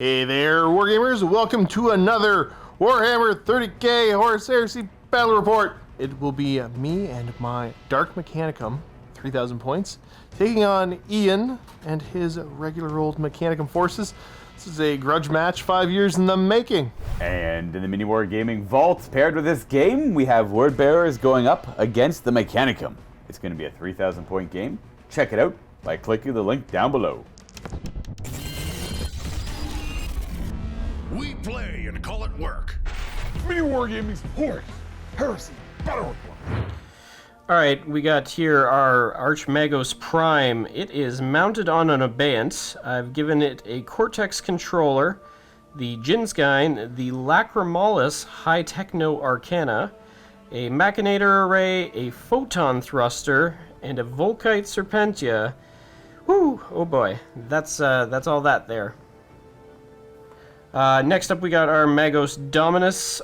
Hey there, Wargamers! Welcome to another Warhammer 30k Horus Heresy Battle Report! It will be me and my Dark Mechanicum, 3,000 points, taking on Ian and his regular old Mechanicum forces. This is a grudge match 5 years in the making. And in the MiniWarGaming vault, paired with this game, we have Word Bearers going up against the Mechanicum. It's going to be a 3,000 point game. Check it out by clicking the link down below. We play and call it work. MiniWarGaming's Horus, Heresy, Battle Report. Alright, we got here our Archmagos Prime. It is mounted on an abeyance. I've given it a Cortex controller, the Jinskine, the Lacrimalis High Techno Arcana, a Machinator Array, a Photon Thruster, and a Volkite Serpentia. Whew, oh boy, that's all that there. Next up we got our Magos Dominus.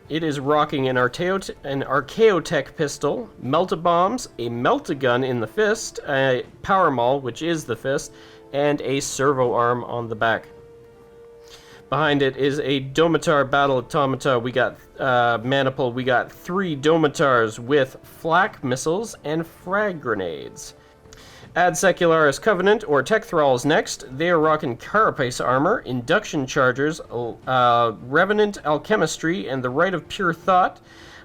It is rocking an Archaeotech pistol, Melt-A-Bombs, a Melt-A-Gun in the fist, a Power Maul, which is the fist, and a servo arm on the back. Behind it is a Domitar Battle Automata. We got Maniple. We got 3 Domitars with flak missiles and frag grenades. Ad Secularis Covenant, or Tech Thralls next. They are rocking Carapace armor, induction chargers, Revenant Alchemistry, and the Rite of Pure Thought.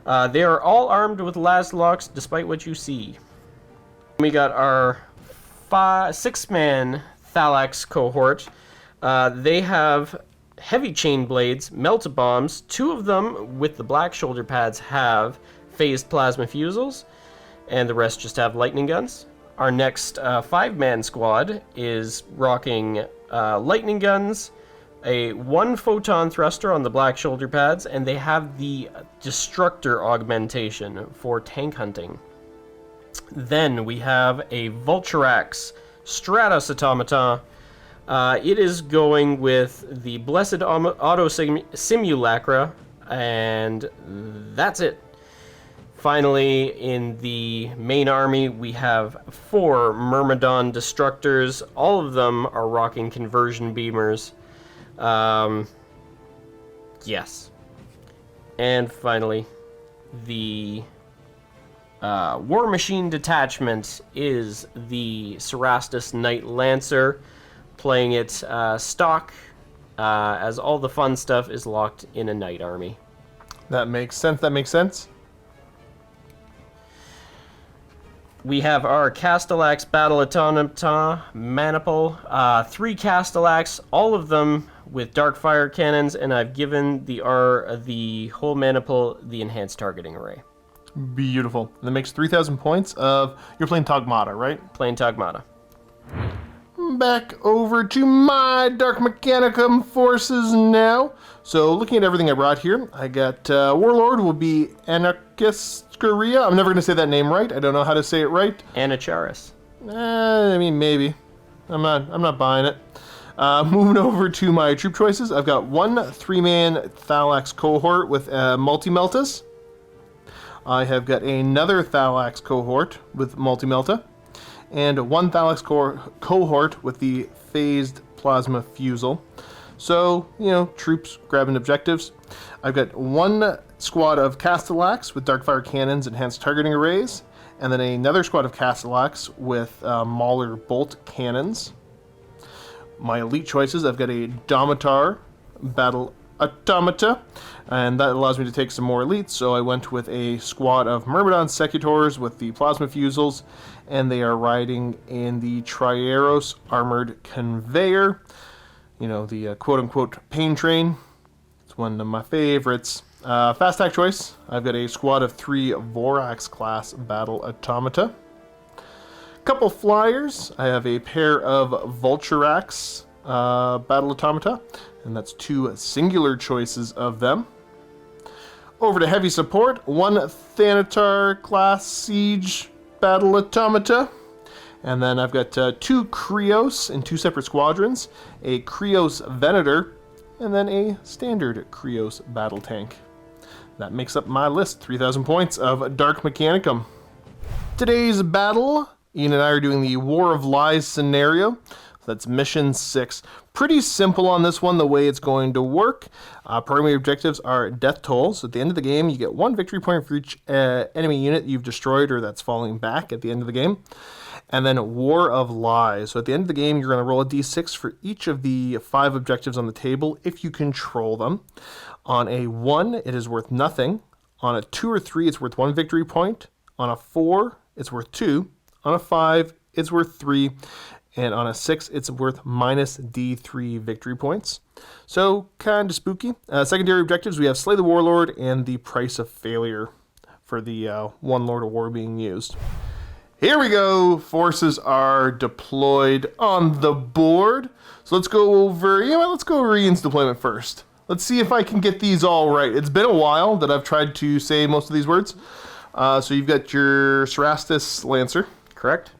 They are all armed with Lasloks, despite what you see. We got our 6-man Thalax cohort. They have heavy chain blades, Melt-A-Bombs. 2 of them with the black shoulder pads have phased plasma fusils, and the rest just have lightning guns. Our next 5-man squad is rocking lightning guns, a 1 photon thruster on the black shoulder pads, and they have the destructor augmentation for tank hunting. Then we have a Vulturax Stratos Automata. It is going with the Blessed Auto Simulacra, and that's it. Finally, in the main army, we have 4 Myrmidon Destructors. All of them are rocking conversion beamers. Yes. And finally, the War Machine Detachment is the Cerastus Knight Lancer, playing it stock, as all the fun stuff is locked in a Knight army. That makes sense. We have our Castellax Battle Automata, Maniple, 3 Castellax, all of them with dark fire cannons, and I've given the whole Maniple the enhanced targeting array. Beautiful. That makes 3,000 points of... You're playing Tagmata, right? Playing Tagmata. Back over to my Dark Mechanicum forces now. So, looking at everything I brought here, I got Warlord will be Anarchiscaria. I'm never going to say that name right. I don't know how to say it right. Anacharis. I mean, maybe. I'm not buying it. Moving over to my troop choices, I've got 1 3-man Thalax cohort with Multi-Meltas. I have got another Thalax cohort with Multi-Melta. And 1 Thalax cohort with the phased plasma fusel. So, troops grabbing objectives. I've got 1 squad of Castellax with darkfire cannons, enhanced targeting arrays, and then another squad of Castellax with Mauler bolt cannons. My elite choices, I've got a Domitar Battle Automata, and that allows me to take some more elites, so I went with a squad of Myrmidon Secutors with the plasma fusils, and they are riding in the Trieros Armored Conveyor, the quote-unquote pain train. It's one of my favorites. Fast attack choice, I've got a squad of 3 Vorax class Battle Automata. Couple flyers, I have a pair of Vulturax Battle Automata, and that's 2 singular choices of them. Over to heavy support, 1 Thanatar class Siege Battle Automata, and then I've got 2 Krios in 2 separate squadrons, a Krios Venator, and then a standard Krios battle tank. That makes up my list, 3,000 points of Dark Mechanicum. Today's battle, Ian and I are doing the War of Lies scenario. That's mission 6. pretty simple on this one, the way it's going to work. Primary objectives are death toll. So at the end of the game, you get 1 victory point for each enemy unit you've destroyed or that's falling back at the end of the game. And then War of Lies. So at the end of the game, you're going to roll a d6 for each of the 5 objectives on the table if you control them. On a 1, it is worth nothing. On a 2 or 3, it's worth 1 victory point. On a 4, it's worth 2. On a 5, it's worth 3. And on a 6, it's worth minus D3 victory points. So, kind of spooky. Secondary objectives, we have Slay the Warlord and the Price of Failure for the 1 Lord of War being used. Here we go. Forces are deployed on the board. So let's go over, let's go over Ian's deployment first. Let's see if I can get these all right. It's been a while that I've tried to say most of these words. So you've got your Cerastus Lancer. Correct.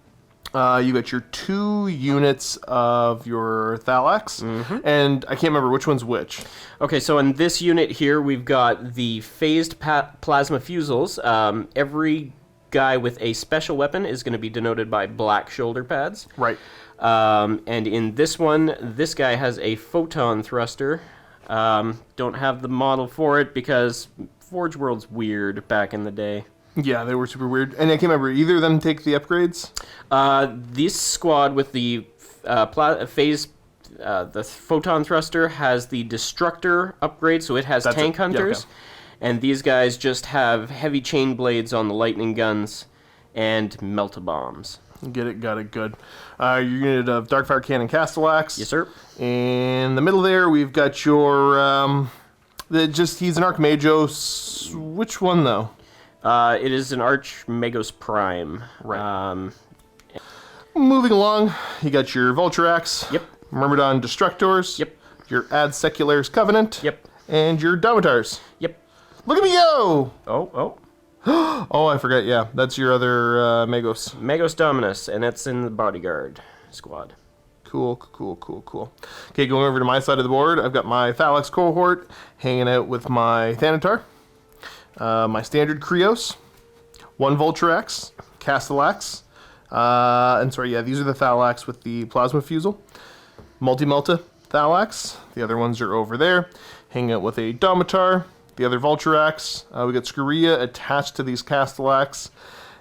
You got your 2 units of your Thalax, and I can't remember which one's which. Okay, so in this unit here, we've got the phased plasma fusils. Every guy with a special weapon is going to be denoted by black shoulder pads. Right. And in this one, this guy has a photon thruster. Don't have the model for it because Forge World's weird back in the day. Yeah, they were super weird. And I can't remember, either of them take the upgrades? This squad with the the photon thruster has the destructor upgrade, so it has tank hunters. Yeah, okay. And these guys just have heavy chain blades on the lightning guns and melt-a-bombs. Get it, got it, good. Your unit of Darkfire Cannon Castellax. Yes, sir. In the middle there, we've got your, he's an Archmagos. Which one, though? It is an Archmagos Prime. Right. Moving along, you got your Vulturax. Yep. Myrmidon Destructors. Yep. Your Ad Secularis Covenant. Yep. And your Domitars. Yep. Look at me go! Oh. Oh, I forgot, yeah. That's your other Magos. Magos Dominus, and that's in the bodyguard squad. Cool. Okay, going over to my side of the board, I've got my Thalax cohort hanging out with my Thanatar, my standard Krios, 1 Vulturax, Castellax, these are the Thalax with the Plasma Fusel, Multi-Melta Thalax, the other ones are over there, hanging out with a Domitar, the other Vulturax, we got Scuria attached to these Castellax,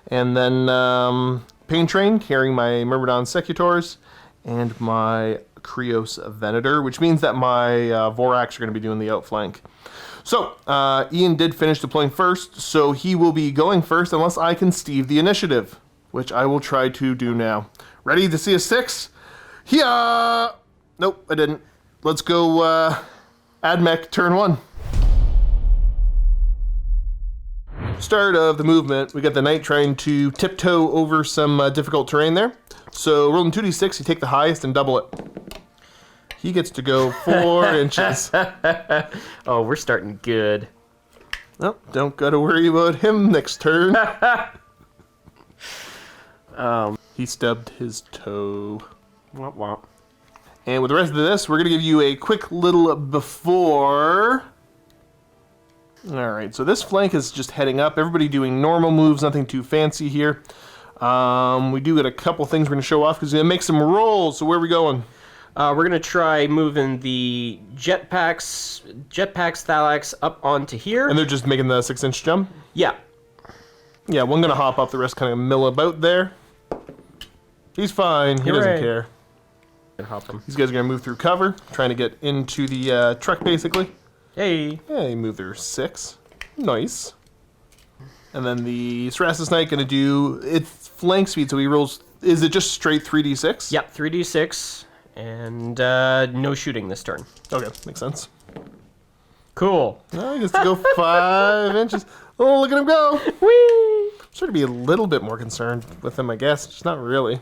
and then Pain Train carrying my Myrmidon Secutors, and my Krios Venator, which means that my Vorax are going to be doing the outflank. So, Ian did finish deploying first, so he will be going first unless I can Steve the initiative, which I will try to do now. Ready to see a 6? Hiya! Nope, I didn't. Let's go Admech turn 1. Start of the movement, we got the knight trying to tiptoe over some difficult terrain there. So rolling 2d6, you take the highest and double it. He gets to go 4 inches. Oh, we're starting good. Oh, don't gotta worry about him next turn. He stubbed his toe. Womp womp. And with the rest of this, we're gonna give you a quick little before. Alright, so this flank is just heading up. Everybody doing normal moves, nothing too fancy here. We do got a couple things we're going to show off because we're going to make some rolls. So where are we going? We're going to try moving the jetpacks Thalax up onto here. And they're just making the 6-inch jump? Yeah. Yeah, one going to hop up, the rest kind of mill about there. He's fine. He doesn't care. These guys are going to move through cover, trying to get into the truck, basically. Hey. Yeah, they move their 6. Nice. And then the Cerastus Knight going to do its flank speed, so he rolls... Is it just straight 3d6? Yep, 3d6. And no shooting this turn. Okay, makes sense. Cool. Oh, he gets to go 5 inches. Oh, look at him go. Whee! I'm sure to be a little bit more concerned with him, I guess. Just not really.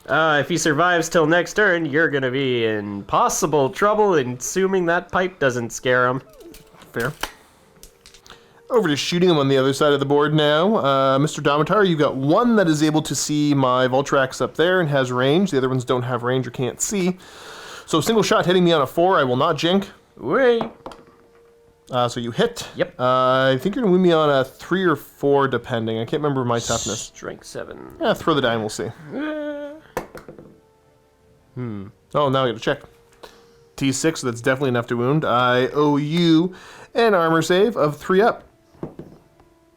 If he survives till next turn, you're going to be in possible trouble, assuming that pipe doesn't scare him. Fair. Over to shooting him on the other side of the board now. Mr. Domitar, you've got one that is able to see my Vulturax up there and has range. The other ones don't have range or can't see. So single shot hitting me on a 4, I will not jink. Wait. So you hit. Yep. I think you're going to wound me on a 3 or 4, depending. I can't remember my toughness. Strength 7. Yeah, throw the die and we'll see. Oh, now I got to check. T6, so that's definitely enough to wound. I owe you an armor save of 3 up.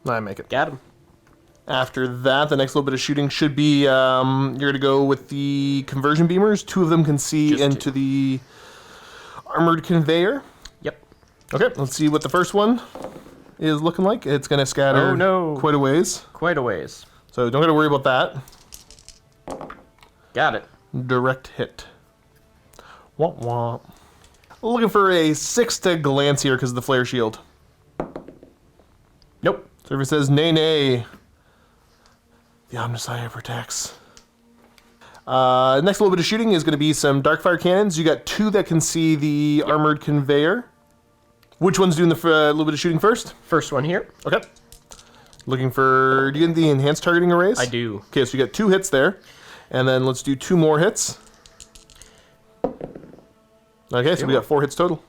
I make it. Got him. After that, the next little bit of shooting should be, you're going to go with the conversion beamers. 2 of them can see Just into 2. the armored conveyor. Yep. Okay, let's see what the first one is looking like. It's going to scatter Oh, no. quite a ways. Quite a ways. So don't got to worry about that. Got it. Direct hit. Womp womp. Looking for a 6 to glance here because of the flare shield. Nope. Server says nay nay. The Omnissiah protects. Next little bit of shooting is going to be some Darkfire cannons. You got 2 that can see the armored conveyor. Which one's doing the little bit of shooting first? First one here. Okay. Looking for... Do you get the enhanced targeting arrays? I do. Okay, so you got 2 hits there. And then let's do 2 more hits. Okay, so we got 4 hits total.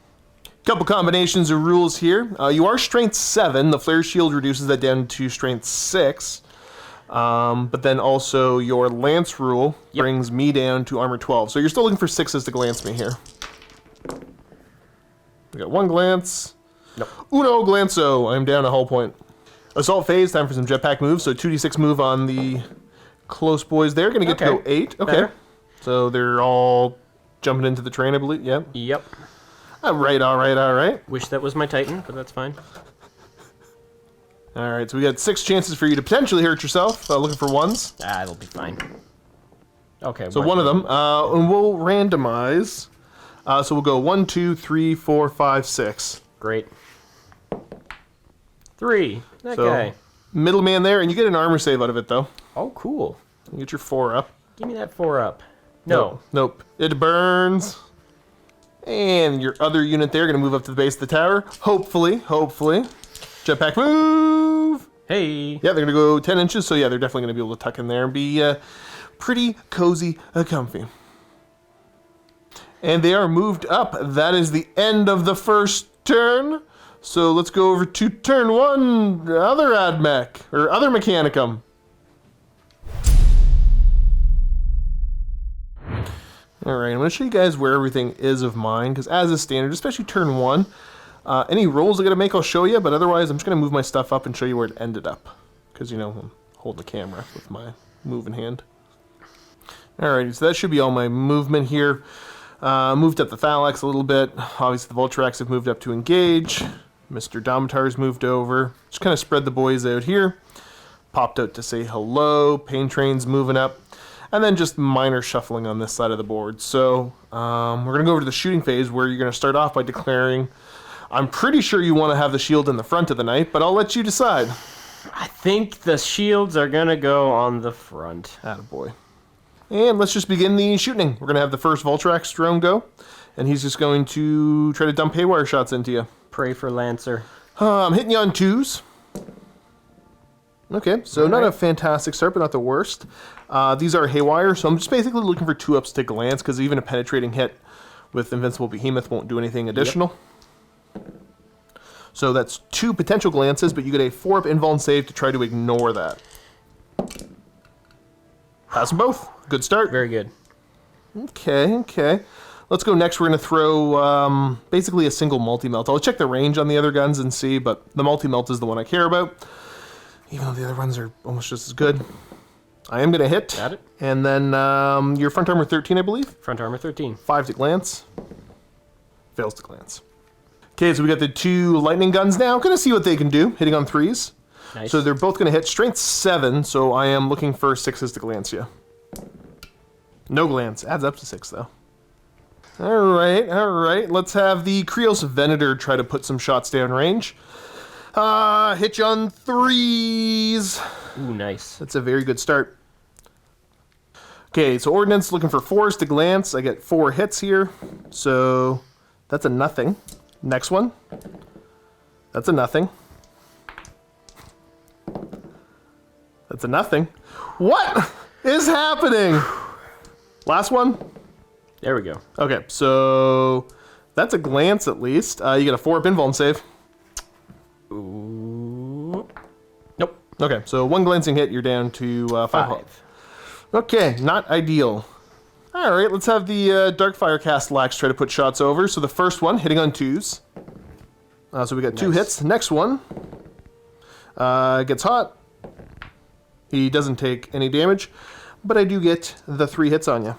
Couple combinations of rules here. You are strength 7. The flare shield reduces that down to strength 6. But then also your lance rule brings me down to armor 12. So you're still looking for 6s to glance me here. We got 1 glance. Nope. Uno glanzo. I'm down a hull point. Assault phase. Time for some jetpack moves. So 2d6 move on the close boys there. Going to get to go 8. Okay. Better. So they're all jumping into the train, I believe. Yep. Yep. All right, all right, all right. Wish that was my Titan, but that's fine. All right, so we got 6 chances for you to potentially hurt yourself. Looking for 1s. Ah, it'll be fine. Okay. So one of them. And we'll randomize. So we'll go 1, 2, 3, 4, 5, 6. Great. 3. That So guy. middleman there, and you get an armor save out of it, though. Oh, cool. You get your 4 up. Give me that 4 up. No. Nope. It burns. And your other unit there going to move up to the base of the tower. Hopefully. Jetpack move. Hey. Yeah, they're going to go 10 inches. So yeah, they're definitely going to be able to tuck in there and be pretty cozy, comfy. And they are moved up. That is the end of the first turn. So let's go over to turn 1. Other AdMech, or other Mechanicum. Alright, I'm going to show you guys where everything is of mine, because as is standard, especially turn 1, any rolls I got to make I'll show you, but otherwise I'm just going to move my stuff up and show you where it ended up. Because, you know, I'm holding the camera with my moving hand. Alrighty, so that should be all my movement here. Moved up the Thalax a little bit. Obviously the Vulturax have moved up to engage. Mr. Domitar's moved over. Just kind of spread the boys out here. Popped out to say hello. Pain Train's moving up. And then just minor shuffling on this side of the board. So we're going to go over to the shooting phase where you're going to start off by declaring, I'm pretty sure you want to have the shield in the front of the knight, but I'll let you decide. I think the shields are going to go on the front. Attaboy. And let's just begin the shooting. We're going to have the first Vulturax drone go. And he's just going to try to dump haywire shots into you. Pray for Lancer. I'm hitting you on 2s. Okay, so not a fantastic start, but not the worst. These are haywire, so I'm just basically looking for 2-ups to glance, because even a penetrating hit with Invincible Behemoth won't do anything additional. Yep. So that's 2 potential glances, but you get a 4-up invuln save to try to ignore that. Pass them both. Good start. Very good. Okay. Let's go next. We're going to throw basically a single multi-melt. I'll check the range on the other guns and see, but the multi-melt is the one I care about. Even though the other ones are almost just as good. I am going to hit. Got it. And then your front armor 13, I believe. Front armor 13. 5 to glance. Fails to glance. Okay, so we got the 2 lightning guns now. Going to see what they can do, hitting on 3s. Nice. So they're both going to hit. Strength 7, so I am looking for 6s to glance you. No glance. Adds up to 6, though. All right. Let's have the Krios Venator try to put some shots down range. Hit you on 3s. Ooh, nice. That's a very good start. Okay, so Ordnance looking for 4s to glance. I get 4 hits here. So that's a nothing. Next one. That's a nothing. That's a nothing. What is happening? Last one. There we go. Okay, so that's a glance at least. You get a 4-up invuln save. Ooh. Nope. Okay, so 1 glancing hit, you're down to 5. 5. Okay, not ideal. All right, let's have the Dark Firecast Lax try to put shots over. So the first one, hitting on 2s. So we got 2 hits. Next one gets hot. He doesn't take any damage, but I do get the 3 hits on you.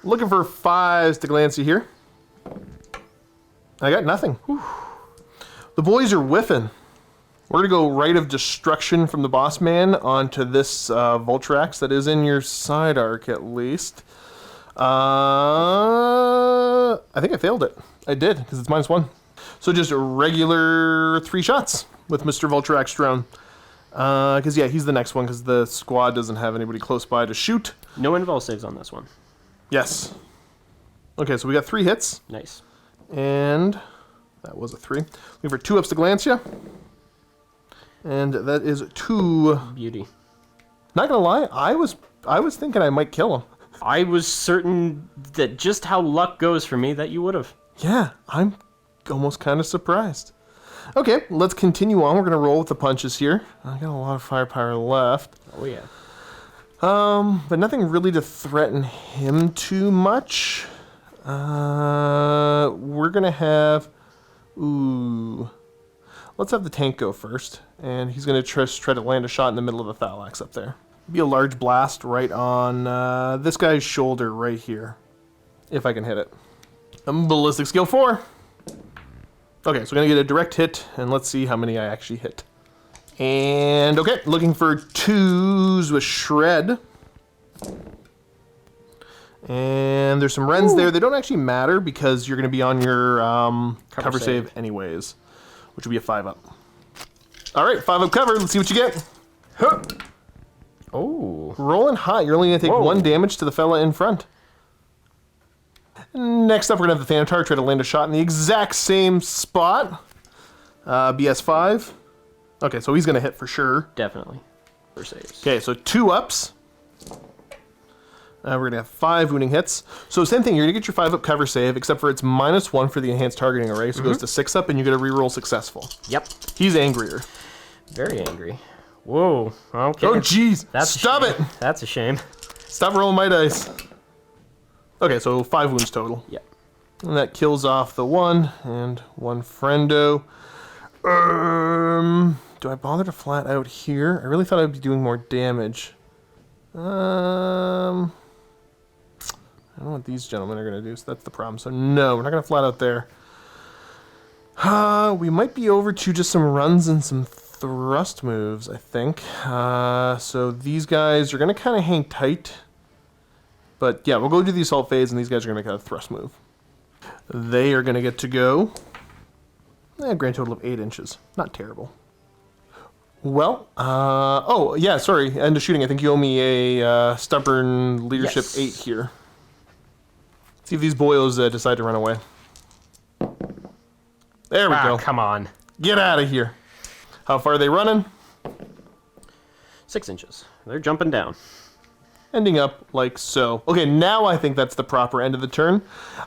Looking for 5s to glance you here. I got nothing. Whew. The boys are whiffing. We're going to go Rite of Destruction from the boss man onto this Vultrax that is in your side arc at least. I think I failed it. I did, because it's -1. So just a regular 3 shots with Mr. Vultrax drone. Because, yeah, he's the next one, because the squad doesn't have anybody close by to shoot. No invul saves on this one. Yes. Okay, so we got 3 hits. Nice. And that was a 3. Looking for 2 ups to glance you. And that is 2. Beauty. Not gonna lie, I was thinking I might kill him. I was certain that just how luck goes for me that you would have. Yeah, I'm almost kind of surprised. Okay, let's continue on. We're gonna roll with the punches here. I got a lot of firepower left. Oh yeah. But nothing really to threaten him too much. We're gonna have, let's have the tank go first, and he's gonna try to land a shot in the middle of the Thalax up there. Be a large blast right on this guy's shoulder right here, if I can hit it. Ballistic skill 4. Okay, so we're gonna get a direct hit, and let's see how many I actually hit. And okay, looking for 2s with shred. And there's some Rens there. They don't actually matter because you're gonna be on your cover save anyways, which would be a 5-up. All right, 5-up cover. Let's see what you get. Huh. Oh. Rolling high. You're only going to take 1 damage to the fella in front. Next up, we're going to have the Thanatar try to land a shot in the exact same spot. BS5. Okay, so he's going to hit for sure. Definitely. For saves. Okay, so 2 ups. We're going to have 5 wounding hits. So same thing, you're going to get your 5-up cover save, except for it's -1 for the enhanced targeting array, so it goes to 6-up, and you get a reroll successful. Yep. He's angrier. Very angry. Whoa. Okay. Oh, jeez. Stop it. That's a shame. Stop rolling my dice. Okay, so 5 wounds total. Yep. And that kills off the 1 and 1 friendo. Do I bother to flat out here? I really thought I'd be doing more damage. I don't know what these gentlemen are going to do, so that's the problem. So no, we're not going to flat out there. We might be over to just some runs and some thrust moves, I think. So these guys are going to kind of hang tight. But yeah, we'll go do the assault phase, and these guys are going to make a thrust move. They are going to get to go. Grand total of 8 inches. Not terrible. Well, oh, yeah, sorry. End of shooting. I think you owe me a stubborn leadership 8 here. See if these boyos decide to run away. There we go. Come on. Get out of here. How far are they running? 6 inches. They're jumping down. Ending up like so. Okay, now I think that's the proper end of the turn.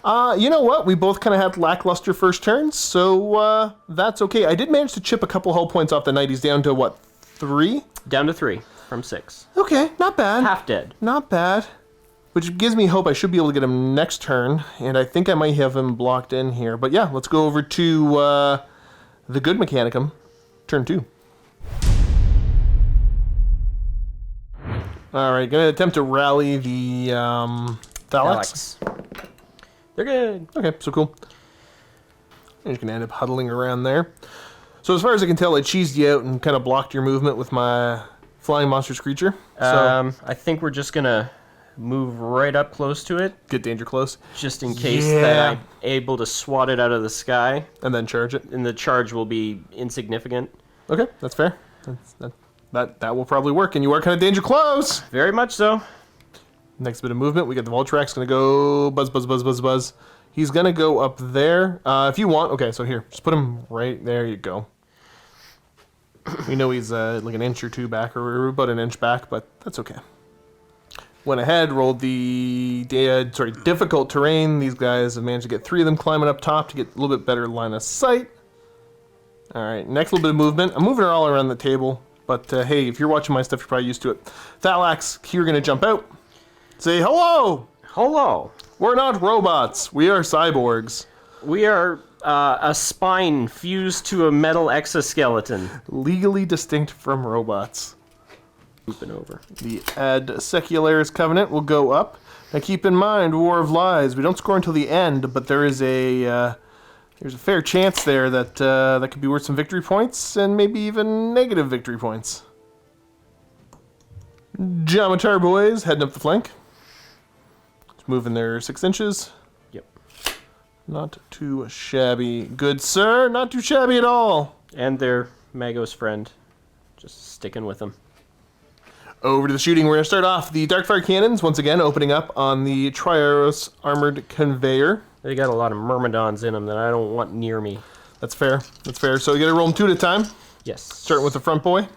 You know what? We both kind of had lackluster first turns, so that's okay. I did manage to chip a couple hull points off the knight. He's down to, what, 3? Down to 3 from 6. Okay, not bad. Half dead. Not bad. Which gives me hope I should be able to get him next turn, and I think I might have him blocked in here. But yeah, let's go over to the good Mechanicum, turn 2. Alright, gonna attempt to rally the Thalax. They're good. Okay, so cool. I'm just gonna end up huddling around there. So as far as I can tell, I cheesed you out and kind of blocked your movement with my flying monstrous creature. So I think we're just gonna move right up close to it. get danger close. Just in case that I'm able to swat it out of the sky. And then charge it. And the charge will be insignificant. Okay, that's fair. That will probably work, and you are kind of danger close. Very much so. Next bit of movement, we got the Vultrax gonna go buzz, buzz, buzz, buzz, buzz. He's gonna go up there. If you want, okay, so here, just put him right there. You go. We know he's like an inch or 2 back, or about an inch back, but that's okay. Went ahead, rolled the difficult terrain. These guys have managed to get 3 of them climbing up top to get a little bit better line of sight. All right, next little bit of movement. I'm moving her all around the table, but hey, if you're watching my stuff, you're probably used to it. Thalax, you're gonna jump out. Say hello. Hello. We're not robots. We are cyborgs. We are a spine fused to a metal exoskeleton. Legally distinct from robots. Looping over. The Ad Secularis Covenant will go up. Now keep in mind, War of Lies. We don't score until the end, but there's a fair chance there that that could be worth some victory points and maybe even negative victory points. Jamatar boys heading up the flank. Just moving their 6 inches. Yep. Not too shabby. Good sir, not too shabby at all. And their Magos friend. Just sticking with them. Over to the shooting. We're going to start off the Darkfire Cannons, once again opening up on the Triaros Armored Conveyor. They got a lot of Myrmidons in them that I don't want near me. That's fair. That's fair. So you got to roll them 2 at a time. Yes. Starting with the front boy.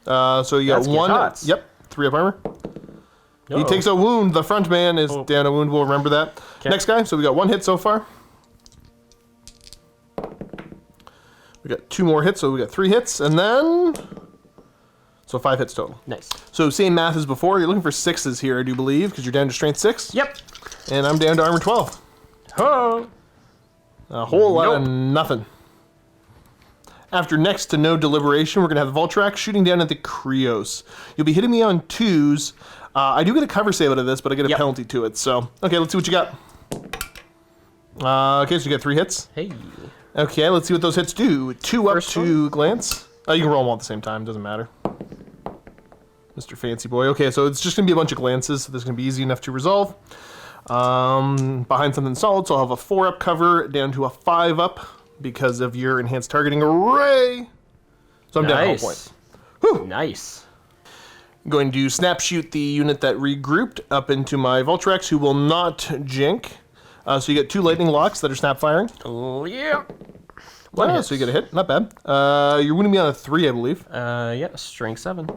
So you got That's good 1. shots. Yep. 3 up armor. No. He takes a wound. The front man is down a wound. We'll remember that. Okay. Next guy. So we got 1 hit so far. We got 2 more hits. So we got 3 hits. And then... So 5 hits total. Nice. So same math as before. You're looking for 6s here, I do believe, because you're down to strength 6. Yep. And I'm down to armor 12. Ho! A whole lot of Nope. nothing. After next to no deliberation, we're going to have the Voltrax shooting down at the Krios. You'll be hitting me on 2s. I do get a cover save out of this, but I get a penalty to it. So, okay, let's see what you got. Okay, so you got 3 hits. Hey. Okay, let's see what those hits do. 2 up First to glance. You can roll them all at the same time, doesn't matter. Mr. Fancy Boy. Okay, so it's just going to be a bunch of glances, so this is going to be easy enough to resolve. Behind something solid, so I'll have a 4 up cover down to a 5 up because of your enhanced targeting array. So I'm down to 1 point. Whew. Nice. I'm going to snap shoot the unit that regrouped up into my Voltrax, who will not jink. So you get 2 lightning locks that are snap firing. Oh, yeah. 1 Oh, hit. so you get a hit, not bad. You're wounding me on a 3, I believe. Yeah, strength 7.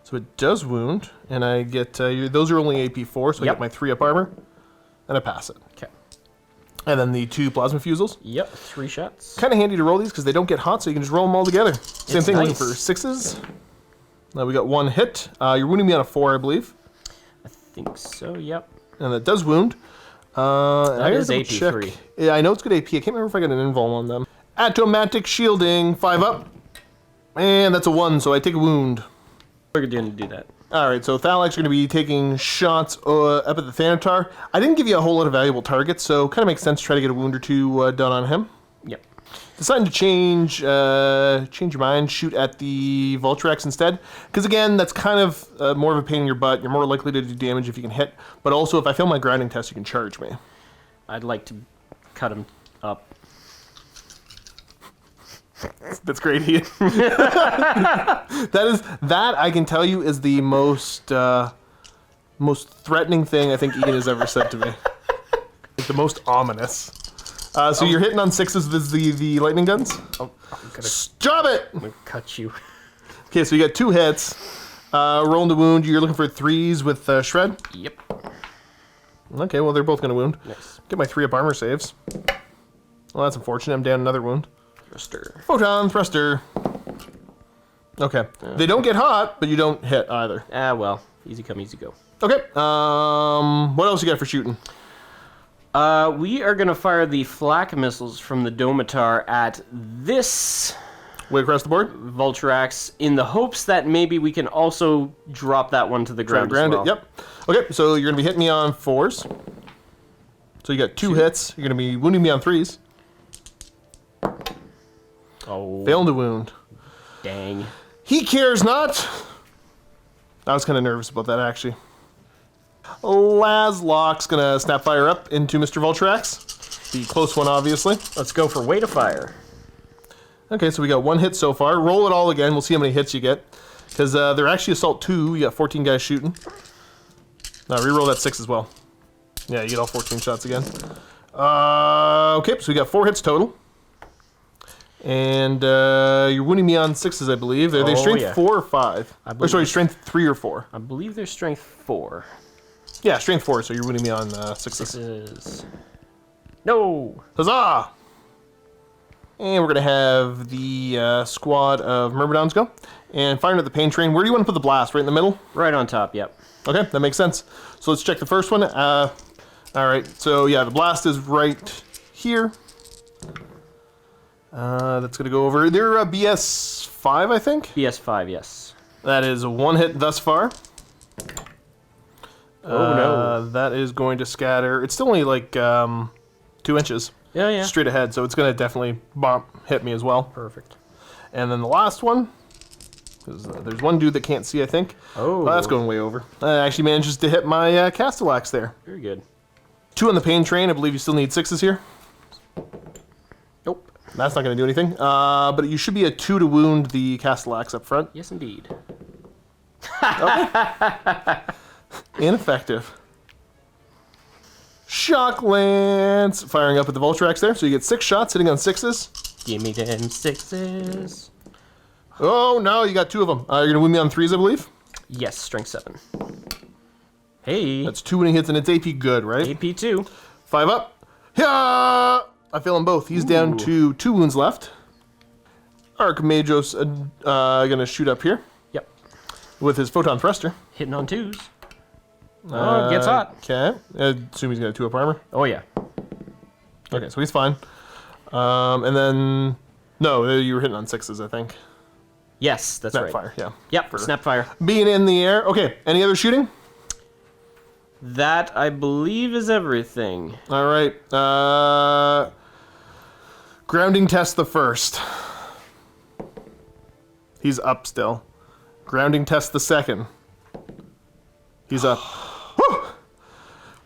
So it does wound, and I get, those are only AP 4, so I Yep. get my 3 up armor, and I pass it. Okay. And then the 2 plasma fusils. Yep, 3 shots. Kind of handy to roll these because they don't get hot, so you can just roll them all together. Same It's thing, nice. looking for 6s. Now we got 1 hit. You're wounding me on a 4, I believe. I think so, yep. And that does wound. That is double AP check. 3. Yeah, I know it's good AP. I can't remember if I got an invul on them. Atomatic shielding, 5 up. And that's a 1, so I take a wound. We're going to do that. Alright, so Thalax are going to be taking shots up at the Thanatar. I didn't give you a whole lot of valuable targets, so kind of makes sense to try to get a wound or 2 done on him. Yep. Deciding to change your mind, shoot at the Voltrax instead. Because again, that's kind of more of a pain in your butt. You're more likely to do damage if you can hit. But also, if I fail my grinding test, you can charge me. I'd like to cut him up. That's great, Ian. That I can tell you is the most threatening thing I think Ian has ever said to me. It's the most ominous. So you're hitting on 6s with the lightning guns? Oh, I'm going Stop it! to cut you. Okay, so you got 2 hits. Rolling to wound. You're looking for 3s with shred? Yep. Okay, well, they're both going to wound. Nice. Get my 3 up armor saves. Well, that's unfortunate. I'm down another wound. Thruster. Photon thruster. Okay. They don't get hot, but you don't hit either. Ah, well. Easy come, easy go. Okay. What else you got for shooting? We are going to fire the flak missiles from the Domitar at this Way across the board? Voltrax in the hopes that maybe we can also drop that one to the ground as Ground well. it. Yep. Okay, so you're going to be hitting me on 4s. So you got 2 hits. You're going to be wounding me on 3s. Oh, Failing to wound. dang. He cares not. I was kind of nervous about that, actually. Laslock's going to snap fire up into Mr. Voltrax. The close one, obviously. Let's go for weight of fire. Okay, so we got 1 hit so far. Roll it all again. We'll see how many hits you get. Because they're actually Assault 2. You got 14 guys shooting. Now, reroll that 6 as well. Yeah, you get all 14 shots again. Okay, so we got 4 hits total. And you're wounding me on 6s, I believe. Are they strength 4 or 5? Or sorry, strength 3 or 4? I believe they're strength 4. Yeah, strength 4, so you're wounding me on 6s. 6s. No! Huzzah! And we're going to have the squad of Myrmidons go. And firing at the pain train. Where do you want to put the blast? Right in the middle? Right on top, yep. Okay, that makes sense. So let's check the first one. All right, so yeah, the blast is right here. That's going to go over. They're BS5, I think? BS5, yes. That is one hit thus far. Oh, no. That is going to scatter. It's still only like 2 inches. Yeah. Straight ahead, so it's going to definitely hit me as well. Perfect. And then the last one, there's one dude that can't see, I think. Oh. That's going way over. Actually manages to hit my Castellax there. Very good. 2 on the pain train. I believe you still need 6s here. Nope. That's not going to do anything. But you should be a 2 to wound the Castellax up front. Yes, indeed. Ineffective. Shock Lance. Firing up at the Vulturax there. So you get 6 shots hitting on 6s. Give me them 6s. Oh, no, you got 2 of them. You're going to win me on 3s, I believe? Yes, strength 7. Hey. That's 2 winning hits, and it's AP good, right? AP2. 5 up. Yeah! I fail them both. He's down to 2 wounds left. Archmagos gonna shoot up here Yep. with his Photon Thruster. Hitting on 2s. Oh, it gets hot. Okay. I assume he's got a 2-up armor. Oh, yeah. Okay, so he's fine. And then... No, you were hitting on 6s, I think. Yes, that's right. Snapfire, yeah. Yep, For Snapfire. being in the air. Okay, any other shooting? That, I believe, is everything. All right. Grounding test the first. He's up still. Grounding test the second. He's up. Whew!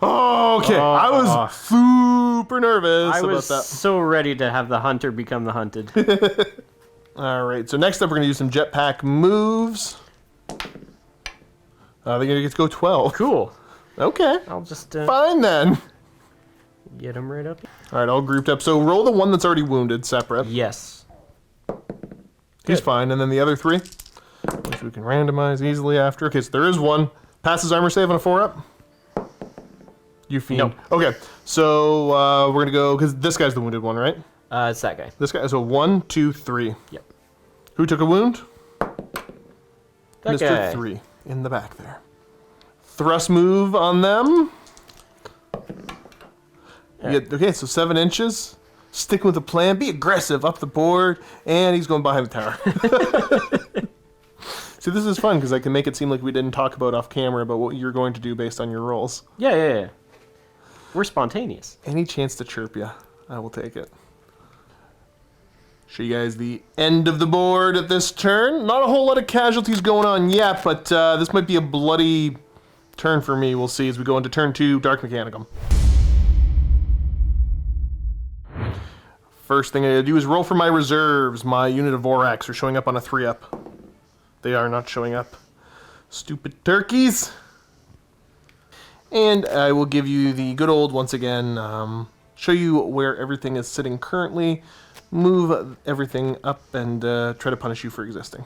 Okay, I was super nervous I about was that. so ready to have the hunter become the hunted. All right, so next up we're going to use some jetpack moves. They're going to get to go 12. Cool. Okay. I'll just Fine then. get him right up. All right, all grouped up. So roll the one that's already wounded separate. Yes. He's fine. And then the other 3, which we can randomize easily after. Okay, so there is one. Passes armor save on a 4-up. You fiend. Nope. Okay, so we're going to go, because this guy's the wounded one, right? It's that guy. This guy, so 1, 2, 3. Yep. Who took a wound? That Mr. guy. 3 in the back there. Thrust move on them. You get, okay, so 7 inches. Stick with the plan. Be aggressive up the board. And he's going behind the tower. See, this is fun because I can make it seem like we didn't talk about off camera about what you're going to do based on your rolls. Yeah. We're spontaneous. Any chance to chirp you, I will take it. Show you guys the end of the board at this turn. Not a whole lot of casualties going on yet, but this might be a bloody turn for me. We'll see as we go into turn 2, Dark Mechanicum. First thing I gotta do is roll for my reserves. My unit of Vorax are showing up on a 3-up. They are not showing up. Stupid turkeys. And I will give you the good old, once again, show you where everything is sitting currently, move everything up, and try to punish you for existing.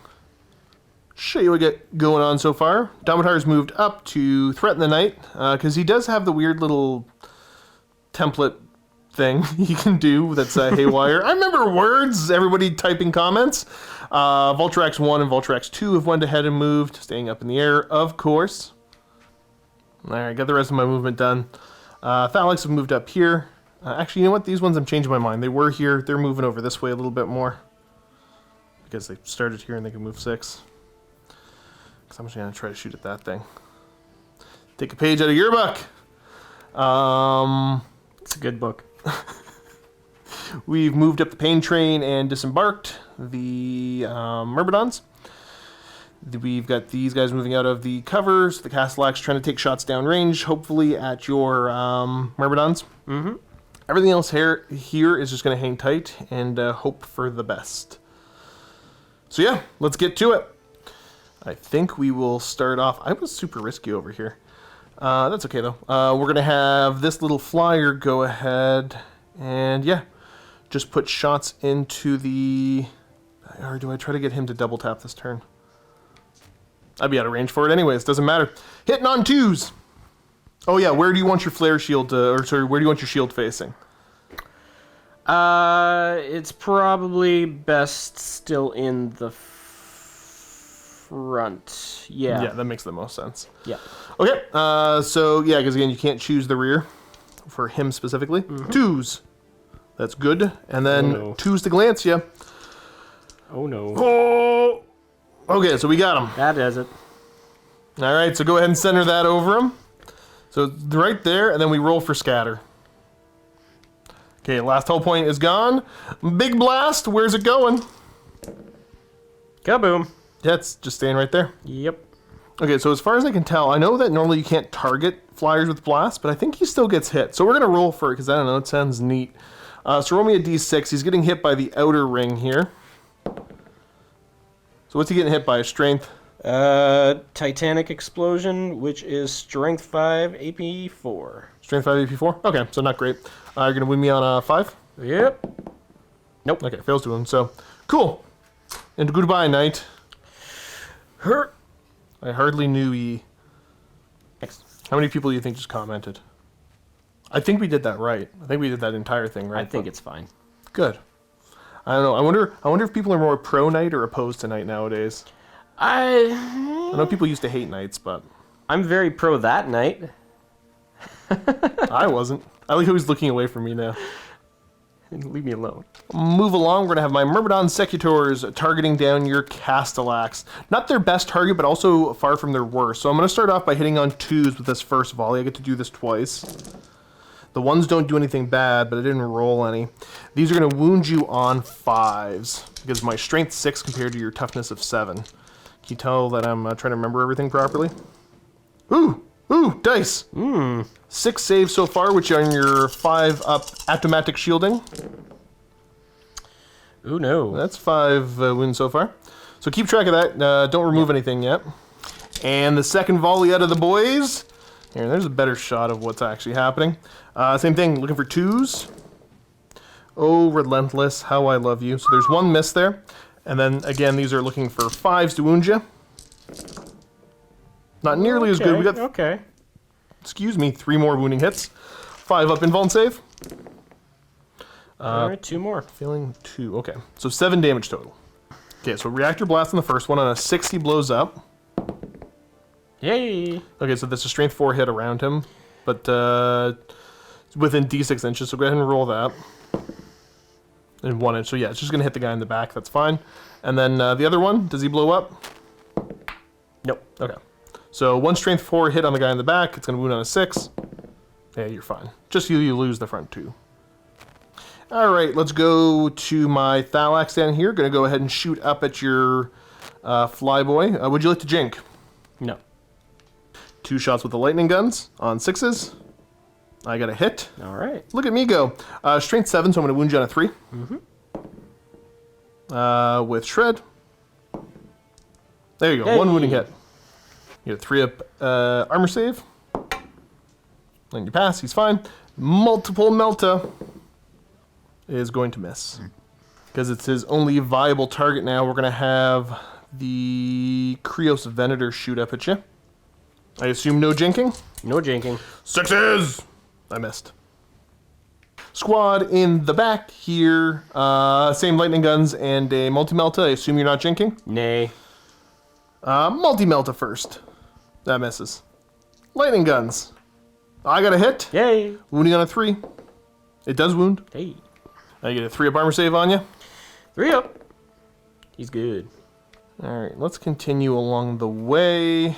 Show you what we get going on so far. Domitar's moved up to threaten the knight, because he does have the weird little template thing he can do that's haywire. I remember words, everybody typing comments. Vulturax 1 and Vulturax 2 have went ahead and moved, staying up in the air, of course. Alright, got the rest of my movement done. Thalix have moved up here. Actually, you know what? These ones I'm changing my mind. They were here. They're moving over this way a little bit more. Because they started here and they can move 6. Because I'm just going to try to shoot at that thing. Take a page out of your book. It's a good book. We've moved up the pain train and disembarked the Myrmidons. We've got these guys moving out of the covers. The Castellax trying to take shots downrange, hopefully at your Myrmidons. Mm-hmm. Everything else here is just going to hang tight and hope for the best. So yeah, let's get to it. I think we will start off. I was super risky over here. That's okay though. We're going to have this little flyer go ahead and yeah, just put shots into the... Or do I try to get him to double tap this turn? I'd be out of range for it anyways, doesn't matter. Hitting on 2s! Oh yeah, where do you want your flare shield, or sorry, where do you want your shield facing? It's probably best still in the... front. Yeah. Yeah, that makes the most sense. Yeah. Okay, so yeah, because again, you can't choose the rear for him specifically. Twos. That's good. And then Oh, no. twos to glance you. Oh no. Oh! Okay, so we got him. That does it. All right, so go ahead and center that over him. So right there, and then we roll for scatter. Okay, last hull point is gone. Big blast, where's it going? Kaboom. Yeah, it's just staying right there. Yep. Okay, so as far as I can tell, I know that normally you can't target flyers with blast, but I think he still gets hit. So we're going to roll for it, because I don't know, it sounds neat. So roll me a d6. He's getting hit by the outer ring here. So what's he getting hit by? Strength? Titanic Explosion, which is Strength 5, AP 4. Strength 5, AP4? Okay, so not great. You're going to win me on a 5? Yep. Nope. Okay, fails to win. So, cool. And goodbye, knight. Hurt. I hardly knew ye. Next. How many people do you think just commented? I think we did that right. I think we did that entire thing right. I think it's fine. Good. I don't know. I wonder if people are more pro knight or opposed to knight nowadays. I know people used to hate knights, but I'm very pro that night. I wasn't. I like how he's looking away from me now. Leave me alone. Move along. We're going to have my Myrmidon Secutors targeting down your Castellax. Not their best target, but also far from their worst. So I'm going to start off by hitting on 2s with this first volley. I get to do this twice. The 1s don't do anything bad, but I didn't roll any. These are going to wound you on 5s, because my strength 6 compared to your toughness of 7. Can you tell that I'm trying to remember everything properly? Ooh! Ooh! Dice! 6 saves so far, which are on your 5 up automatic shielding. Ooh, no. That's 5 wounds so far. So keep track of that. Don't remove anything yet. And the second volley out of the boys. Here, there's a better shot of what's actually happening. Same thing, looking for 2s. Oh, relentless, how I love you. So there's 1 miss there. And then, again, these are looking for 5s to wound you. Not nearly as good. We got, Okay. excuse me, 3 more wounding hits. 5 up invuln save. Alright, 2 more. Failing 2, okay. So 7 damage total. Okay, so reactor blast on the first one. On a 6, he blows up. Yay! Okay, so that's a strength 4 hit around him, but within d6 inches, so go ahead and roll that. In 1 inch, so yeah, it's just going to hit the guy in the back, that's fine. And then the other one, does he blow up? Nope. Okay. So 1 strength 4 hit on the guy in the back, it's going to wound on a 6. Yeah, you're fine. Just you lose the front 2. Alright, let's go to my Thalax down here. Going to go ahead and shoot up at your flyboy. Would you like to jink? No. 2 shots with the lightning guns on 6s. I got a hit. Alright. Look at me go. Strength 7, so I'm going to wound you on a 3. With Shred. There you go, Hey. 1 wounding hit. You get a 3 up armor save. And you pass, he's fine. Multiple Melta is going to miss. Because it's his only viable target now. We're going to have the Krios Venator shoot up at you. I assume no jinking? No jinking. 6s! I missed. Squad in the back here. Same lightning guns and a multi-melta. I assume you're not jinking? Nay. Multi-melta first. That misses. Lightning guns. I got a hit. Yay! Wounding on a 3. It does wound. Hey. I get a 3 up armor save on you. 3 up. He's good. Alright, let's continue along the way.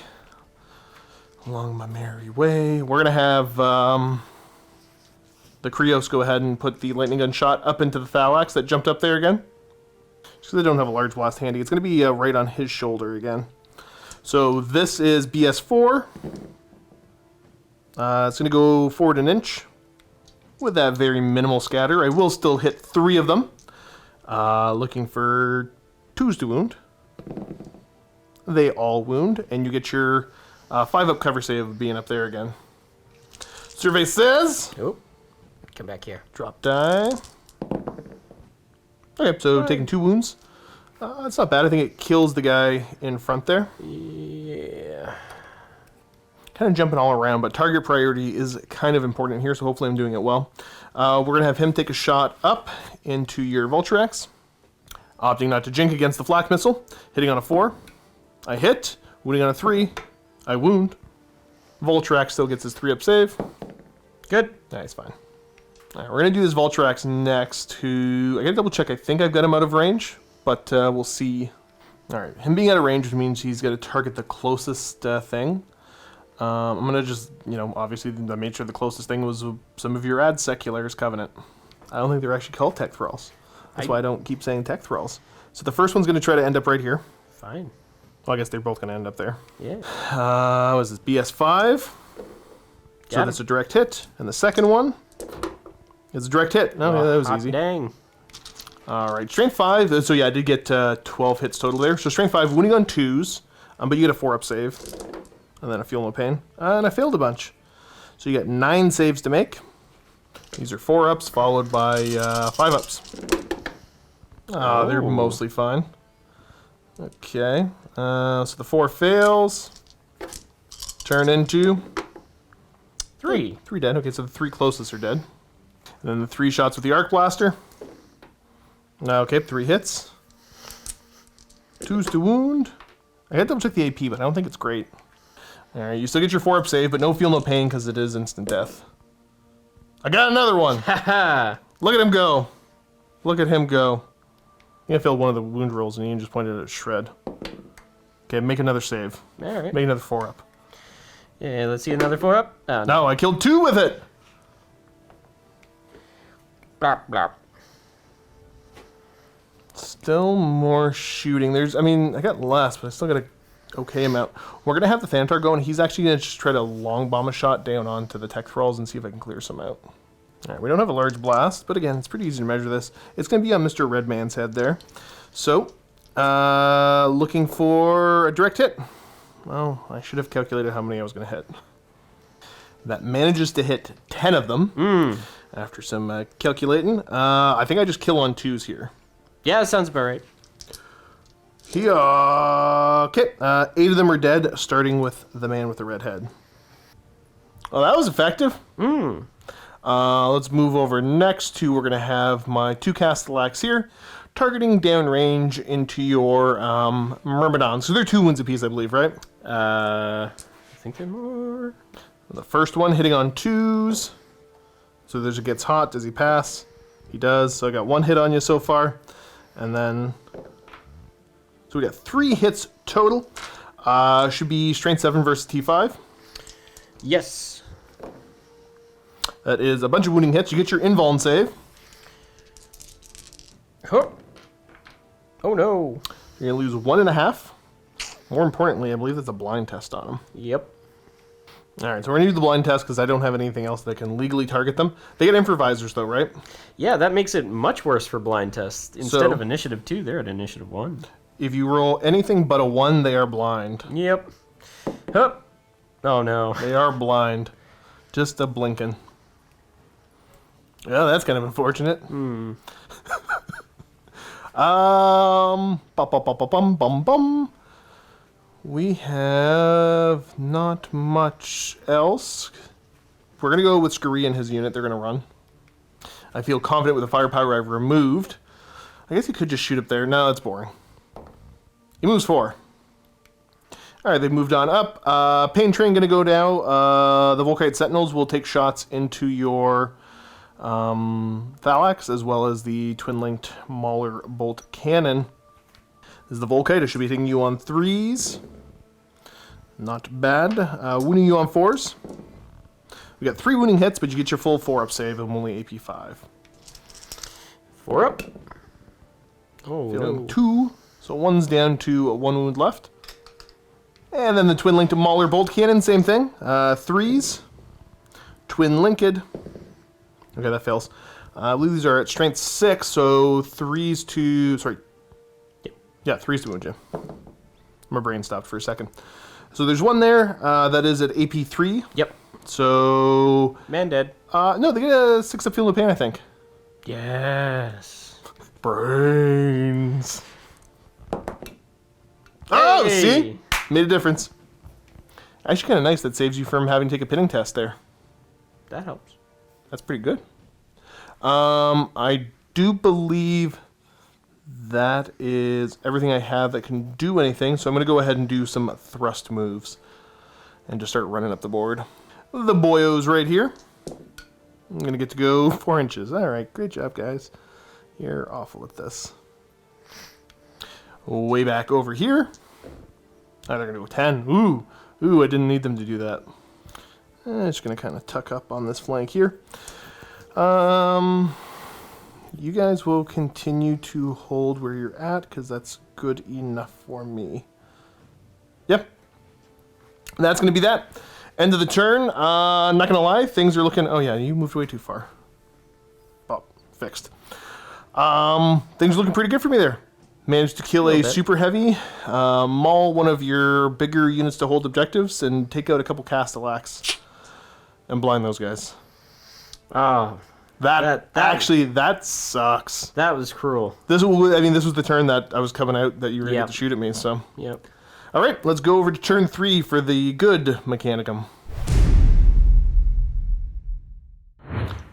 Along my merry way. We're going to have the Krios go ahead and put the lightning gun shot up into the Thalax that jumped up there again. Just because I don't have a large blast handy. It's going to be right on his shoulder again. So this is BS4. It's going to go forward an inch with that very minimal scatter. I will still hit 3 of them. Looking for 2s to wound. They all wound, and you get your 5 up cover save of being up there again. Survey says... Oh. Come back here. Drop die. Okay, so taking 2 wounds. That's not bad. I think it kills the guy in front there. Yeah. Kind of jumping all around, but target priority is kind of important here, so hopefully I'm doing it well. We're going to have him take a shot up into your Vulturax. Opting not to jink against the flak missile. Hitting on a 4. I hit. Wounding on a 3. I wound. Voltrax still gets his 3-up save. Good. Nice, fine. Alright, we're going to do this Voltrax next to... I got to double check. I think I've got him out of range, but we'll see. Alright, him being out of range means he's got to target the closest thing. I'm going to just, obviously I made sure the closest thing was some of your ad seculars Covenant. I don't think they're actually called tech thralls. That's why I don't keep saying tech thralls. So the first one's going to try to end up right here. Fine. Well, I guess they're both going to end up there. Yeah. What is this? BS5. So that's a direct hit. And the second one is a direct hit. No, yeah, that was easy. Dang. All right, strength 5. So yeah, I did get 12 hits total there. So strength 5, wounding on 2s, but you get a 4-up save. And then I feel no pain. And I failed a bunch. So you get 9 saves to make. These are 4-ups followed by 5-ups. They're mostly fine. Okay. So the 4 fails. Turn into 3. 3 dead. Okay, so the 3 closest are dead. And then the 3 shots with the arc blaster. Okay, 3 hits. 2s to wound. I had to double check the AP, but I don't think it's great. Alright, you still get your 4-up save, but no feel no pain because it is instant death. I got another one! Haha! Look at him go! Look at him go. I failed one of the wound rolls and Ian just pointed at a shred. Okay, make another save. Alright. Make another 4-up. Yeah, let's see another 4-up. No, I killed 2 with it! Blop, blop. Still more shooting. I got less, but I still got a okay amount. We're going to have the Thanatar go, and he's actually going to just try to long bomb a shot down onto the tech thralls and see if I can clear some out. Alright, we don't have a large blast, but again, it's pretty easy to measure this. It's going to be on Mr. Redman's head there. So, looking for a direct hit. Well, I should have calculated how many I was going to hit. That manages to hit 10 of them. After some calculating. I think I just kill on 2s here. Yeah, that sounds about right. Okay, 8 of them are dead, starting with the man with the red head. Well, that was effective. Let's move over next to, we're going to have my 2 Castellax here, targeting downrange into your Myrmidon. So they're 2 wounds apiece, I believe, right? I think they're more. The first one hitting on 2s. So there's it gets hot. Does he pass? He does. So I got 1 hit on you so far. And then... So we got 3 hits total. Should be strength 7 versus T5. Yes. That is a bunch of wounding hits. You get your invuln save. Oh no. You're going to lose 1.5. More importantly, I believe that's a blind test on him. Yep. Alright, so we're going to do the blind test because I don't have anything else that can legally target them. They get improvisers though, right? Yeah, that makes it much worse for blind tests. Instead of initiative 2, they're at initiative 1. If you roll anything but a 1, they are blind. Yep. Hup. Oh no. They are blind. Just a blinking. Yeah, that's kind of unfortunate. Bum. We have not much else. We're going to go with Scurry and his unit. They're going to run. I feel confident with the firepower I've removed. I guess he could just shoot up there. No, that's boring. He moves 4. Alright, they've moved on up. Pain Train going to go down. The Volkite Sentinels will take shots into your Thalax, as well as the twin-linked Mauler Bolt Cannon. This is the Volkite. I should be taking you on 3s. Not bad. Wounding you on 4s. We got 3 wounding hits, but you get your full 4-up save of only AP 5. 4-up. Oh, Feeling no. 2. So 1's down to 1 wound left. And then the twin-linked Mauler Bolt Cannon, same thing. 3s. Twin-linked. Okay, that fails. I believe these are at strength 6, so 3s to... Sorry. Yeah, 3s to wound you. My brain stopped for a second. So there's 1 there. That is at AP 3. Yep. So... Man dead. No, they get a 6-up feel of pain, I think. Yes. Brains. Oh, Hey! see? Made a difference. Actually kind of nice. That saves you from having to take a pinning test there. That helps. That's pretty good. I do believe that is everything I have that can do anything. So I'm going to go ahead and do some thrust moves and just start running up the board. The boyos right here. I'm going to get to go 4 inches. All right, great job, guys. You're awful at this. Way back over here. Oh, they're going to go 10. Ooh, I didn't need them to do that. I'm just going to kind of tuck up on this flank here. You guys will continue to hold where you're at, because that's good enough for me. Yep. That's going to be that. End of the turn. I'm not going to lie. Things are looking... Oh, yeah, you moved way too far. Oh, fixed. Things are looking pretty good for me there. Managed to kill a super heavy, maul one of your bigger units to hold objectives, and take out a couple Castellax and blind those guys. Oh, that sucks. That was cruel. This was the turn that I was coming out that you were able to shoot at me. So. Yep. All right, let's go over to turn 3 for the good Mechanicum.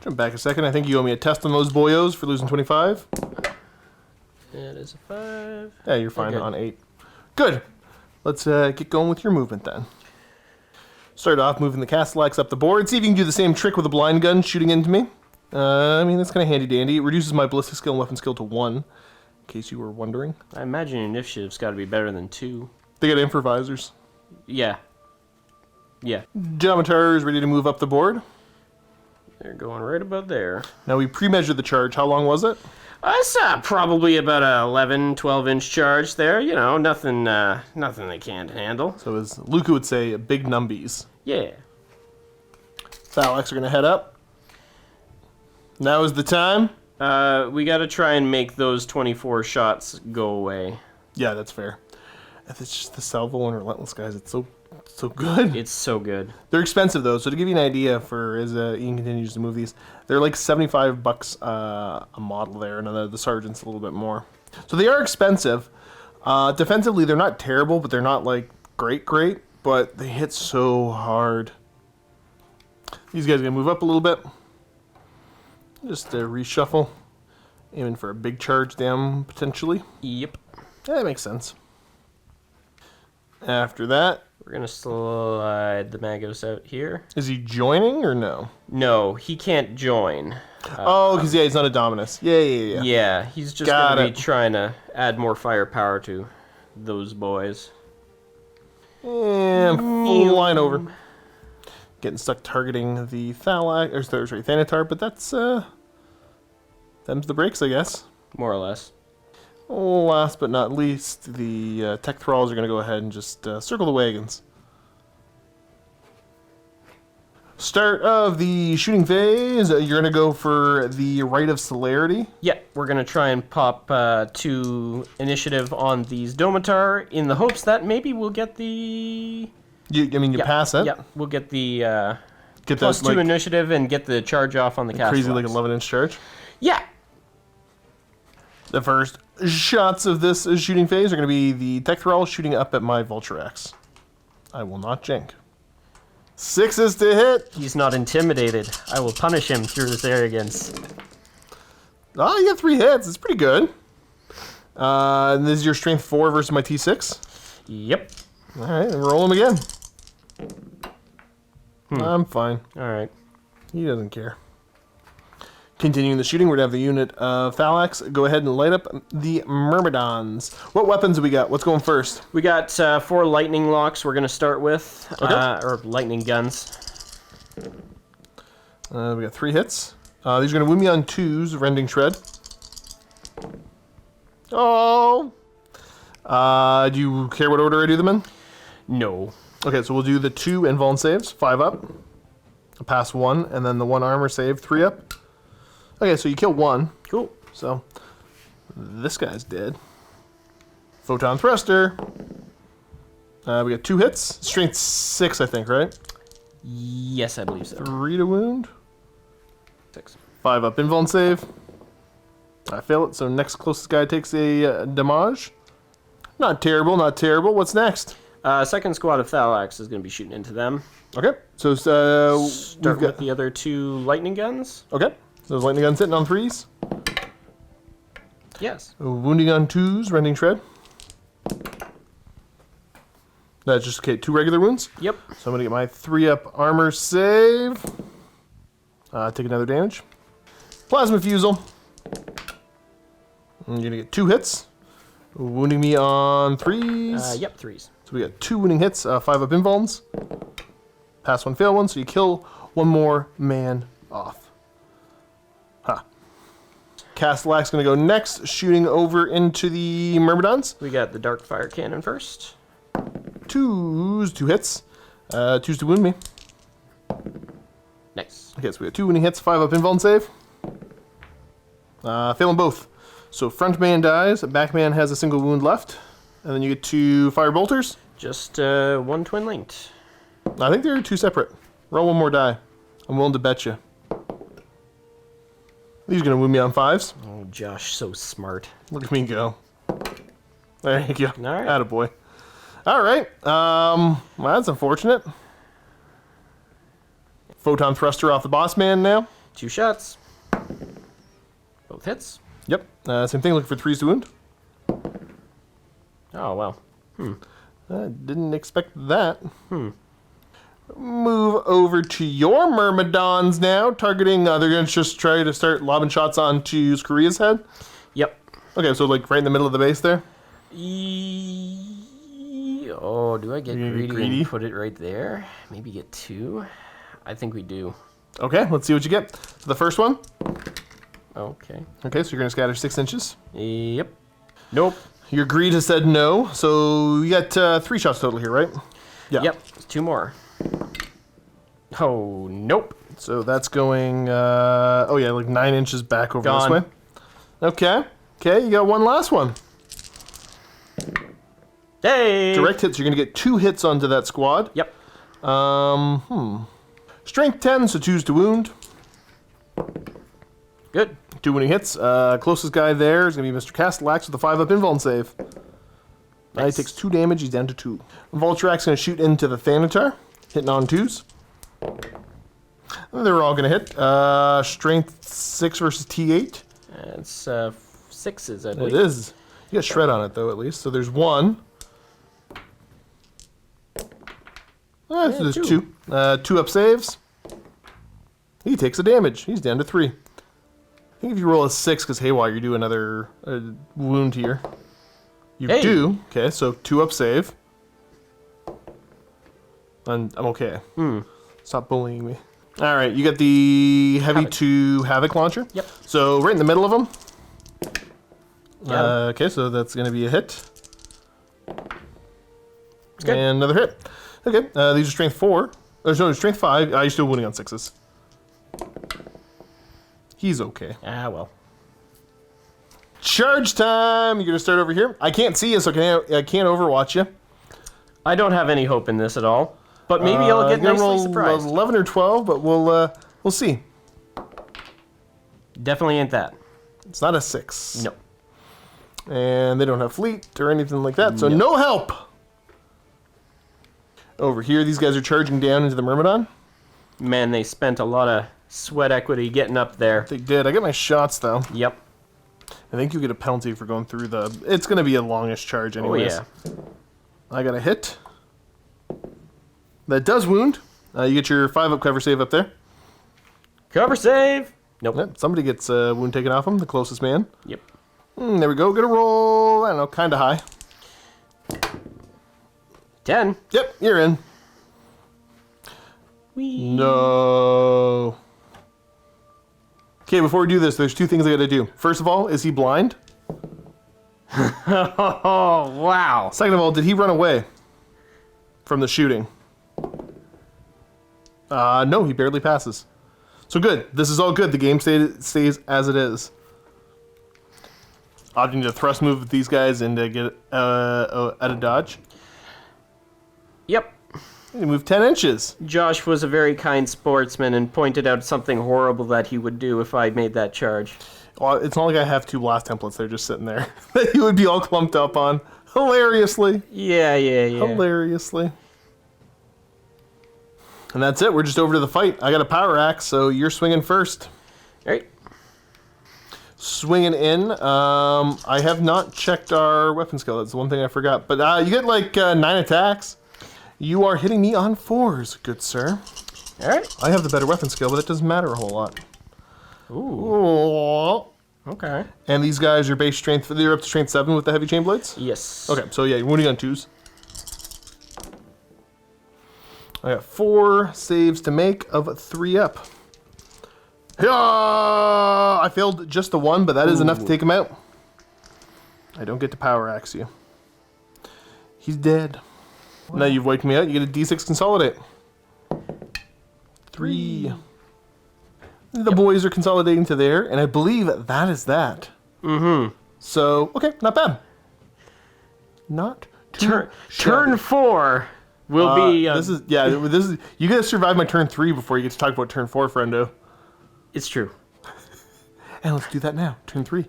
Jump back a second. I think you owe me a test on those boyos for losing 25. It is a 5. Yeah, you're fine on 8. Good. Let's get going with your movement then. Start off moving the Castellax up the board. See if you can do the same trick with a blind gun shooting into me. That's kind of handy dandy. It reduces my ballistic skill and weapon skill to 1, in case you were wondering. I imagine your initiative's got to be better than 2. They got improvisers. Yeah. Yeah. Geometar is ready to move up the board. They're going right about there. Now we pre-measured the charge. How long was it? It's probably about a 11, 12-inch charge there. You know, nothing they can't handle. So as Luca would say, big numbies. Yeah. Thalax are going to head up. Now is the time. We got to try and make those 24 shots go away. Yeah, that's fair. It's just the Salvo and Relentless guys. It's so good. It's so good. They're expensive though, so to give you an idea, for as Ian continues to move these, they're like $75 a model there, and the Sergeant's a little bit more. So they are expensive. Defensively, they're not terrible, but they're not like great, but they hit so hard. These guys are gonna move up a little bit. Just reshuffle, aiming for a big charge down potentially. Yep. Yeah, that makes sense. After that, we're going to slide the Magos out here. Is he joining or no? No, he can't join. Because he's not a Dominus. Yeah. Yeah, he's just going to be trying to add more firepower to those boys. And full line over. Getting stuck targeting the Thanatar, but that's, them's the breaks, I guess. More or less. Last but not least, the Tech Thralls are going to go ahead and just circle the wagons. Start of the shooting phase, you're going to go for the Rite of Celerity. Yeah, we're going to try and pop 2 initiative on these Domitar in the hopes that maybe we'll get the... You pass it? Yeah, we'll get the get plus that, 2 initiative and get the charge off on the Castellax. Crazy like 11-inch charge? Yeah. The first shots of this shooting phase are going to be the Tech Thrall shooting up at my Vulturax. I will not jank. 6s to hit. He's not intimidated. I will punish him through his arrogance. Oh, you got 3 hits. It's pretty good. And this is your strength 4 versus my T6? Yep. All right, roll him again. I'm fine. All right. He doesn't care. Continuing the shooting, we're going to have the unit of Thalax go ahead and light up the Myrmidons. What weapons do we got? What's going first? We got 4 lightning locks we're going to start with, Okay. or lightning guns. We got 3 hits. These are going to wound me on 2s, Rending Shred. Oh! Do you care what order I do them in? No. Okay, so we'll do the 2 invuln saves, 5 up. Pass 1, and then the 1 armor save, 3 up. Okay, so you kill 1. Cool. So, this guy's dead. Photon Thruster. We got 2 hits. Strength 6, I think, right? Yes, I believe so. 3 to wound. 6. 5 up invuln save. I fail it, so next closest guy takes a damage. Not terrible, not terrible. What's next? Second squad of Thalax is going to be shooting into them. Okay, so Start with the other 2 lightning guns. Okay, so those lightning guns hitting on 3s. Yes. Wounding on 2s, rending shred. That's just, okay, 2 regular wounds. Yep. So I'm going to get my 3-up armor save. Take another damage. Plasma Fusel. I'm going to get 2 hits. Wounding me on 3s. Yep, 3s. So we got 2 wounding hits, 5-up invulns. Pass 1, fail 1, so you kill 1 more man off. Ha. Castlak's going to go next, shooting over into the Myrmidons. We got the Dark Fire Cannon first. 2s, 2 hits. 2s to wound me. Nice. Okay, so we got 2 wounding hits, 5-up invuln save. Failing both. So front man dies, back man has a single wound left. And then you get 2 fire bolters. Just 1 twin linked. I think they're 2 separate. Roll 1 more die. I'm willing to bet you. He's going to wound me on 5s. Oh, Josh, so smart. Look at me go. There you go. All right. Attaboy. All right. Well, that's unfortunate. Photon thruster off the boss man now. 2 shots. Both hits. Yep. Same thing. Looking for 3s to wound. Oh, well. I didn't expect that. Move over to your Myrmidons now. Targeting, they're going to just try to start lobbing shots onto Skoria's head. Yep. Okay, so like right in the middle of the base there. Oh, do I get You gonna get greedy, greedy? and put it right there? Maybe get 2? I think we do. Okay, let's see what you get. So the first one. Okay. Okay, so you're going to scatter 6 inches. Yep. Nope. Your greed has said no, so you got 3 shots total here, right? Yeah. Yep. 2 more. Oh, nope. So that's going, like 9 inches back over Gone. this way. Okay. Okay, you got one last one. Hey! Direct hits, you're going to get 2 hits onto that squad. Yep. Strength 10, so 2s to wound. Good. 2 wounding hits. Closest guy there is going to be Mr. Castellax with a 5-up invuln save. Now he Nice. takes 2 damage, he's down to 2. Voltrak's going to shoot into the Thanatar, hitting on 2s. They're all going to hit. Strength 6 versus T8. It's 6s, I It believe. is. You got shred on it, though, at least. So there's 1. So there's 2. 2-up saves. He takes a damage. He's down to 3. I think if you roll a 6, because Haywire, you do another wound here. You Hey. do. Okay, so 2-up save. And I'm okay. Stop bullying me. All right, you got the heavy Havoc. to Havoc launcher. Yep. So right in the middle of them. Got him. Okay, so that's going to be a hit. It's good. And another hit. Okay, these are strength 4. No, strength 5. You're still wounding on 6s. He's okay. Ah, well. Charge time! You're going to start over here. I can't see you, so I can't overwatch you. I don't have any hope in this at all. But maybe I'll get You're gonna nicely roll surprised. 11 or 12, but we'll see. Definitely ain't that. It's not a 6. No. And they don't have fleet or anything like that, so no help! Over here, these guys are charging down into the Myrmidon. Man, they spent a lot of sweat equity getting up there. They did. I got my shots, though. Yep. I think you get a penalty for going through the... It's going to be a longish charge anyways. Oh, yeah. I got a hit. That does wound. You get your 5-up cover save up there. Cover save! Nope. Yep, somebody gets a wound taken off him, the closest man. Yep. There we go. Gonna roll, I don't know, kind of high. 10. Yep, you're in. Whee. No. Okay, before we do this, there's 2 things I gotta do. First of all, is he blind? Oh, wow. Second of all, did he run away from the shooting? No, he barely passes. So good. This is all good. The game stays as it is. Opting to thrust move with these guys and get out of dodge. Yep. You move 10 inches. Josh was a very kind sportsman and pointed out something horrible that he would do if I made that charge. Well, it's not like I have 2 blast templates. They're just sitting there that you would be all clumped up on. Hilariously. Yeah. Hilariously. And that's it. We're just over to the fight. I got a power axe, so you're swinging first. All right. swinging in. I have not checked our weapon skill. That's the one thing I forgot. But you get like 9 attacks. You are hitting me on 4s, good sir. All right. I have the better weapon skill, but it doesn't matter a whole lot. Ooh. Okay. And these guys are base strength. They're up to strength 7 with the heavy chain blades? Yes. Okay, so yeah, you're wounding on 2s. I got 4 saves to make of 3 up. Yeah! I failed just the 1, but that is enough to take him out. I don't get to power axe you. He's dead. Wow. Now you've wiped me out. You get a D6 consolidate. 3. The boys are consolidating to there, and I believe that is that. Mm-hmm. So, okay, not bad. Not too Turn 4 will be... this is you gotta survive my turn 3 before you get to talk about turn 4, friendo. It's true. And let's do that now. Turn 3.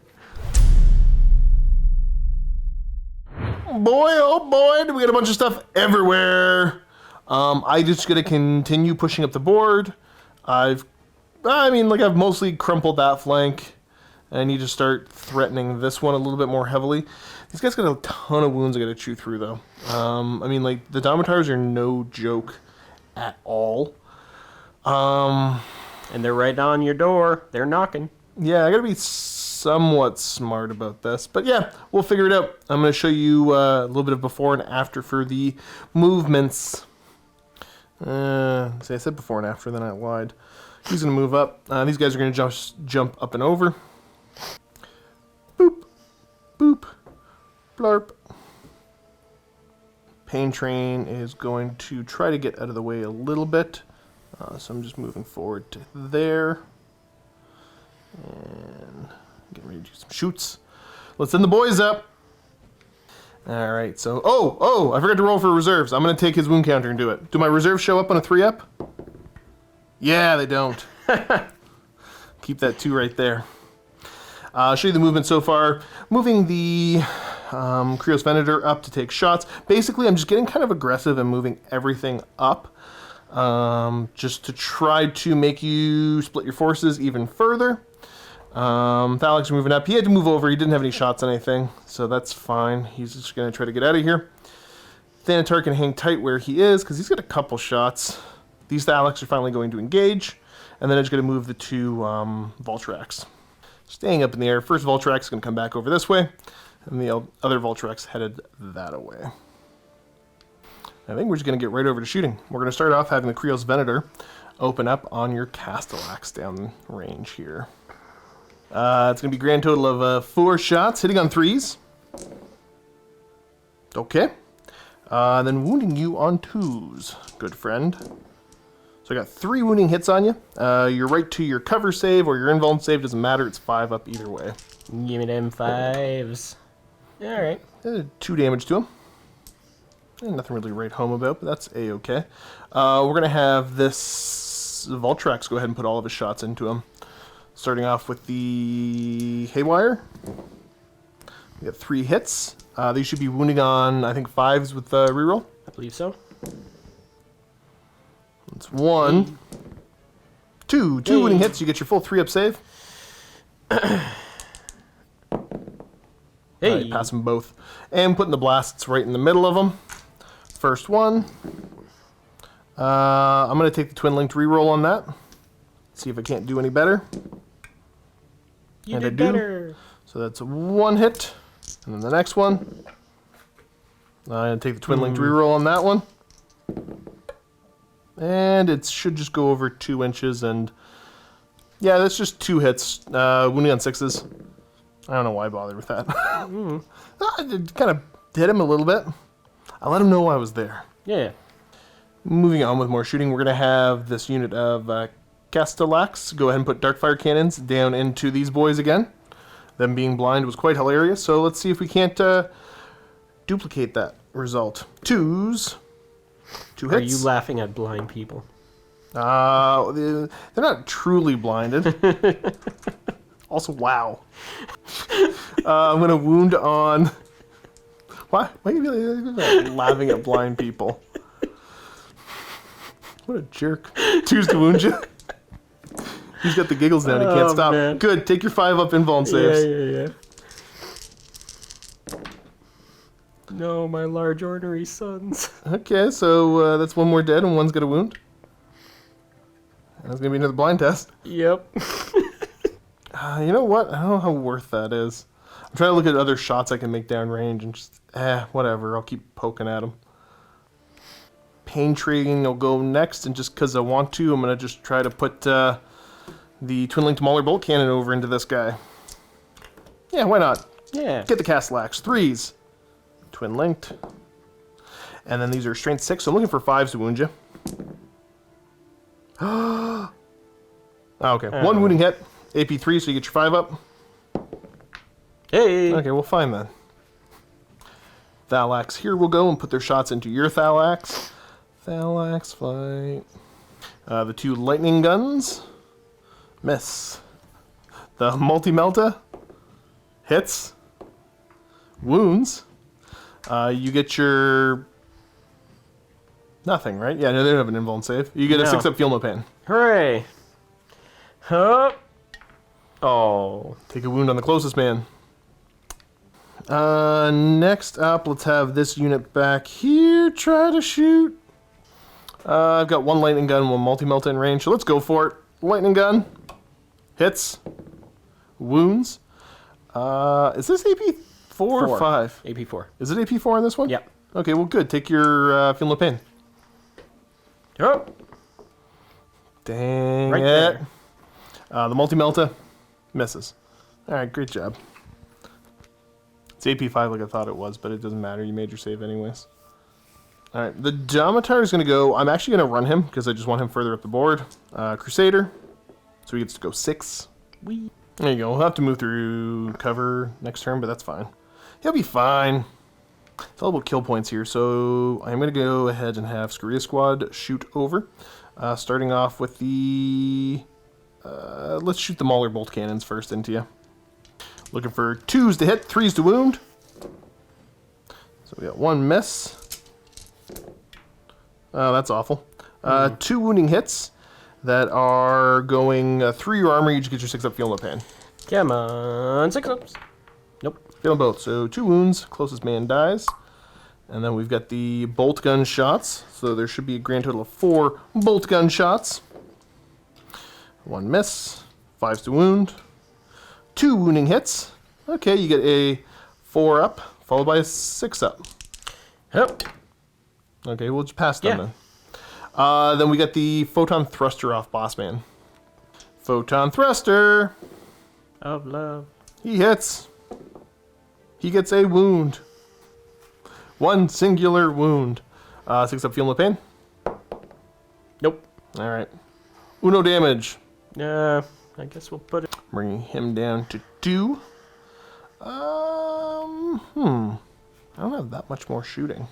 Boy, oh boy, do we get a bunch of stuff everywhere. I just gotta continue pushing up the board. I've mostly crumpled that flank. I need to start threatening this one a little bit more heavily. These guys got a ton of wounds I gotta chew through, though. The Domitars are no joke at all. And they're right on your door. They're knocking. Yeah, I gotta be somewhat smart about this. But yeah, we'll figure it out. I'm gonna show you a little bit of before and after for the movements. See, I said before and after, then I lied. He's gonna move up. These guys are gonna just jump up and over. Boop, boop, blarp. Pain Train is going to try to get out of the way a little bit. So I'm just moving forward to there. And getting ready to do some shoots. Let's send the boys up. Alright, so... Oh! I forgot to roll for reserves. I'm going to take his wound counter and do it. Do my reserves show up on a 3-up? Yeah, they don't. Keep that 2 right there. I'll show you the movement so far. Moving the Krios Venator up to take shots. Basically, I'm just getting kind of aggressive and moving everything up. Just to try to make you split your forces even further. Thalix is moving up. He had to move over. He didn't have any shots on anything, so that's fine. He's just going to try to get out of here. Thanatar can hang tight where he is, because he's got a couple shots. These Thalix are finally going to engage, and then I'm just going to move the 2 Voltrax. Staying up in the air. First Voltrax is going to come back over this way, and the other Voltrax headed that way. I think we're just going to get right over to shooting. We're going to start off having the Krios Venator open up on your Castellax down range here. It's going to be a grand total of 4 shots, hitting on 3s. Okay. Then wounding you on 2s, good friend. So I got 3 wounding hits on you. You're right to your cover save or your invuln save, doesn't matter, it's 5 up either way. Give me them 5s. Alright. 2 damage to him. Nothing really to write home about, but that's a-okay. We're going to have this Voltrax go ahead and put all of his shots into him. Starting off with the Haywire. We got 3 hits. These should be wounding on, I think, 5s with reroll. I believe so. That's 1. 2 wounding hits. You get your full 3-up save. Hey. Right, pass them both. And putting the blasts right in the middle of them. First one. I'm going to take the twin linked reroll on that. See if I can't do any better. You and did I do. Better. So that's 1 hit. And then the next one. I'm going to take the twin linked reroll on that one. And it should just go over 2 inches. And yeah, that's just 2 hits. Wounding on 6s. I don't know why I bothered with that. It kind of hit him a little bit. I let him know I was there. Yeah. Moving on with more shooting, we're going to have this unit of Castellax go ahead and put Darkfire Cannons down into these boys again. Them being blind was quite hilarious, so let's see if we can't duplicate that result. 2s. 2 hits. Are you laughing at blind people? They're not truly blinded. Also, wow. I'm going to wound on... Why are you laughing at blind people? What a jerk. 2s to wound you. He's got the giggles down. He can't stop. Man. Good. Take your 5 up invuln saves. Yeah. No, my large ornery sons. Okay, so that's one more dead and one's got a wound. That's going to be another blind test. Yep. You know what? I don't know how worth that is. I'm trying to look at other shots I can make downrange and just, whatever. I'll keep poking at him. Pain Trading will go next, and just because I want to, I'm going to just try to put the Twin-Linked Mauler Bolt Cannon over into this guy. Yeah, why not? Yeah. Get the Castellax. 3s. Twin-Linked. And then these are Strength 6, so I'm looking for 5s to wound you. Okay, 1 wounding hit. AP 3, so you get your 5 up. Hey. Okay, well, fine then. Thalax here will go and put their shots into your Thalax. Thalax fight. The 2 lightning guns. Miss. The multi-melta. Hits. Wounds. You get your... Nothing, right? Yeah, no, they don't have an invuln save. You get a 6 up, feel no pain. Hooray. Hup. Oh. Take a wound on the closest man. Next up, let's have this unit back here try to shoot. I've got 1 lightning gun, 1 multi-melta in range, so let's go for it. Lightning gun. Hits. Wounds. Is this AP 4 or 5? AP 4. Is it AP 4 on this one? Yep. Okay, well good. Take your feel no pain. Oh. Dang Right it. there. The multi-melta misses. Alright, great job. It's AP 5 like I thought it was, but it doesn't matter. You made your save anyways. Alright, the Domitar is going to go... I'm actually going to run him, because I just want him further up the board. Crusader. So he gets to go 6. Wee. There you go. We'll have to move through cover next turn, but that's fine. He'll be fine. It's all about kill points here, so I'm going to go ahead and have Scoria Squad shoot over. Starting off with the... let's shoot the Mauler Bolt Cannons first into you. Looking for 2s to hit, 3s to wound. So we got 1 miss. Oh, that's awful. 2 wounding hits that are going 3 your armor, you just get your 6 up, feel no pain. Come on. 6 ups. Nope. Feel them both. So 2 wounds, closest man dies. And then we've got the bolt gun shots. So there should be a grand total of 4 bolt gun shots. 1 miss, 5s to wound. 2 wounding hits. Okay, you get a 4 up, followed by a 6 up. Yep. Okay, we'll just pass them then. Then we got the Photon Thruster off Boss Man. Photon Thruster. Of love. He hits. He gets a wound. 1 singular wound. 6 up, feel no pain. Nope. Alright. Uno damage. I guess we'll put it... Bringing him down to 2. I don't have that much more shooting.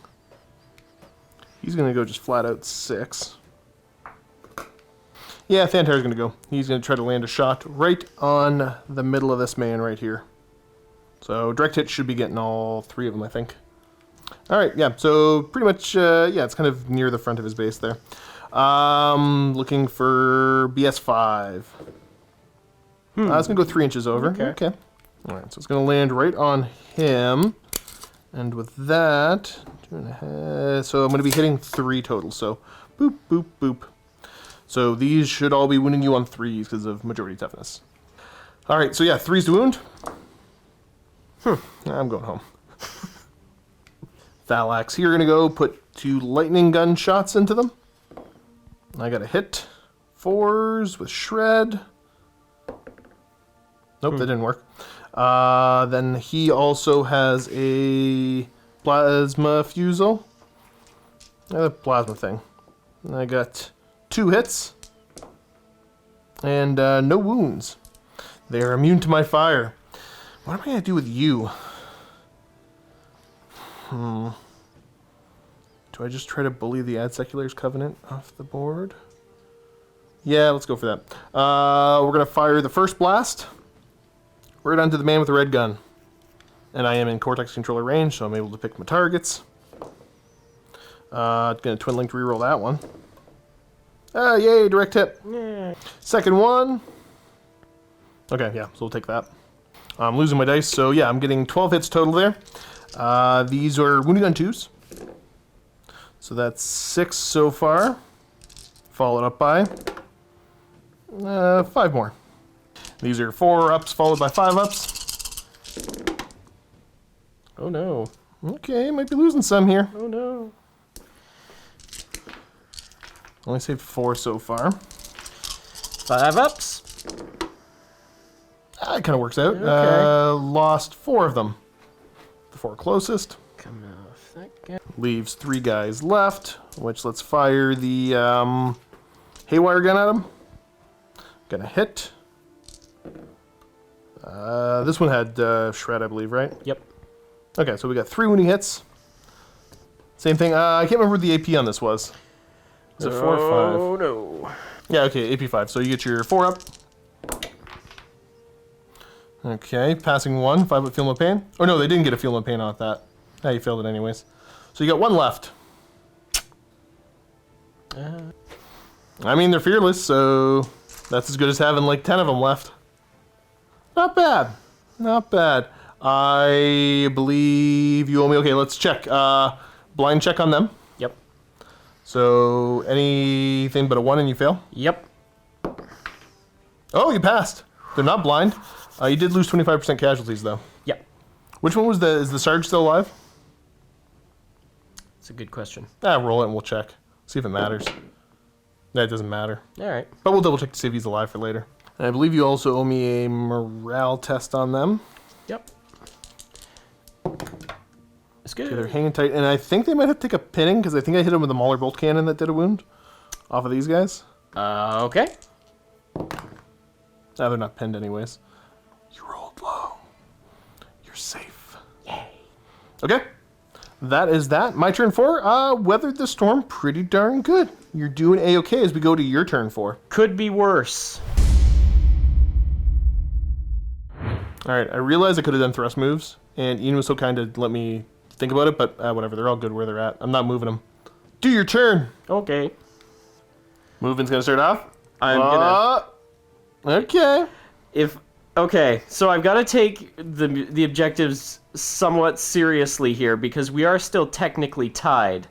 He's going to go just flat out 6. Yeah, Thantar's going to go. He's going to try to land a shot right on the middle of this man right here. So direct hit should be getting all 3 of them, I think. Alright, yeah, so pretty much, yeah, it's kind of near the front of his base there. Looking for BS5. It's going to go 3 inches over. Okay. Alright, so it's going to land right on him. And with that, 2.5. So I'm going to be hitting 3 total. So boop, boop, boop. So these should all be wounding you on 3s because of majority toughness. Alright, so yeah, 3s to wound. I'm going home. Thalax here, going to go put 2 lightning gun shots into them. I got a hit. 4s with shred. Nope, that didn't work. Then he also has a plasma fusel. A plasma thing. I got 2 hits. And no wounds. They're immune to my fire. What am I going to do with you? Do I just try to bully the Ad Secular's Covenant off the board? Yeah, let's go for that. We're going to fire the first blast. Right onto the man with the red gun. And I am in Cortex controller range, so I'm able to pick my targets. Going to twin link reroll that one. Yay, direct hit. Yeah. Second one. Okay, yeah, so we'll take that. I'm losing my dice, so yeah, I'm getting 12 hits total there. These are wounding on 2s. So that's 6 so far. Followed up by 5 more. These are 4 ups followed by 5 ups. Oh no. Okay, might be losing some here. Oh no. Only saved 4 so far. 5 ups. It kind of works out. Okay. Lost 4 of them. The 4 closest. Come off that guy. Leaves 3 guys left, which let's fire the haywire gun at him. Gonna hit. This one had shred, I believe, right? Yep. Okay, so we got 3 wounding hits. Same thing. I can't remember what the AP on this was. Is it 4 or 5? Oh no. Yeah, okay, AP 5. So you get your 4 up. Okay, passing 1, 5 with Feel No Pain. Oh no, they didn't get a Feel No Pain on that. Yeah, you failed it anyways. So you got 1 left. I mean, they're fearless, so that's as good as having like 10 of them left. Not bad. Not bad. I believe you owe me. Okay, let's check. Blind check on them. Yep. So anything but a 1 and you fail? Yep. Oh, you passed. They're not blind. You did lose 25% casualties, though. Yep. Which one was is the Sarge still alive? It's a good question. Roll it and we'll check. See if it matters. No, it doesn't matter. All right. But we'll double check to see if he's alive for later. And I believe you also owe me a morale test on them. Yep. It's good. Okay, they're hanging tight. And I think they might have to take a pinning, because I think I hit them with a Mauler bolt cannon that did a wound off of these guys. Okay. They're not pinned anyways. You rolled low. You're safe. Yay. Okay. That is that. My turn 4. Weathered the storm pretty darn good. You're doing A-okay as we go to your turn 4. Could be worse. Alright, I realized I could have done thrust moves, and Ian was so kind to let me think about it, but whatever, they're all good where they're at. I'm not moving them. Do your turn! Okay. Moving's gonna start off. I'm gonna... Okay. Okay, so I've got to take the objectives somewhat seriously here, because we are still technically tied.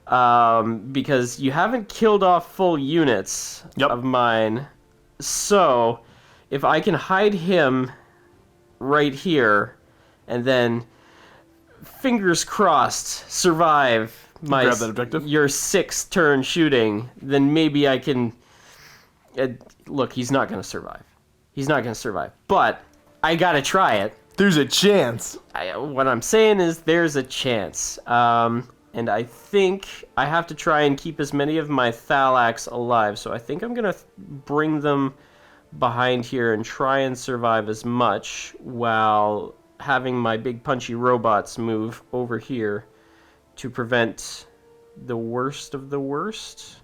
Because you haven't killed off full units of mine. So, if I can hide him right here, and then, fingers crossed, survive Grab that objective. your 6th turn shooting, then maybe I can... look, he's not going to survive. He's not going to survive. But I got to try it. There's a chance. What I'm saying is there's a chance. And I think I have to try and keep as many of my Thalax alive. So I think I'm going to bring them behind here and try and survive as much while having my big punchy robots move over here to prevent the worst of the worst.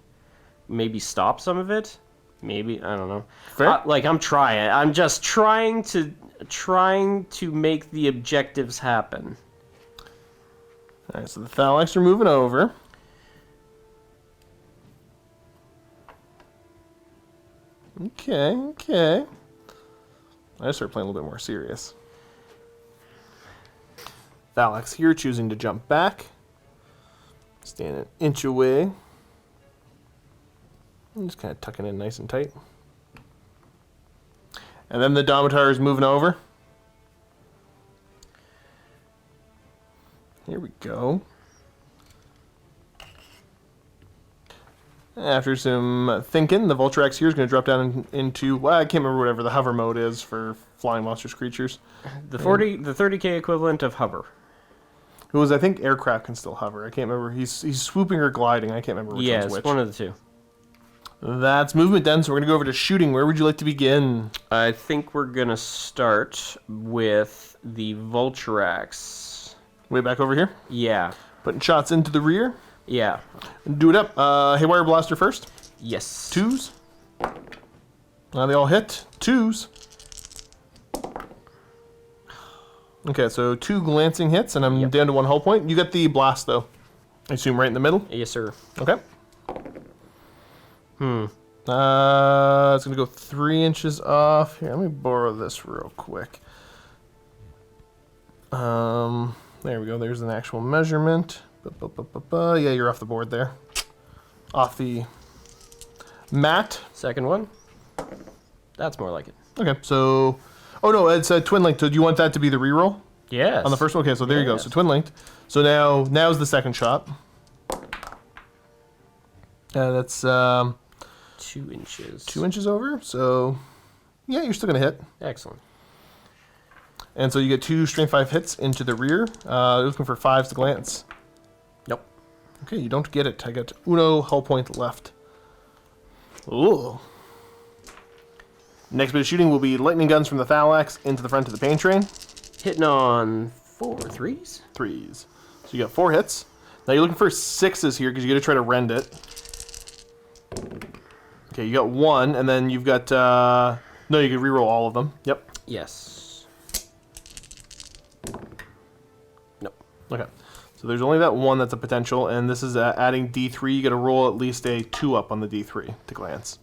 Maybe stop some of it. Maybe, I don't know. Fair. I'm trying. I'm just trying to make the objectives happen. Alright, so the Thalax are moving over. Okay. I start playing a little bit more serious. Thalax here choosing to jump back. Stand an inch away. I'm just kind of tucking in nice and tight. And then the Domitar is moving over. Here we go. After some thinking, the Vulturax here is going to drop down into, well, I can't remember whatever the hover mode is for flying monstrous creatures. The 30k equivalent of hover. It was, I think, aircraft can still hover. I can't remember. He's swooping or gliding. I can't remember which one's Yes, which. one of the two. That's movement done, so we're going to go over to shooting. Where would you like to begin? I think we're going to start with the Vulturax. Way back over here. Yeah. Putting shots into the rear. Yeah. Do it up. Haywire Blaster first. Yes. 2s. They all hit. 2s. Okay, so 2 glancing hits, and I'm down to 1 hull point. You got the blast, though. I assume right in the middle? Yes, sir. Okay. It's going to go 3 inches off. Here, let me borrow this real quick. There we go. There's an actual measurement. Yeah, you're off the board there. Off the mat. Second one. That's more like it. Okay, so... Oh, no, it's a twin linked. So do you want that to be the reroll? Yes. On the first one? Okay, so there you go. Yes. So twin linked. So now's the second shot. That's 2 inches. 2 inches over. So, yeah, you're still going to hit. Excellent. And so you get 2 strength 5 hits into the rear. You're looking for 5s to glance. Nope. Okay, you don't get it. I got uno hull point left. Ooh. Next bit of shooting will be lightning guns from the Thalax into the front of the pain train. Hitting on 4 3s. 3s. So you got 4 hits. Now you're looking for 6s here because you got to try to rend it. Okay, you got 1, and then you've got... no, you can reroll all of them. Yep. Yes. Nope. Okay. So there's only that 1 that's a potential, and this is adding D3. You got to roll at least a 2 up on the D3 to glance.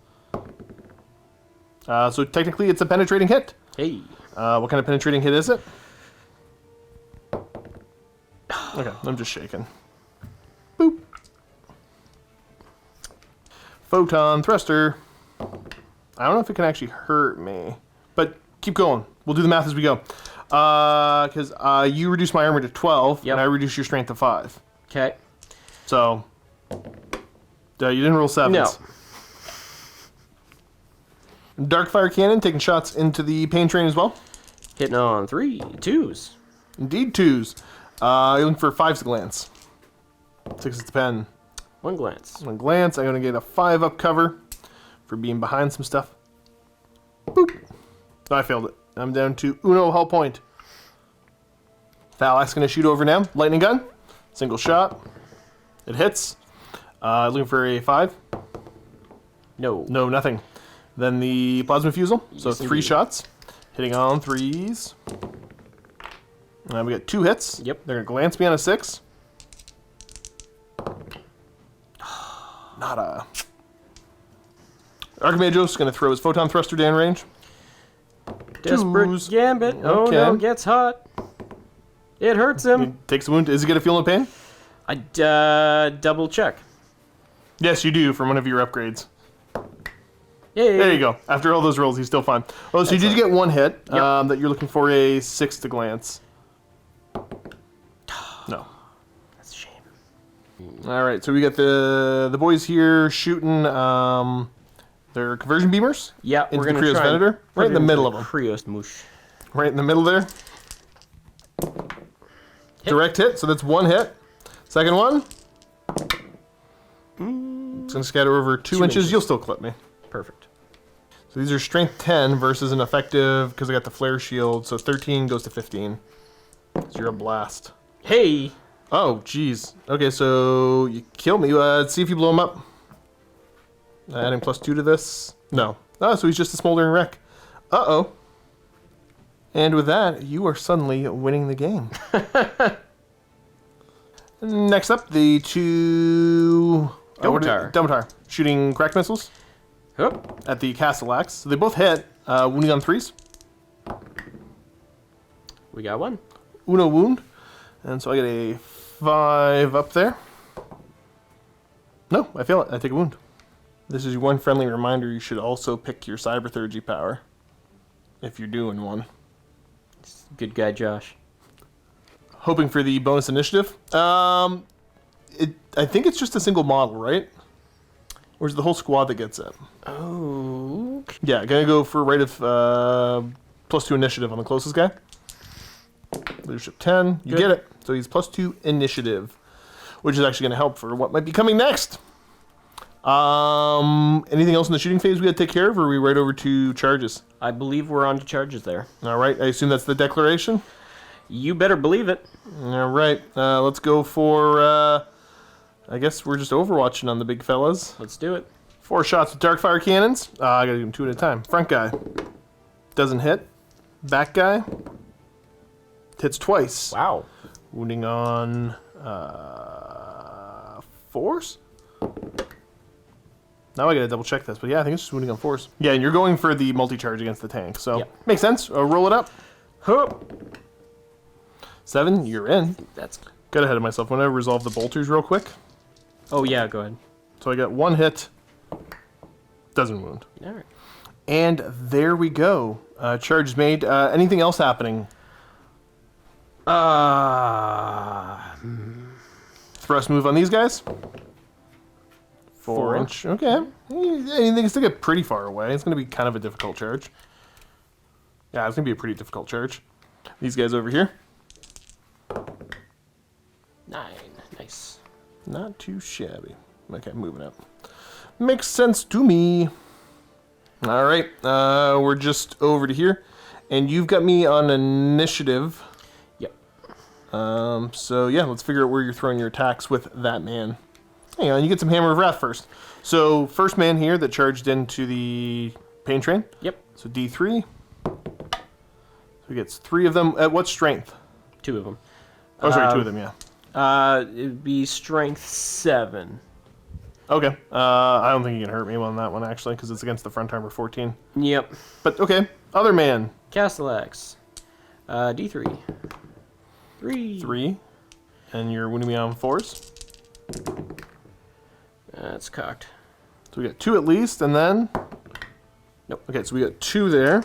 So technically it's a penetrating hit. Hey. What kind of penetrating hit is it? Okay, I'm just shaking. Boop. Photon thruster. I don't know if it can actually hurt me, but keep going. We'll do the math as we go. Because you reduce my armor to 12, Yep. and I reduce your strength to 5. Okay. So, you didn't roll 7s. No. Dark fire cannon taking shots into the pain train as well. Hitting on 3 2s. Indeed, 2s. You're looking for 5s to glance. 6 to pen. 1 glance. 1 glance. I'm going to get a 5 up cover for being behind some stuff. Boop. Oh, I failed it. I'm down to uno hull point. Thalax going to shoot over now. Lightning gun. Single shot. It hits. Looking for a 5. No. No, nothing. Then the plasma fusel. So Yes, 3 indeed. shots. Hitting on 3s. We got 2 hits. Yep. They're going to glance me on a 6. Nada. Archimagos going to throw his photon thruster down range. Desperate 2s. gambit. Oh no, Okay. gets hot. It hurts him. He takes a wound. Is he going to feel no pain? I double check. Yes, you do from one of your upgrades. Yay. There you go. After all those rolls, he's still fine. Oh, so you did get 1 hit Yep. that you're looking for a 6 to glance. No. That's a shame. All right, so we got the boys here shooting their conversion beamers. Yeah, into we're the gonna Krios try and Venator, put right it in the into middle the of them. Krios moosh. Right in the middle there. Direct hit, so that's 1 hit. Second one. It's going to scatter over 2 inches. You'll still clip me. Perfect. So these are strength 10 versus an effective, because I got the flare shield, so 13 goes to 15. So you're a blast. Hey. Oh, jeez. Okay, so you kill me. Let's see if you blow him up. Adding +2 to this. No. Oh, so he's just a smoldering wreck. Uh-oh. And with that, you are suddenly winning the game. Next up, the 2... Domitar. Domitar. Shooting crack missiles Hup. at the Castellax. So they both hit. Wounding on 3s. We got 1. Uno wound. And so I get a 5 up there. No, I fail it. I take a wound. This is your one friendly reminder. You should also pick your cyberthurgy power. If you're doing one. Good guy, Josh. Hoping for the bonus initiative. I think it's just a single model, right? Or is it the whole squad that gets it? Oh. Yeah, gonna go for rate of +2 initiative on the closest guy. Leadership 10. You Good. get it. So he's +2 initiative, which is actually gonna help for what might be coming next. Anything else in the shooting phase we gotta take care of, or are we right over to charges? I believe we're on to charges there. All right, I assume that's the declaration. You better believe it. All right, let's go for. I guess we're just overwatching on the big fellas. Let's do it. 4 shots with dark fire cannons. I gotta do them 2 at a time. Front guy doesn't hit. Back guy hits twice. Wow. Wounding on 4s. Now I gotta double check this, but yeah, I think it's just wounding on 4s. Yeah, and you're going for the multi-charge against the tank, so Yep. makes sense. Roll it up. Hup. 7, you're in. That's. Got ahead of myself. I'm gonna resolve the bolters real quick. Oh yeah, go ahead. So I got 1 hit. Doesn't wound. All right. And there we go. Charge is made. Anything else happening? Thrust move on these guys. 4 inch. Okay. I think it's still get pretty far away. It's going to be kind of a difficult charge. Yeah, it's going to be a pretty difficult charge. These guys over here. 9. Nice. Not too shabby. Okay, moving up. Makes sense to me. All right. We're just over to here. And you've got me on initiative. Yep. So yeah, let's figure out where you're throwing your attacks with that man. Hang on, you get some Hammer of Wrath first. So first man here that charged into the pain train. Yep. So D3. So he gets 3 of them. At what strength? 2 of them. Oh, sorry, 2 of them. Yeah. It'd be strength 7. Okay. I don't think you can hurt me on that one actually, because it's against the front armor 14. Yep. But okay, other man. Castellax. D3. 3. 3, and you're wounding me on 4s. That's cocked. So we got 2 at least, and then... Nope. Okay, so we got 2 there.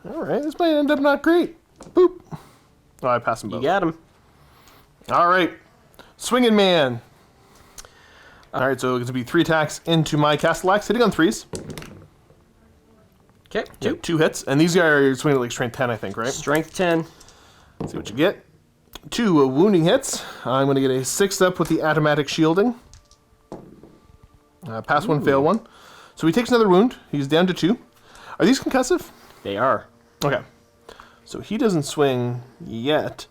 All right, this might end up not great. Boop. Oh, I passed them You both. got him. All right. Swinging man. All right, so it's going to be 3 attacks into my Castellax, hitting on 3s. Okay. 2. Yep, 2 hits. And these guys are swinging at like strength 10, I think, right? Strength 10. Let's see what you get. 2 wounding hits. I'm going to get a 6 up with the automatic shielding. Pass 1, fail 1. So he takes another wound. He's down to 2. Are these concussive? They are. Okay. So he doesn't swing yet.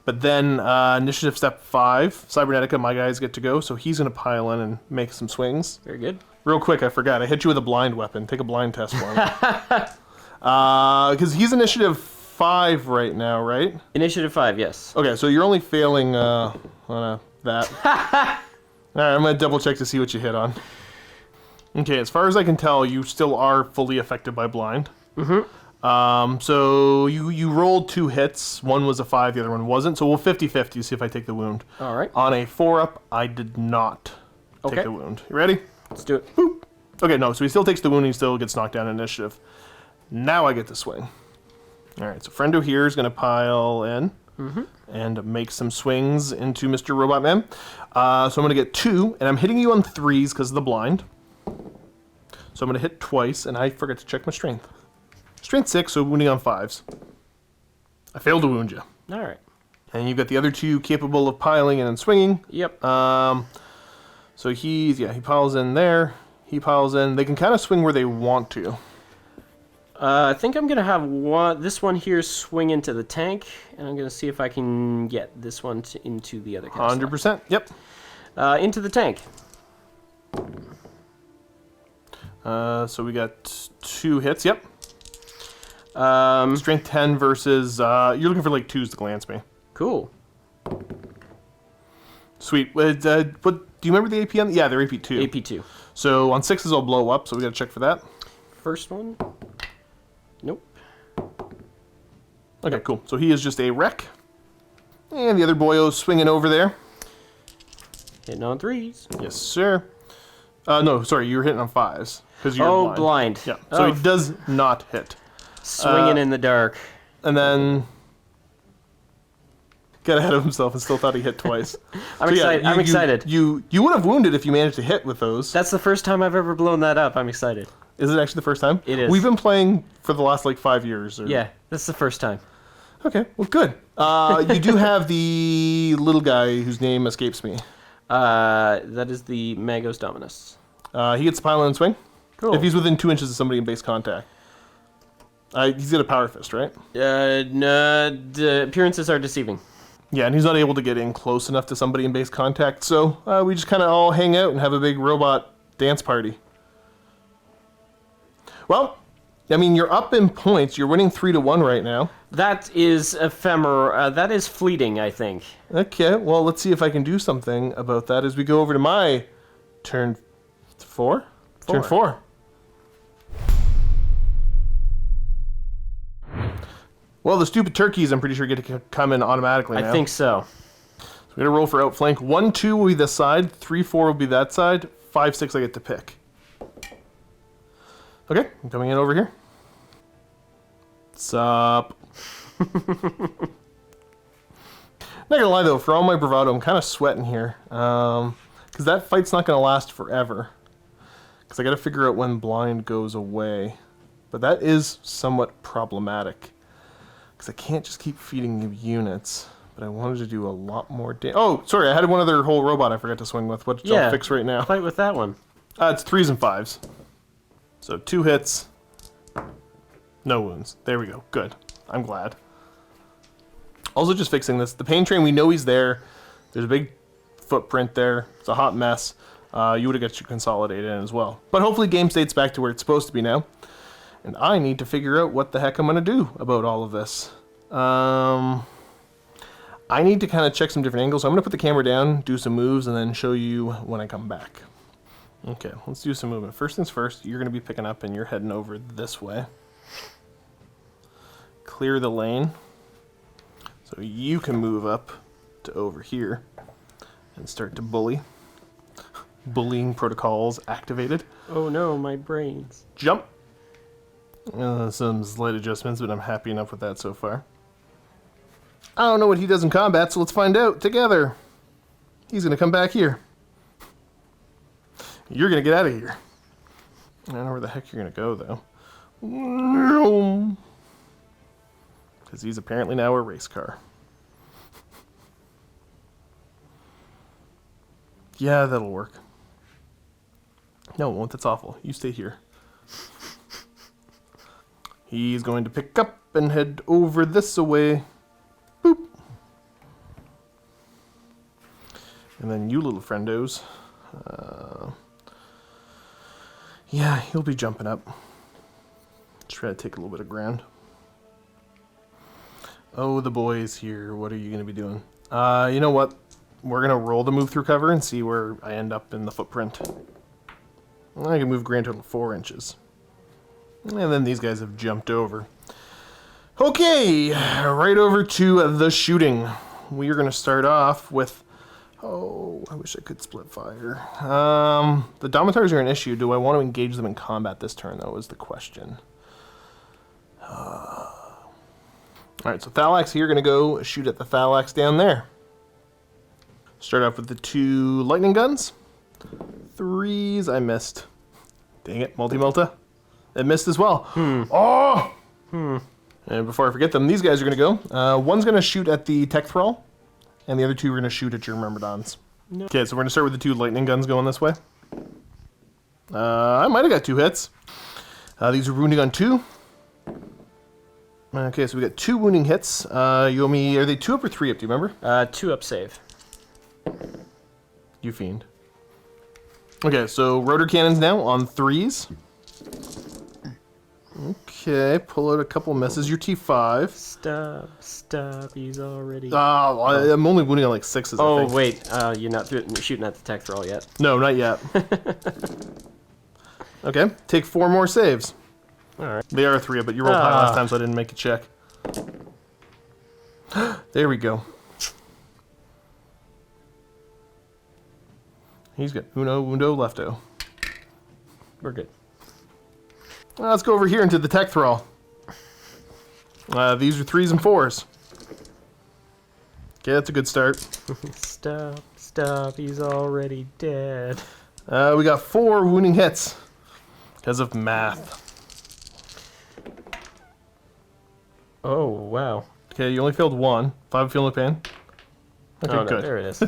But then initiative step 5, Cybernetica, my guys get to go. So he's going to pile in and make some swings. Very good. Real quick, I forgot. I hit you with a blind weapon. Take a blind test for him. Because he's initiative 5 right now, right? Initiative 5, yes. Okay, so you're only failing on that. All right, I'm going to double check to see what you hit on. Okay, as far as I can tell, you still are fully affected by blind. Mm-hmm. So you rolled 2 hits. One was a 5, the other one wasn't. So we'll 50-50 see if I take the wound. All right. On a 4-up, I did not Okay. take the wound. You ready? Let's do it. Boop. Okay, no, so he still takes the wound and he still gets knocked down in initiative. Now I get to swing. All right, so Friendo here is going to pile in and make some swings into Mr. Robot Man. So I'm going to get 2, and I'm hitting you on 3s because of the blind. So I'm going to hit twice, and I forgot to check my strength. Strength 6, so wounding on 5s. I failed to wound you. All right. And you've got the other 2 capable of piling in and swinging. Yep. So he piles in there. He piles in. They can kind of swing where they want to. I think I'm going to have this one here swing into the tank, and I'm going to see if I can get this one into the other Castellax. 100%. Yep. Into the tank. So we got 2 hits. Yep. Um, Strength 10 versus... you're looking for like 2s to glance me. cool. Sweet. What do you remember the AP on? Yeah, they're AP2. AP2. So on 6s I'll blow up, so we got to check for that. First one. Nope. Okay, cool. So he is just a wreck. And the other boyo's swinging over there. Hitting on 3s. Yes, sir. No, sorry, you were hitting on 5s. Because you're Oh, blind. Yeah, so Oh. he does not hit. Swinging in the dark. And then... got ahead of himself and still thought he hit twice. I'm So, yeah, excited. I'm excited. You would have wounded if you managed to hit with those. That's the first time I've ever blown that up. I'm excited. Is it actually the first time? It is. We've been playing for the last like 5 years. Or... Yeah, that's the first time. Okay, well, good. You do have the little guy whose name escapes me. That is the Magos Dominus. He gets to pile in and swing. Cool. If he's within 2 inches of somebody in base contact. He's got a power fist, right? No, the appearances are deceiving. Yeah, and he's not able to get in close enough to somebody in base contact, so we just kind of all hang out and have a big robot dance party. Well, I mean, you're up in points. You're winning 3-1 right now. That is ephemeral. That is fleeting, I think. Okay, well, let's see if I can do something about that as we go over to my turn 4. Turn 4. Well, the stupid turkeys, I'm pretty sure, get to come in automatically now. I think so. So we're going to roll for outflank. 1, 2 will be this side. 3, 4 will be that side. 5, 6 I get to pick. Okay, I'm coming in over here. Sup? Not gonna lie though, for all my bravado, I'm kind of sweating here. Because that fight's not gonna last forever. Because I gotta figure out when blind goes away. But that is somewhat problematic. Because I can't just keep feeding you units. But I wanted to do a lot more damage. Oh, sorry, I had one other whole robot I forgot to swing with. What I'll fix right now? Fight with that one. It's 3s and 5s. So 2 hits. No wounds. There we go. Good. I'm glad. Also just fixing this. The pain train, we know he's there. There's a big footprint there. It's a hot mess. You would have got you consolidated in as well. But hopefully game state's back to where it's supposed to be now. And I need to figure out what the heck I'm going to do about all of this. I need to kind of check some different angles. So I'm going to put the camera down, do some moves, and then show you when I come back. Okay, let's do some movement. First things first, you're going to be picking up and you're heading over this way. Clear the lane. So you can move up to over here and start to bully. Bullying protocols activated. Oh no, my brains. Jump. Some slight adjustments, but I'm happy enough with that so far. I don't know what he does in combat, so let's find out together. He's going to come back here. You're going to get out of here. I don't know where the heck you're going to go, though. Because he's apparently now a race car. Yeah, that'll work. No, it won't. That's awful. You stay here. He's going to pick up and head over this way. Boop. And then you little friendos. Yeah, he'll be jumping up. Try to take a little bit of ground. Oh, the boys here. What are you going to be doing? You know what? We're going to roll the move through cover and see where I end up in the footprint. I can move grand total 4 inches. And then these guys have jumped over. Okay, right over to the shooting. We are going to start off with... Oh, I wish I could split fire. The Domitars are an issue. Do I want to engage them in combat this turn, though, is the question. Alright, so Thalax here, going to go shoot at the Thalax down there. Start off with the 2 lightning guns. 3s, I missed. Dang it, multi-melta. It missed as well. Oh! And before I forget them, these guys are going to go. One's going to shoot at the Tech Thrall, and the other 2 are going to shoot at your Myrmidons. No. Okay, so we're going to start with the 2 lightning guns going this way. I might have got 2 hits. These are wounding on 2. Okay, so we got 2 wounding hits. You owe me, are they 2 up or 3 up, do you remember? 2 up save. You fiend. Okay, so rotor cannons now on 3s. Okay, pull out a couple misses. Your T5. Stop, he's already... I'm only wounding on like 6s, I think. Wait, you're not shooting at the tech thrall yet. No, not yet. Okay, take 4 more saves. Alright. They are 3, but you rolled high last time, so I didn't make a check. There we go. He's got uno, wundo, lefto. We're good. Let's go over here into the Tech Thrall. These are 3s and 4s. Okay, that's a good start. Stop, he's already dead. We got 4 wounding hits. Because of math. Oh, wow. Okay, you only failed 1. 5 feel no pain. Okay, No, good. there it is.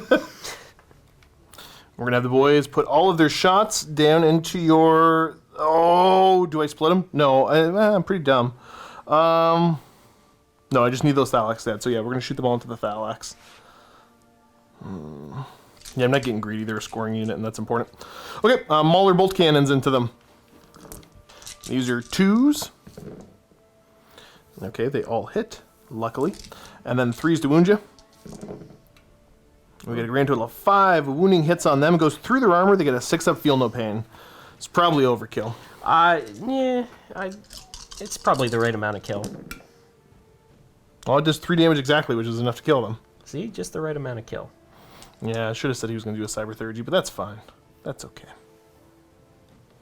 We're going to have the boys put all of their shots down into your... Oh, do I split them? No, I'm pretty dumb. No, I just need those Thalax dead. So yeah, we're going to shoot them all into the Thalax. Yeah, I'm not getting greedy. They're a scoring unit, and that's important. Okay, Mauler bolt cannons into them. These are 2s. Okay, they all hit, luckily. And then 3s to wound you. We get a grand total of 5 wounding hits on them. It goes through their armor. They get a 6 up, feel no pain. It's probably overkill. Yeah, it's probably the right amount of kill. Well, it does 3 damage exactly, which is enough to kill them. See, just the right amount of kill. Yeah, I should have said he was going to do a Cyberthurgy, but that's fine. That's okay.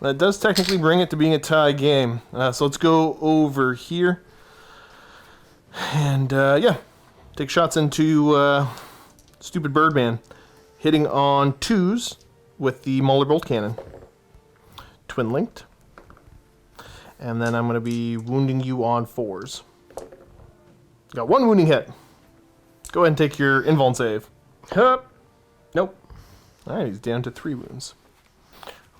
That does technically bring it to being a tie game. So let's go over here. And, yeah. Take shots into Stupid Birdman. Hitting on 2s with the Mauler Bolt Cannon. Twin linked. And then I'm going to be wounding you on 4s. Got 1 wounding hit. Go ahead and take your invuln save. Hup. Nope. Alright, he's down to 3 wounds.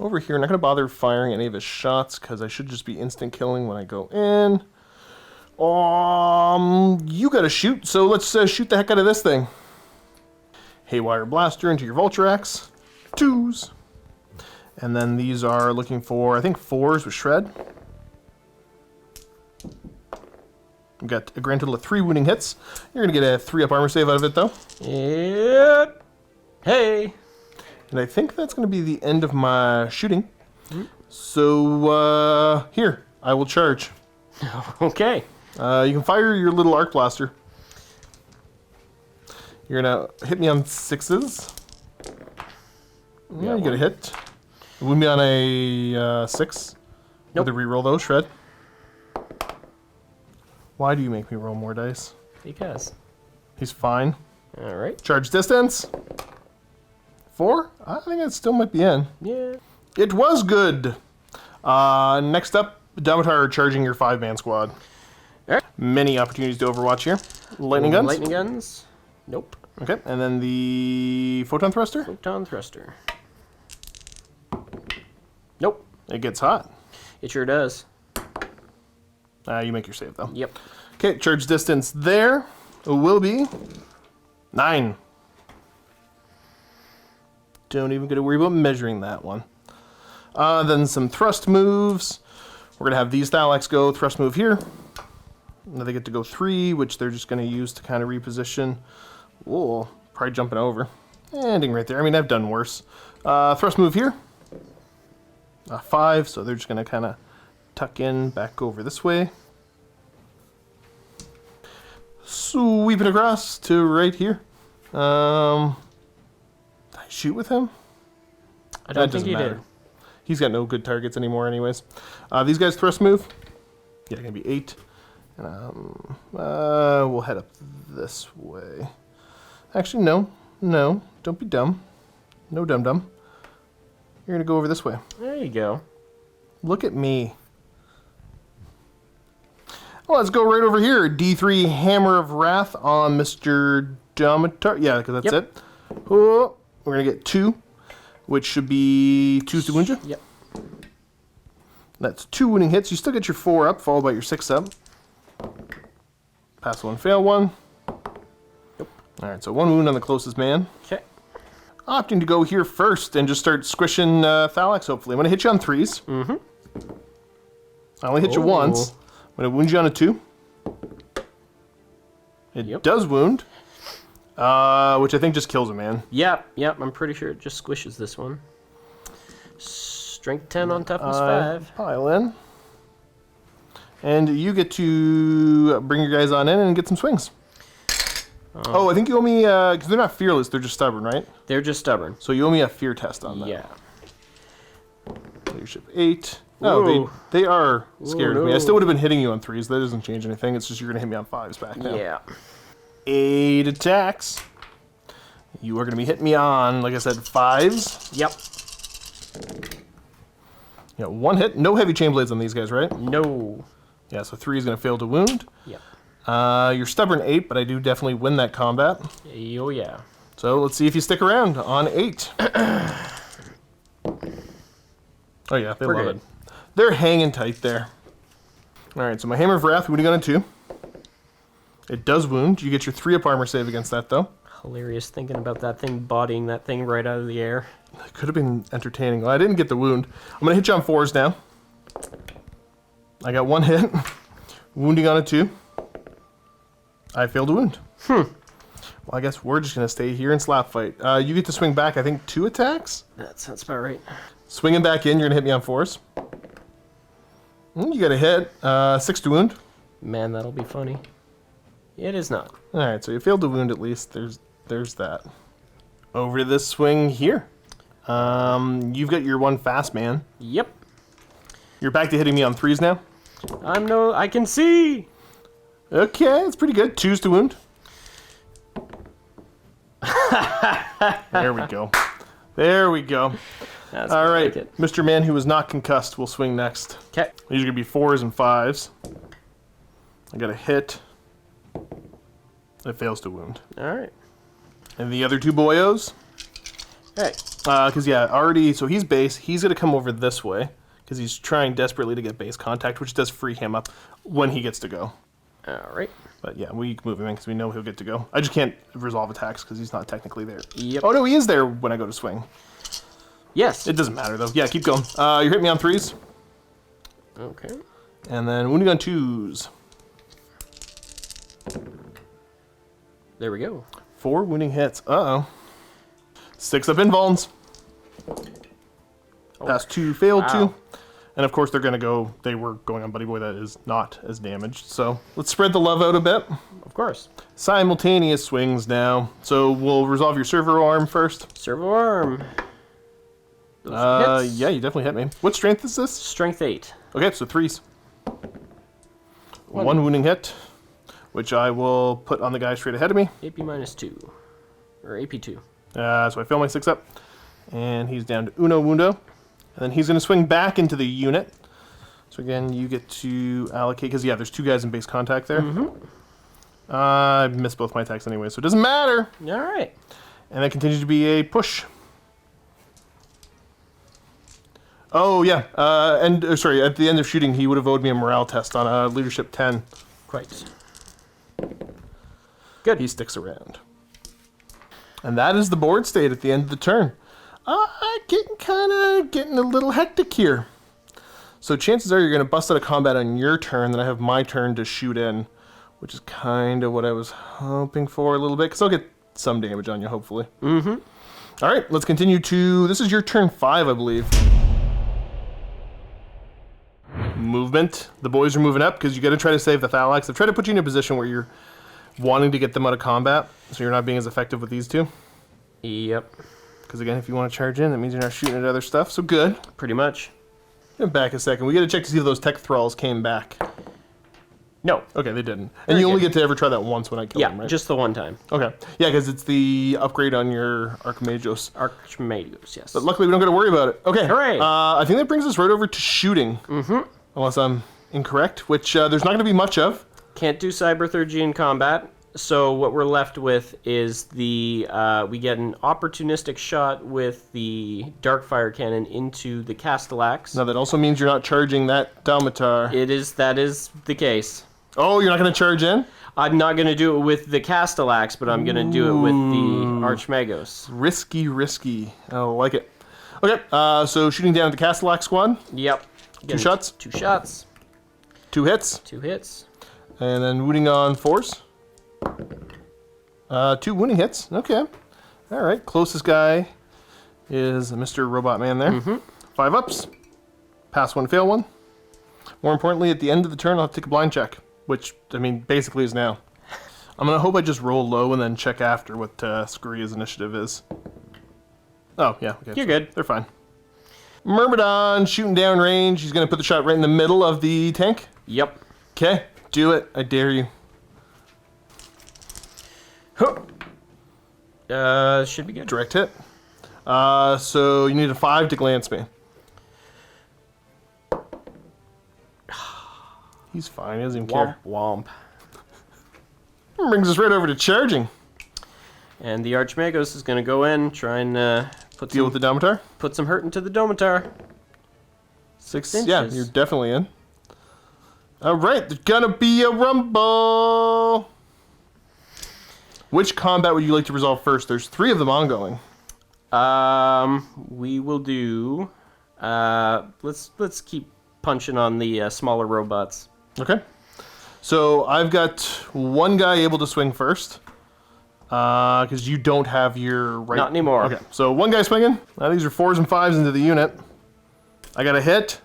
Over here, I'm not going to bother firing any of his shots, because I should just be instant killing when I go in. You got to shoot, so let's shoot the heck out of this thing. Haywire Blaster into your Vulturax. 2s. And then these are looking for, I think, 4s with Shred. We've got a grand total of 3 wounding hits. You're going to get a 3-up armor save out of it, though. Yep. Hey. And I think that's going to be the end of my shooting. So, here, I will charge. Okay. You can fire your little arc blaster. You're going to hit me on 6s. Yeah, you get a hit. Wound me on a 6. Nope. With a reroll, though, Shred. Why do you make me roll more dice? Because. He's fine. All right. Charge distance. 4? I think it still might be in. Yeah. It was good. Next up, Domitar charging your 5-man squad. All right. Many opportunities to Overwatch here. Lightning guns. Lightning guns. Nope. Okay, and then the Photon Thruster. Photon thruster. Nope. It gets hot. It sure does. You make your save, though. Yep. Okay, charge distance there will be 9. Don't even get to worry about measuring that one. Then some thrust moves. We're going to have these Thalax go thrust move here. Now they get to go 3, which they're just going to use to kind of reposition. Whoa, probably jumping over. Ending right there. I mean, I've done worse. Thrust move here. 5, so they're just going to kind of tuck in back over this way. Sweeping across to right here. Did I shoot with him? I don't That think doesn't you matter. did. He's got no good targets anymore anyways. These guys thrust move. Yeah, gonna be 8. And, we'll head up this way. Actually, no. No, don't be dumb. No dum-dum. You're gonna go over this way. There you go. Look at me. Well, let's go right over here. D3 Hammer of Wrath on Mr. Domitar. Yeah, because that's Yep. it. Oh, we're going to get 2, which should be 2 to wound you. Yep. That's 2 wounding hits. You still get your 4 up, followed by your 6 up. Pass 1, fail 1. Yep. All right, so 1 wound on the closest man. Okay. Opting to go here first and just start squishing Thalax, hopefully. I'm going to hit you on 3s. Mm-hmm. I only hit you once. I'm going to wound you on a 2. It does wound. Which I think just kills a man. Yep. I'm pretty sure it just squishes this one. Strength 10 on toughness 5. Pile in. And you get to bring your guys on in and get some swings. I think you owe me, because they're not fearless, they're just stubborn, right? They're just stubborn. So you owe me a fear test on that. Yeah. Leadership 8. Oh, Whoa. they are scared of me. I no. still would have been hitting you on 3s. That doesn't change anything. It's just you're going to hit me on 5s back now. Yeah. 8 attacks. You are going to be hitting me on, like I said, 5s. Yep. Yeah, 1 hit. No heavy chain blades on these guys, right? No. Yeah, so 3 is going to fail to wound. Yep. You're stubborn 8, but I do definitely win that combat. Oh, yeah. So let's see if you stick around on 8. Oh yeah, they We're love good. it. They're hanging tight there. Alright, so my Hammer of Wrath, wounding on a 2. It does wound. You get your 3-up armor save against that, though. Hilarious thinking about that thing bodying that thing right out of the air. It could have been entertaining. Well, I didn't get the wound. I'm going to hit you on 4s now. I got 1 hit. Wounding on a 2. I failed to wound. Well, I guess we're just going to stay here and slap fight. You get to swing back, I think, 2 attacks? That sounds about right. Swinging back in, you're gonna hit me on 4s. You got a hit. 6 to wound. Man, that'll be funny. It is not. All right, so you failed to wound at least. There's that. Over to this swing here. You've got your 1 fast man. Yep. You're back to hitting me on 3s now. I can see. Okay, it's pretty good. 2s to wound. There we go. There we go. That's All more right, like it. Mr. Man who was not concussed will swing next. Okay. These are gonna be 4s and 5s. I got a hit. It fails to wound. All right. And the other 2 boyos. Hey. Because, yeah, already, so he's base. He's going to come over this way because he's trying desperately to get base contact, which does free him up when he gets to go. All right. But, yeah, we can move him in because we know he'll get to go. I just can't resolve attacks because he's not technically there. Yep. Oh, no, he is there when I go to swing. Yes. It doesn't matter, though. Yeah, keep going. You hit me on 3s. Okay. And then wounding on 2s. There we go. 4 wounding hits. Uh-oh. 6 up invulns. Past 2 failed Wow. 2. And of course they're gonna go, they were going on Buddy Boy that is not as damaged. So let's spread the love out a bit. Of course. Simultaneous swings now. So we'll resolve your servo arm first. Servo arm. Those hits. Yeah, you definitely hit me. What strength is this? Strength 8. Okay, so 3s. 1 wounding hit, which I will put on the guy straight ahead of me. AP minus 2. Or AP 2. So I fail my 6 up. And he's down to uno wundo. And then he's going to swing back into the unit. So again, you get to allocate, because yeah, there's 2 guys in base contact there. I missed both my attacks anyway, so it doesn't matter. All right. And that continues to be a push. Oh yeah, sorry, at the end of shooting, he would have owed me a morale test on a leadership 10. Quite. Good. He sticks around. And that is the board state at the end of the turn. Getting a little hectic here. So chances are you're going to bust out of combat on your turn, then I have my turn to shoot in, which is kind of what I was hoping for a little bit, because I'll get some damage on you, hopefully. All right, let's continue to, this is your turn 5, I believe. Movement. The boys are moving up, because you got to try to save the Thalax. I've tried to put you in a position where you're wanting to get them out of combat, so you're not being as effective with these 2. Yep. Because again, if you want to charge in, that means you're not shooting at other stuff, so good. Pretty much. Back a second. We got to check to see if those tech thralls came back. No. Okay, they didn't. And Very you only good. get to ever try that once when I kill them, Yeah, right? just the one time. Okay. Yeah, because it's the upgrade on your Archimagos. Archimagos, yes. But luckily, we don't got to worry about it. Okay. Hooray. I think that brings us right over to shooting. Unless I'm incorrect, which there's not going to be much of. Can't do Cyberthurgy in combat. So what we're left with is the we get an opportunistic shot with the Darkfire Cannon into the Castellax. Now, that also means you're not charging that Dalmatar. That is the case. Oh, you're not going to charge in? I'm not going to do it with the Castellax, but I'm going to do it with the Archimagos. Risky. I like it. Okay, so shooting down at the Castellax squad. Yep. 2 shots? 2 shots. 2 hits. 2 hits. And then wounding on 4s. 2 wounding hits. Okay. All right. Closest guy is Mr. Robot Man there. 5 ups. Pass 1, fail 1. More importantly, at the end of the turn, I'll have to take a blind check, which, I mean, basically is now. I'm going to hope I just roll low and then check after what Scurry's initiative is. Oh, yeah. Okay. You're good. They're fine. Myrmidon shooting down range. He's going to put the shot right in the middle of the tank. Yep. Okay. Do it. I dare you. Should be good. Direct hit. So you need a 5 to glance me. He's fine. He doesn't even care. Womp. Brings us right over to charging. And the Archimagos is going to go in, try and Deal with the Domitar. put some hurt into the Domitar. 6 inches. Yeah, you're definitely in. All right, there's gonna be a rumble. Which combat would you like to resolve first? There's 3 of them ongoing. We will do. Let's keep punching on the smaller robots. Okay. So I've got 1 guy able to swing first. Because you don't have your right. Not anymore. Okay. So 1 guy swinging. These are 4s and 5s into the unit. I got a hit.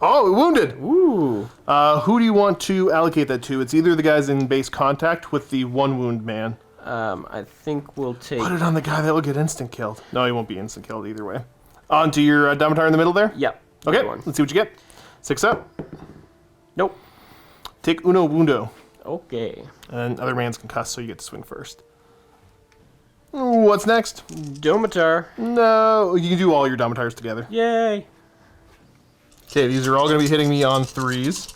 Oh, wounded. Ooh. Who do you want to allocate that to? It's either the guys in base contact with the 1 wound man. I think we'll take... Put it on the guy that will get instant killed. No, he won't be instant killed either way. Onto your Domitar in the middle there? Yep. Okay, Good one. let's see what you get. 6 up. Nope. Take uno wundo. Okay. And other man's concussed, so you get to swing first. What's next? Domitar. No, you can do all your Domitars together. Yay. Okay, these are all going to be hitting me on 3s.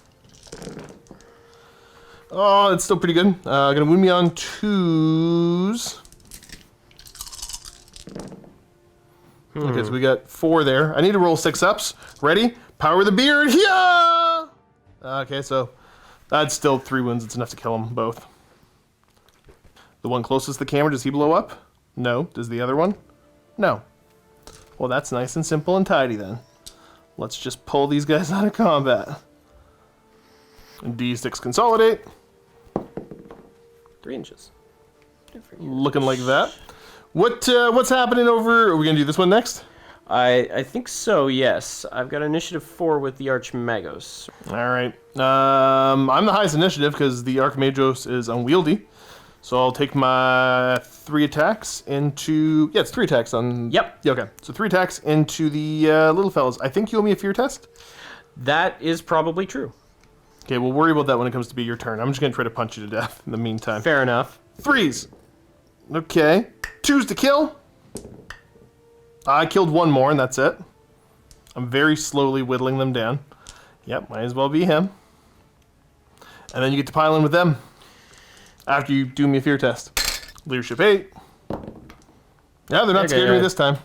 Oh, it's still pretty good. Going to wound me on 2s. Okay, so we got 4 there. I need to roll 6 ups. Ready? Power the beard. Yeah! Okay, so that's still 3 wounds. It's enough to kill them both. The one closest to the camera, does he blow up? No. Does the other one? No. Well, that's nice and simple and tidy then. Let's just pull these guys out of combat. And D6 consolidate. 3 inches. Looking like that. What's happening over... Are we going to do this one next? I think so, yes. I've got initiative 4 with the Archmagos. Alright. I'm the highest initiative because the Archmagos is unwieldy. So I'll take my 3 attacks into... Yeah, it's 3 attacks on... Yep. Yeah, okay. So 3 attacks into the little fellas. I think you owe me a fear test? That is probably true. Okay, we'll worry about that when it comes to be your turn. I'm just going to try to punch you to death in the meantime. Fair enough. 3s. Okay. 2s to kill. I killed 1 more, and that's it. I'm very slowly whittling them down. Yep, might as well be him. And then you get to pile in with them. After you do me a fear test. Leadership 8. Yeah, they're not scared of me this time.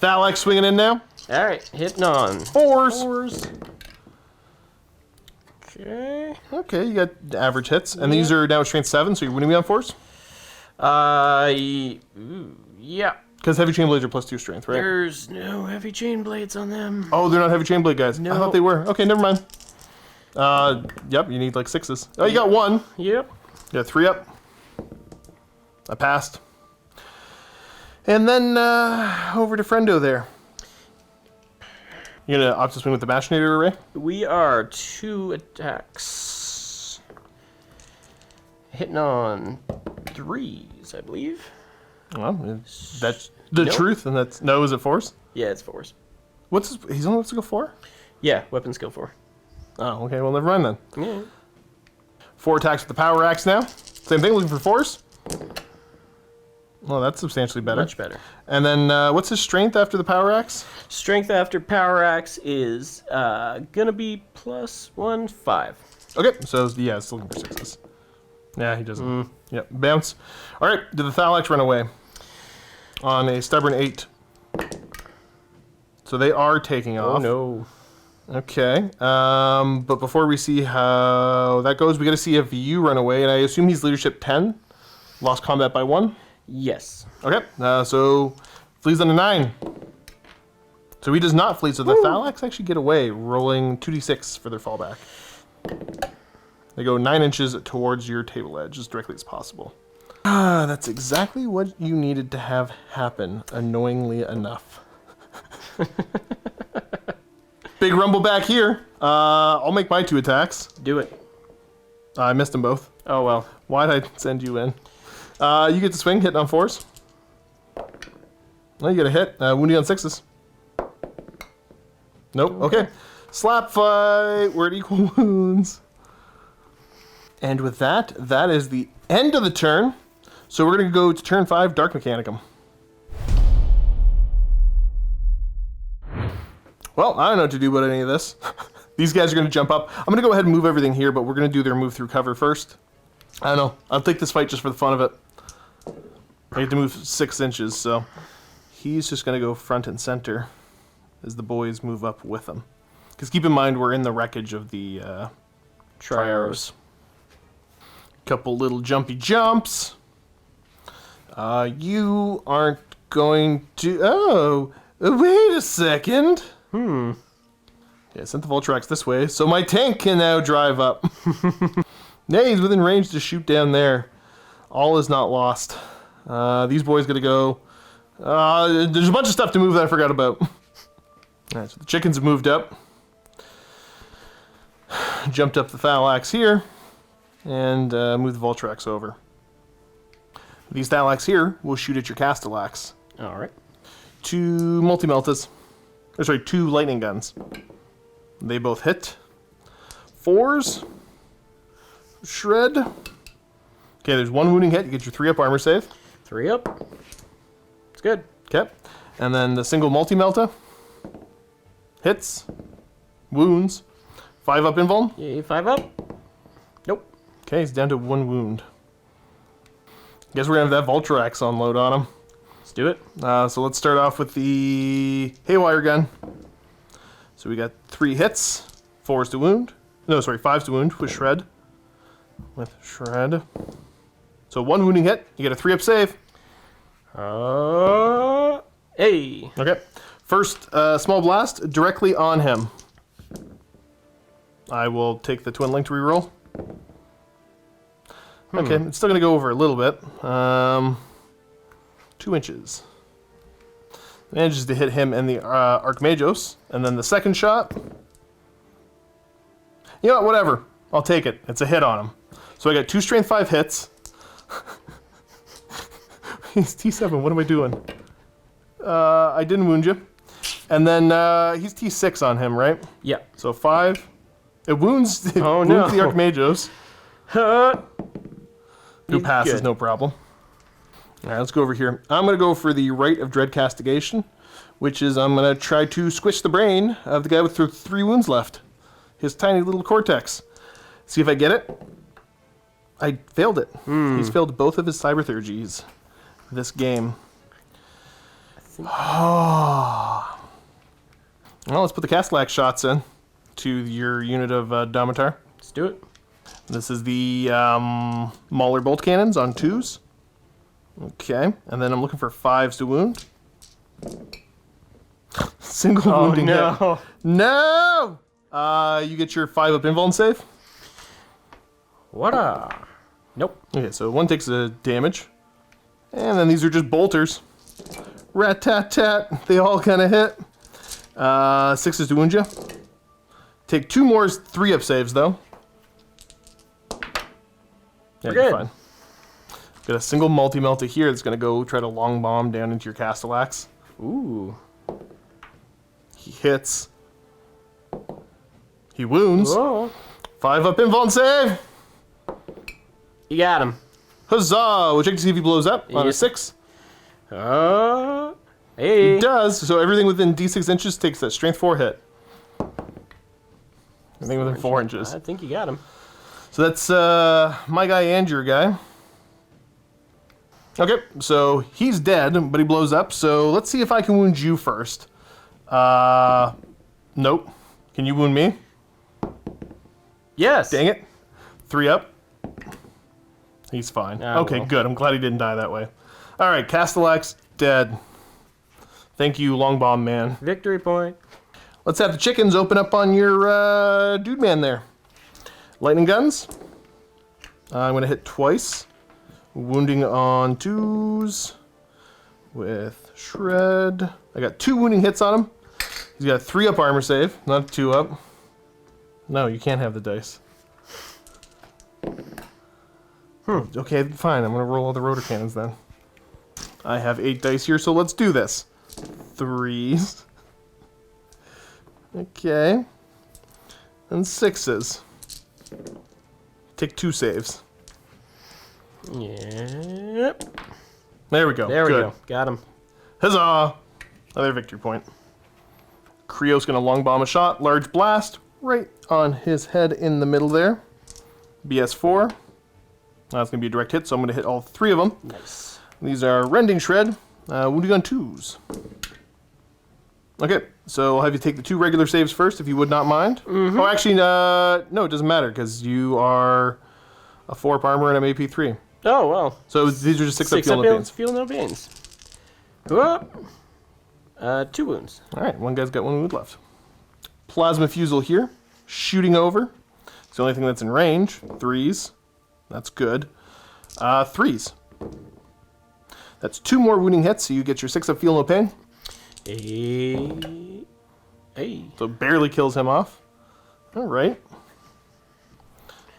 Thalax swinging in now. Alright, hitting on. 4s. Okay. Okay, you got average hits. And these are now strength 7, so you're winning me on 4s? Yeah. Because heavy chain blades are +2 strength, right? There's no heavy chain blades on them. Oh, they're not heavy chain blade guys. No. I thought they were. Okay, never mind. Yep, you need like 6s. Oh, you got 1. Yep. You got 3 up. I passed. And then over to Friendo there. You gonna opt to swing with the Machinator Array? We are 2 attacks. Hitting on 3s, I believe. Well, that's the Nope. truth, and that's... No, is it 4s? Yeah, it's 4s. He's only supposed to go 4? Yeah, weapon skill 4. Oh, okay, well, never mind then. Yeah. 4 attacks with the Power Axe now. Same thing, looking for 4s. Well, that's substantially better. Much better. And then, what's his strength after the Power Axe? Strength after Power Axe is gonna be +1, 5. Okay, so, yeah, it's looking for 6s. Yeah, he doesn't. Yep, bounce. All right, did the Thalax run away? On a stubborn 8. So they are taking off. Oh, no. Okay, but before we see how that goes, we got to see if you run away, and I assume he's leadership 10. Lost combat by 1. Yes. Okay, so flees on a 9. So he does not flee, so the Thalax actually get away, rolling 2d6 for their fallback. They go 9 inches towards your table edge, as directly as possible. Ah, that's exactly what you needed to have happen, annoyingly enough. Big rumble back here. I'll make my 2 attacks. Do it. I missed them both. Oh, well. Why'd I send you in? You get to swing, hitting on 4s. Oh, you get a hit. Wounding on 6s. Nope. Okay. Slap fight. We're at equal wounds. And with that, that is the end of the turn. So we're going to go to turn 5, Dark Mechanicum. Well, I don't know what to do about any of this. These guys are going to jump up. I'm going to go ahead and move everything here, but we're going to do their move through cover first. I don't know. I'll take this fight just for the fun of it. I get to move 6 inches, so he's just going to go front and center as the boys move up with him. Because keep in mind, we're in the wreckage of the Triaros. Couple little jumpy jumps. You aren't going to... Oh, wait a second. Yeah, I sent the Vulturax this way, so my tank can now drive up. Nay, he's within range to shoot down there. All is not lost. These boys gotta go There's a bunch of stuff to move that I forgot about. Alright, so the chickens have moved up. Jumped up the Thalax here. And moved the Voltrax over. These Thalax here will shoot at your Castellax. Alright. 2 multi-meltas. Or sorry, 2 lightning guns. They both hit. 4s. Shred. Okay, there's 1 wounding hit. You get your 3-up armor save. 3 up. It's good. Okay. And then the single multi-melta. Hits. Wounds. 5-up invuln. Yeah, 5 up. Nope. Okay, he's down to 1 wound. Guess we're going to have that Voltrax unload on him. Let's do it. So let's start off with the Haywire gun. So we got 3 hits. 4s to wound. No, sorry, 5s to wound with Shred. So 1 wounding hit. You get a 3-up save. Hey. Okay. First, small blast directly on him. I will take the Twin Link to reroll. Okay, it's still going to go over a little bit. 2 inches. Manages to hit him and the Archmagos. And then the second shot. You know what, whatever. I'll take it. It's a hit on him. So I got 2 strength 5 hits. He's T7, what am I doing? I didn't wound you. And then he's T6 on him, right? Yeah. So 5. It wounds, Oh, wounds no. the Archmagos. Who He's passes, good. no problem. Alright, let's go over here. I'm going to go for the Rite of Dread Castigation, which is I'm going to try to squish the brain of the guy with 3 wounds left. His tiny little cortex. See if I get it. I failed it. He's failed both of his cyberthurgies this game. Well, let's put the Castellax shots in to your unit of Domitar. Let's do it. This is the Mauler bolt cannons on 2s. Okay, and then I'm looking for 5s to wound. Single wounding hit. no. No! You get your 5-up invuln save. What a... Nope. Okay, so 1 takes a damage. And then these are just bolters. Rat-tat-tat. They all kind of hit. 6s to wound you. Take 2 more 3-up saves, though. Yeah, We're you're good. fine. Got a single multi-melta here that's going to go try to long bomb down into your Castellax. Ooh. He hits. He wounds. Whoa. 5-up invuln save. You got him. Huzzah! We'll check to see if he blows up on a Yes. 6. Hey. He does. So everything within D6 inches takes that strength 4 hit. Everything within 4 inches. I think you got him. So that's my guy and your guy. Okay, so he's dead, but he blows up. So let's see if I can wound you first. Nope. Can you wound me? Yes. Dang it. 3 up. He's fine. Ah, Okay, well. good. I'm glad he didn't die that way. All right, Castellax dead. Thank you, long bomb man. Victory point. Let's have the chickens open up on your dude man there. Lightning guns. I'm going to hit twice. Wounding on 2s with Shred. I got 2 wounding hits on him. He's got a 3-up armor save, not a 2-up. No, you can't have the dice. Okay, fine. I'm going to roll all the rotor cannons then. I have 8 dice here, so let's do this. 3s. Okay. And 6s. Take 2 saves. Yep. There we go. There we Good. go. Got him. Huzzah! Another victory point. Creo's gonna long bomb a shot. Large blast right on his head in the middle there. BS4. That's gonna be a direct hit, so I'm gonna hit all 3 of them. Nice. These are Rending Shred. Wounding on 2s. Okay, so I'll have you take the 2 regular saves first, if you would not mind. Oh, actually, no, it doesn't matter, because you are a 4-up armor and I'm AP3. Oh, well. So these are just 6-up 6 feel up no pains. feel no pains. Whoop. 2 wounds. Alright, one guy's got 1 wound left. Plasma Fusel here. Shooting over. It's the only thing that's in range. 3s. That's good. 3s. That's 2 more wounding hits, so you get your 6 up feel no pain. Hey. So barely kills him off. All right.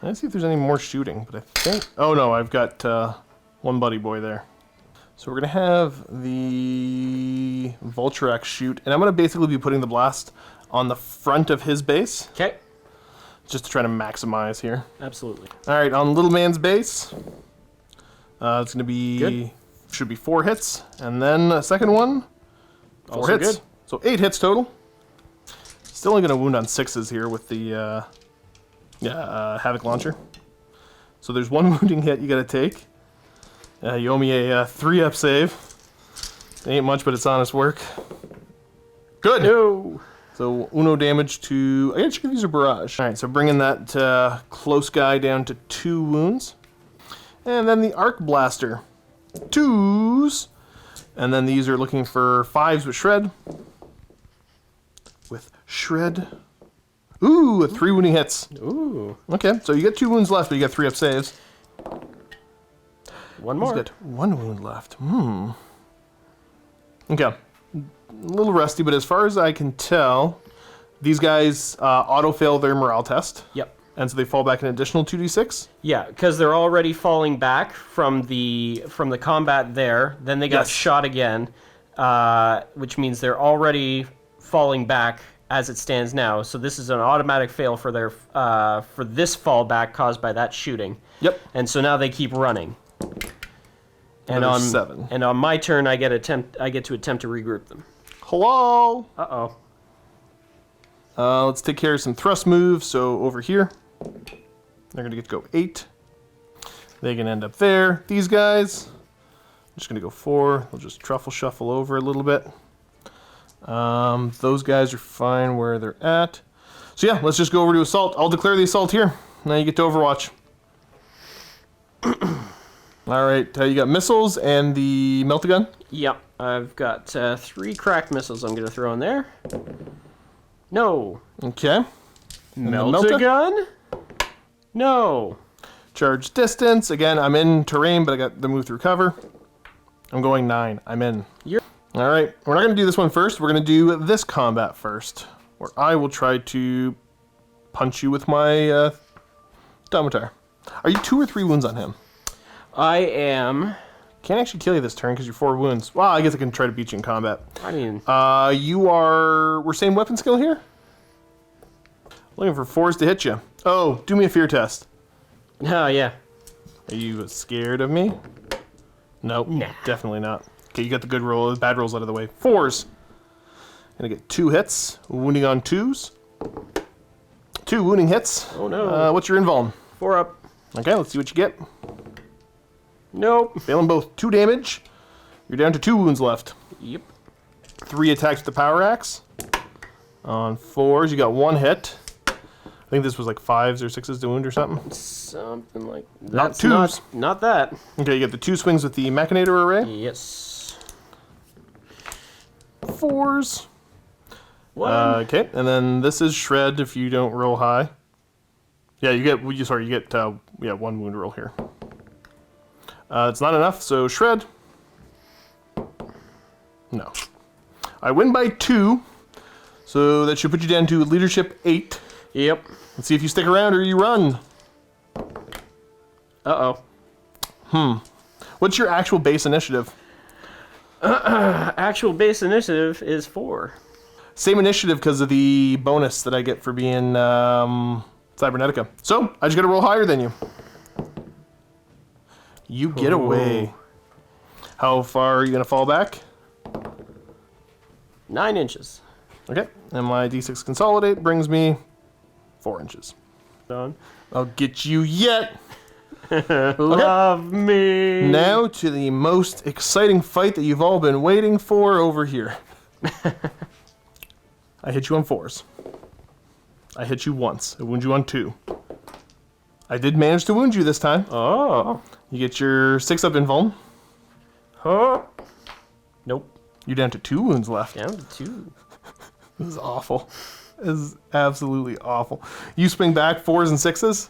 Let's see if there's any more shooting, but I think... Oh no, I've got one buddy boy there. So we're going to have the Vulturax shoot, and I'm going to basically be putting the blast on the front of his base. Okay. Just to try to maximize here. Absolutely. All right, on little man's base, it's going to be... Good. Should be 4 hits, and then a second one, 4 Also hits. good. So 8 hits total. Still only going to wound on 6s here with the Havoc Launcher. So there's 1 wounding hit you got to take. You owe me a 3-up save. It ain't much, but it's honest work. Good. No. So uno damage to... I gotta check if these are barrage. All right, so bringing that close guy down to 2 wounds. And then the Arc Blaster. 2s. And then these are looking for 5s with Shred. With Shred. Ooh, 3 wounding hits. Ooh. Okay, so you get 2 wounds left, but you got 3 up saves. One He's more. got 1 wound left. Okay. A little rusty, but as far as I can tell, these guys auto-fail their morale test. Yep. And so they fall back an additional 2d6. Yeah, because they're already falling back from the combat there. Then they got Yes. shot again, which means they're already falling back as it stands now. So this is an automatic fail for their for this fallback caused by that shooting. Yep. And so now they keep running. And Another on 7. And on my turn, I get to attempt to regroup them. Hello! Uh-oh. Let's take care of some thrust moves. So over here, they're going to get to go 8. They can end up there. These guys, I'm just going to go 4. They'll just truffle shuffle over a little bit. Those guys are fine where they're at. So yeah, let's just go over to assault. I'll declare the assault here. Now you get to Overwatch. All right, you got missiles and the melt-a-gun. Yep, I've got 3 cracked missiles I'm going to throw in there. No. Okay. Melt-a-gun? No. Charge distance. Again, I'm in terrain, but I got the move through cover. I'm going 9. I'm in. All right, we're not going to do this one first. We're going to do this combat first, where I will try to punch you with my Domitar. Are you 2 or 3 wounds on him? I am... Can't actually kill you this turn because you're 4 wounds. Well, I guess I can try to beat you in combat. I mean... you are... We're same weapon skill here? Looking for 4s to hit you. Oh, do me a fear test. Oh, yeah. Are you scared of me? Nope. Nah. Definitely not. Okay, you got the good roll, bad rolls out of the way. 4s. Gonna get 2 hits. Wounding on 2s. 2 wounding hits. Oh, no. What's your invuln? 4 up. Okay, let's see what you get. Nope. Failing both. 2 damage. You're down to 2 wounds left. Yep. 3 attacks with the power axe. On 4s, you got 1 hit. I think this was like 5s or 6s to wound or something. Something like... Not That's 2s. Not that. Okay, you get the 2 swings with the Machinator array. Yes. 4s. 1. Okay, and then this is shred if you don't roll high. Yeah, you get 1 wound roll here. It's not enough, so shred. No. I win by 2, so that should put you down to leadership 8. Yep. Let's see if you stick around or you run. Uh-oh. What's your actual base initiative? Actual base initiative is 4. Same initiative because of the bonus that I get for being Cybernetica. So, I just gotta roll higher than you. You get away. How far are you gonna fall back? 9 inches. Okay, and my D6 consolidate brings me 4 inches. Done. I'll get you yet. Love me. Now to the most exciting fight that you've all been waiting for over here. I hit you on 4s. I hit you once. I wound you on 2. I did manage to wound you this time. Oh. You get your 6 up invuln. Huh. Nope. You're down to 2 wounds left. Down to 2. This is awful. This is absolutely awful. You swing back 4s and 6s?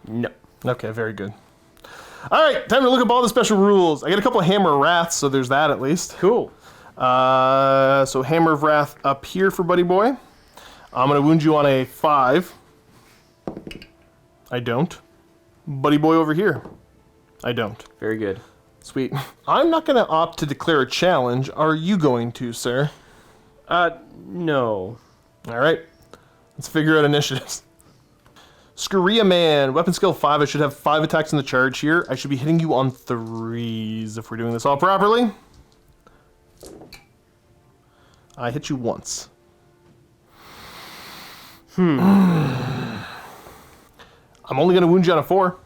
No. Okay, very good. All right, time to look up all the special rules. I get a couple of Hammer of Wrath, so there's that at least. Cool. So Hammer of Wrath up here for Buddy Boy. I'm going to wound you on a 5. I don't. Buddy Boy over here. I don't. Very good. Sweet. I'm not going to opt to declare a challenge. Are you going to, sir? No. All right. Let's figure out initiatives. Scuria Man. Weapon skill 5. I should have 5 attacks in the charge here. I should be hitting you on 3s if we're doing this all properly. I hit you once. I'm only going to wound you on a 4.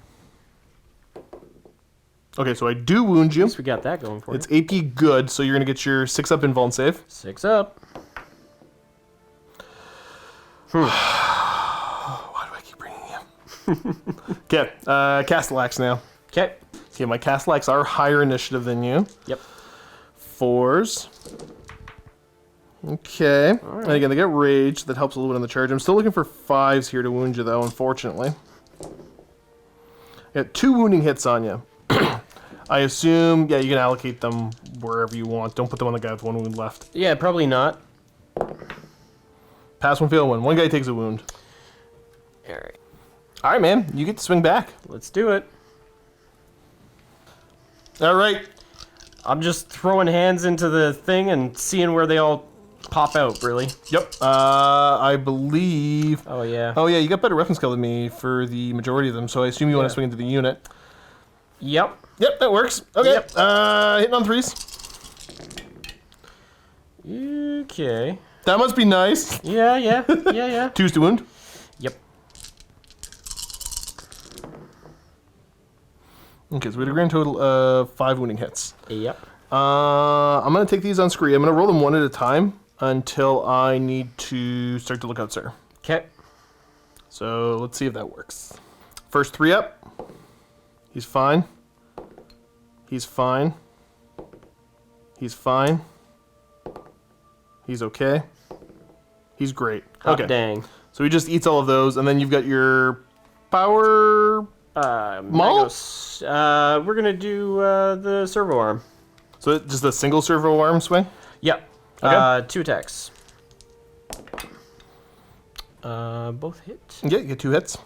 Okay, so I do wound you. At least we got that going for It's AP good, so you're going to get your 6 up invuln save. 6 up. Why do I keep bringing you? Okay, Castellax now. Okay. Okay, my Castellax are higher initiative than you. Yep. 4s. Okay. Right. And again, they get rage. That helps a little bit in the charge. I'm still looking for 5s here to wound you, though, unfortunately. I got 2 wounding hits on you. I assume, yeah, you can allocate them wherever you want. Don't put them on the guy with 1 wound left. Yeah, probably not. Pass 1, fail 1. 1 guy takes a wound. Alright. Alright, man. You get to swing back. Let's do it. Alright. I'm just throwing hands into the thing and seeing where they all pop out, really. Yep. I believe... Oh, yeah. Oh, yeah, you got better weapon skill than me for the majority of them, so I assume you want to swing into the unit. Yep. Yep, that works. Okay. Yep. Hitting on 3s. Okay. That must be nice. Yeah. 2s to wound. Yep. Okay, so we had a grand total of 5 wounding hits. Yep. I'm going to take these on screen. I'm going to roll them one at a time until I need to start to look out, sir. Okay. So let's see if that works. First 3 up. He's fine. He's fine. He's fine. He's okay. He's great. Hot Okay. dang. So he just eats all of those, and then you've got your power... Maul? Magos. We're gonna do the servo arm. So just a single servo arm swing? Yep. Okay. 2 attacks. Both hit. Yeah, you get 2 hits.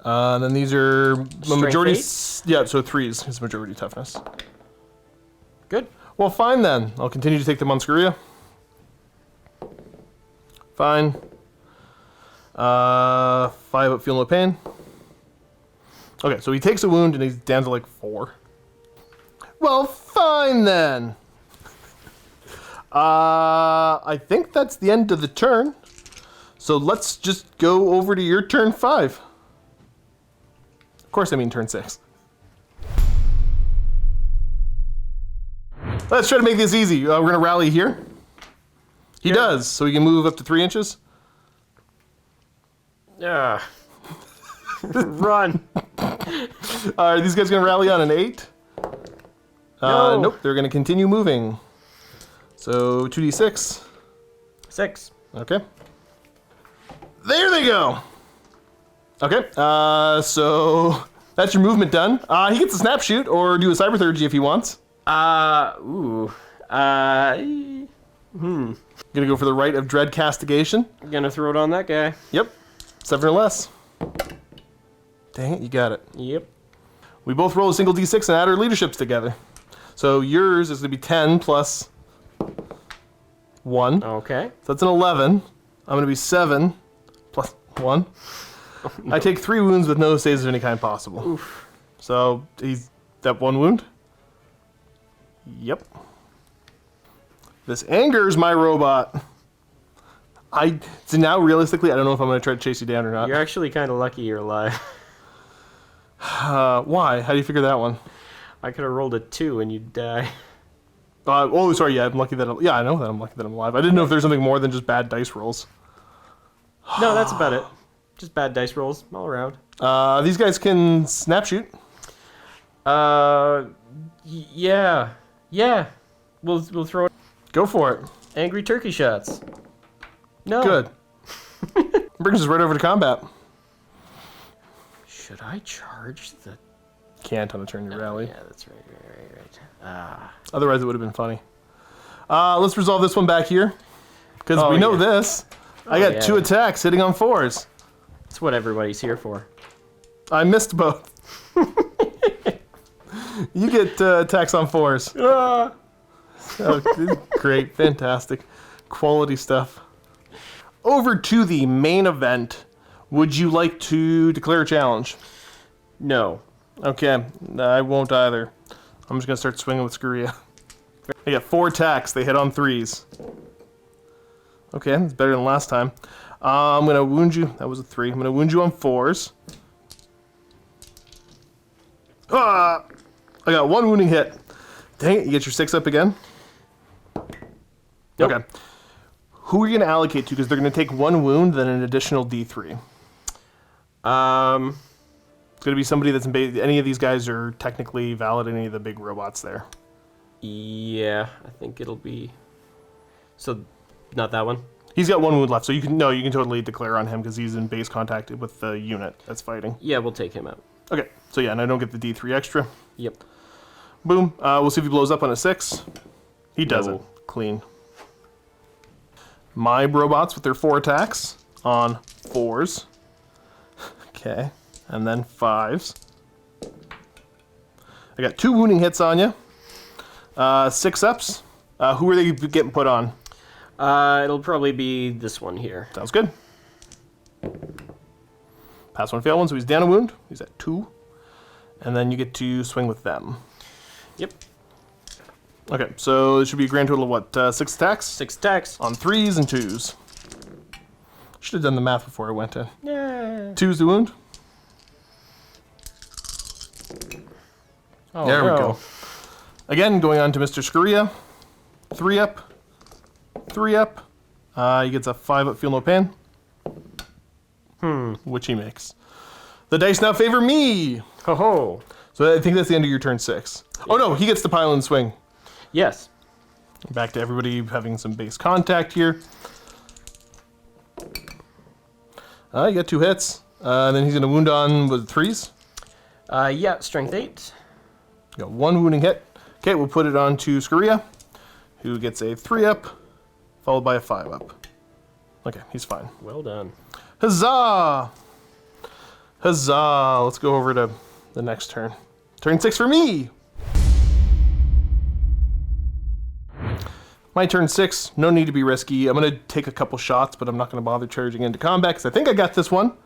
And then these are majority... Yeah, so 3s is majority toughness. Good. Well, fine then. I'll continue to take them on Scuria. Fine. 5 up, feel no pain. Okay, so he takes a wound and he's down to like 4. Well, fine then. I think that's the end of the turn. So let's just go over to your turn 5. Of course I mean turn 6. Let's try to make this easy. We're going to rally here. He does, so he can move up to 3 inches. Yeah. Run. Are these guys going to rally on an 8? No. Nope, they're going to continue moving. So 2d6. 6. Okay. There they go. Okay, so that's your movement done. He gets a snap shoot or do a cybertheurgy if he wants. Gonna go for the Rite of Dread Castigation. Gonna throw it on that guy. Yep, 7 or less. Dang it, you got it. Yep. We both roll a single d6 and add our leaderships together. So yours is gonna be 10 plus 1. Okay. So that's an 11. I'm gonna be 7 plus 1. Oh, no. I take 3 wounds with no saves of any kind possible. Oof. So he's that 1 wound. Yep. This angers my robot. So now realistically, I don't know if I'm going to try to chase you down or not. You're actually kind of lucky you're alive. Why? How do you figure that one? I could have rolled a 2 and you'd die. Oh, sorry. Yeah, I'm lucky that. Yeah, I know that I'm lucky that I'm alive. I didn't know if there's something more than just bad dice rolls. No, that's about it. Just bad dice rolls all around. These guys can snap shoot. Yeah. We'll throw it. Go for it. Angry turkey shots. No. Good. Brings us right over to combat. Should I charge the Can't on a turn you rally. Yeah, that's right. Otherwise, it would have been funny. Let's resolve this one back here. Because Oh, we know yeah. this. I got yeah. 2 attacks hitting on 4s. That's what everybody's here for. I missed both. You get attacks on 4s. Oh, great. Fantastic. Quality stuff. Over to the main event. Would you like to declare a challenge? No. Okay, I won't either. I'm just going to start swinging with Skuria. I got 4 attacks. They hit on 3s. Okay, that's better than last time. I'm going to wound you. That was a 3. I'm going to wound you on 4s. Ah! I got 1 wounding hit. Dang it, you get your 6 up again? Nope. Okay. Who are you going to allocate to? Because they're going to take 1 wound, then an additional D3. It's going to be somebody that's in any of these guys are technically valid, any of the big robots there. Yeah, I think it'll be... So, not that one? He's got 1 wound left, so you can totally declare on him because he's in base contact with the unit that's fighting. Yeah, we'll take him out. Okay, so yeah, and I don't get the D3 extra. Yep. Boom. We'll see if he blows up on a 6. He doesn't. No. Clean. My robots with their 4 attacks on 4s. Okay, and then 5s. I got 2 wounding hits on you. 6 ups. Who are they getting put on? It'll probably be this one here. Sounds good. Pass 1, fail 1, so he's down a wound. He's at 2. And then you get to swing with them. Yep. Okay, so it should be a grand total of what? 6 attacks? 6 attacks. On 3s and 2s. Should have done the math before I went in. Yeah. 2's the wound. Oh, There we no. go. Again, going on to Mr. Skuria. 3 up. 3 up. He gets a 5 up, feel no pain. Which he makes. The dice now favor me. Ho ho. So I think that's the end of your turn 6. Oh no, he gets the pile and swing. Yes. Back to everybody having some base contact here. You got 2 hits. And then he's going to wound on with 3s. Yeah, strength 8. Got 1 wounding hit. Okay, we'll put it on to Skuria, who gets a 3 up, followed by a 5 up. Okay, he's fine. Well done. Huzzah! Huzzah! Let's go over to the next turn. Turn 6 for me! My turn 6, no need to be risky. I'm going to take a couple shots, but I'm not going to bother charging into combat, because I think I got this one.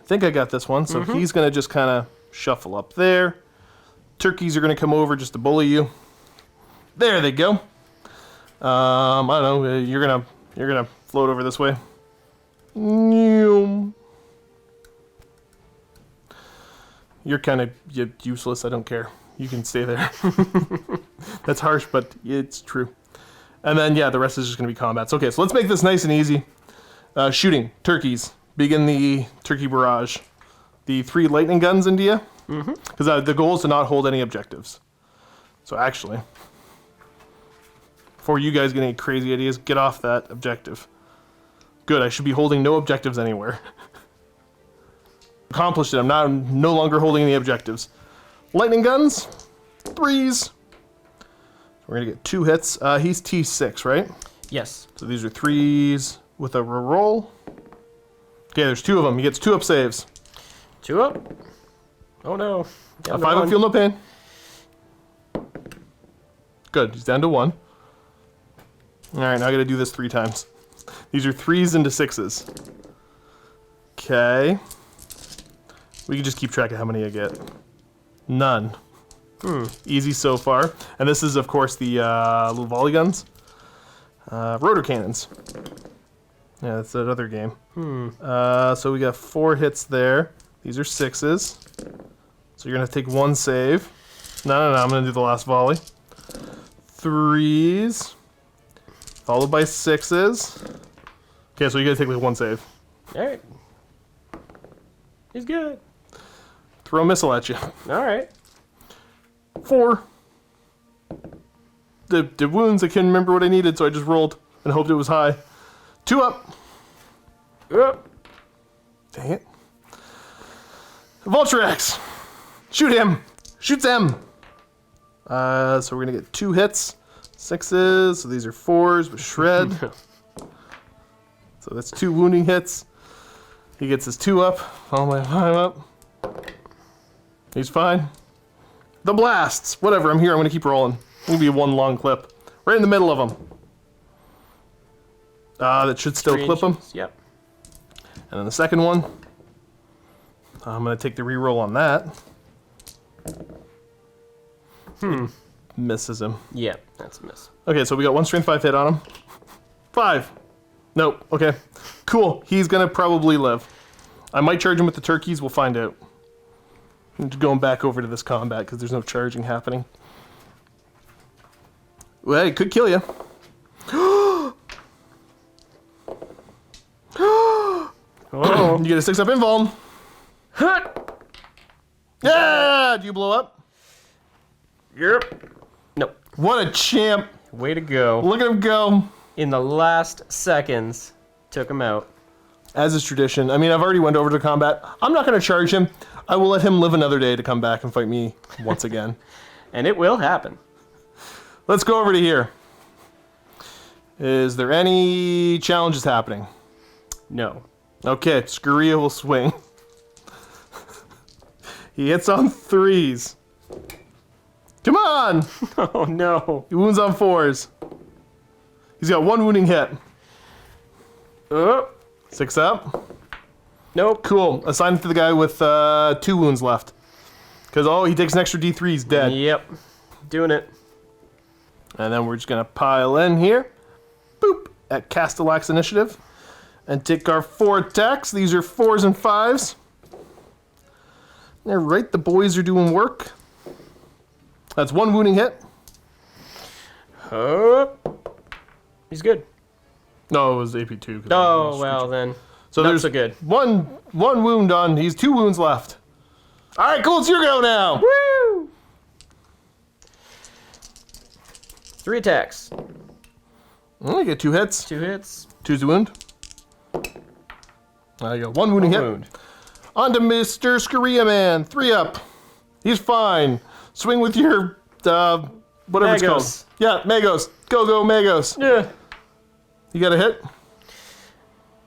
So he's going to just kind of shuffle up there. Turkeys are going to come over just to bully you. There they go. I don't know, you're gonna float over this way. You're kind of useless, I don't care. You can stay there. That's harsh, but it's true. And then, yeah, the rest is just going to be combats. Okay, so let's make this nice and easy. Shooting. Turkeys. Begin the turkey barrage. The 3 lightning guns into you. Because the goal is to not hold any objectives. So actually, before you guys get any crazy ideas, get off that objective. Good, I should be holding no objectives anywhere. Accomplished it, I'm no longer holding any objectives. Lightning guns, 3s. We're going to get 2 hits. He's T6, right? Yes. So these are 3s with a reroll. Okay, there's 2 of them. He gets 2 up saves. 2 up. Oh no. A 5 up, feel no pain. Good, he's down to 1. Alright, now I gotta do this 3 times. These are 3s into 6s. Okay. We can just keep track of how many I get. None. Easy so far. And this is, of course, the little volley guns. Rotor cannons. Yeah, that's that other game. So we got 4 hits there. These are 6s. So you're going to take 1 save. No, I'm going to do the last volley. 3s. Followed by 6s. Okay, so you got to take like 1 save. Alright. He's good. Throw a missile at you. Alright. 4. The wounds, I couldn't remember what I needed, so I just rolled and hoped it was high. 2 up. Up. Dang it. Vulturex. Shoot him. Shoots him. So we're gonna get 2 hits, 6s. So these are 4s with shred. So that's 2 wounding hits. He gets his 2 up. Follow my 5 up. He's fine. The blasts. Whatever. I'm here. I'm gonna keep rolling. It's gonna be one long clip. Right in the middle of him. That should still 3 clip him. inches. Yep. And then the second one. I'm gonna take the reroll on that. Misses him. Yep. That's a miss. Okay, so we got 1 strength 5 hit on him. 5. Nope. Okay. Cool. He's gonna probably live. I might charge him with the turkeys. We'll find out. I'm just going back over to this combat because there's no charging happening. Well, it could kill you. Oh. You get a 6 up invuln. Yeah! Do you blow up? Yep. Nope. What a champ. Way to go. Look at him go. In the last seconds, took him out. As is tradition. I mean, I've already went over to combat. I'm not going to charge him. I will let him live another day to come back and fight me once again. And it will happen. Let's go over to here. Is there any challenges happening? No. Okay, Skuria will swing. He hits on 3s. Come on! Oh no. He wounds on 4s. He's got 1 wounding hit. Oh. 6 up. Nope. Cool. Assign it to the guy with 2 wounds left. Because, he takes an extra D3, he's dead. Yep. Doing it. And then we're just going to pile in here. Boop. At Castellax Initiative. And take our 4 attacks. These are 4s and 5s. All right, the boys are doing work. That's 1 wounding hit. Oh. He's good. No, it was AP2. Oh, well then. So Not there's so good. one wound on. He's 2 wounds left. All right, cool. It's your go now. Woo! 3 attacks. I get 2 hits. 2 hits. 2's a wound. I got 1 wounding hit. Wound. On to Mr. Skuria Man. 3 up. He's fine. Swing with your, whatever it's called. Magos. Yeah, Magos. Go, Magos. Yeah. You got a hit?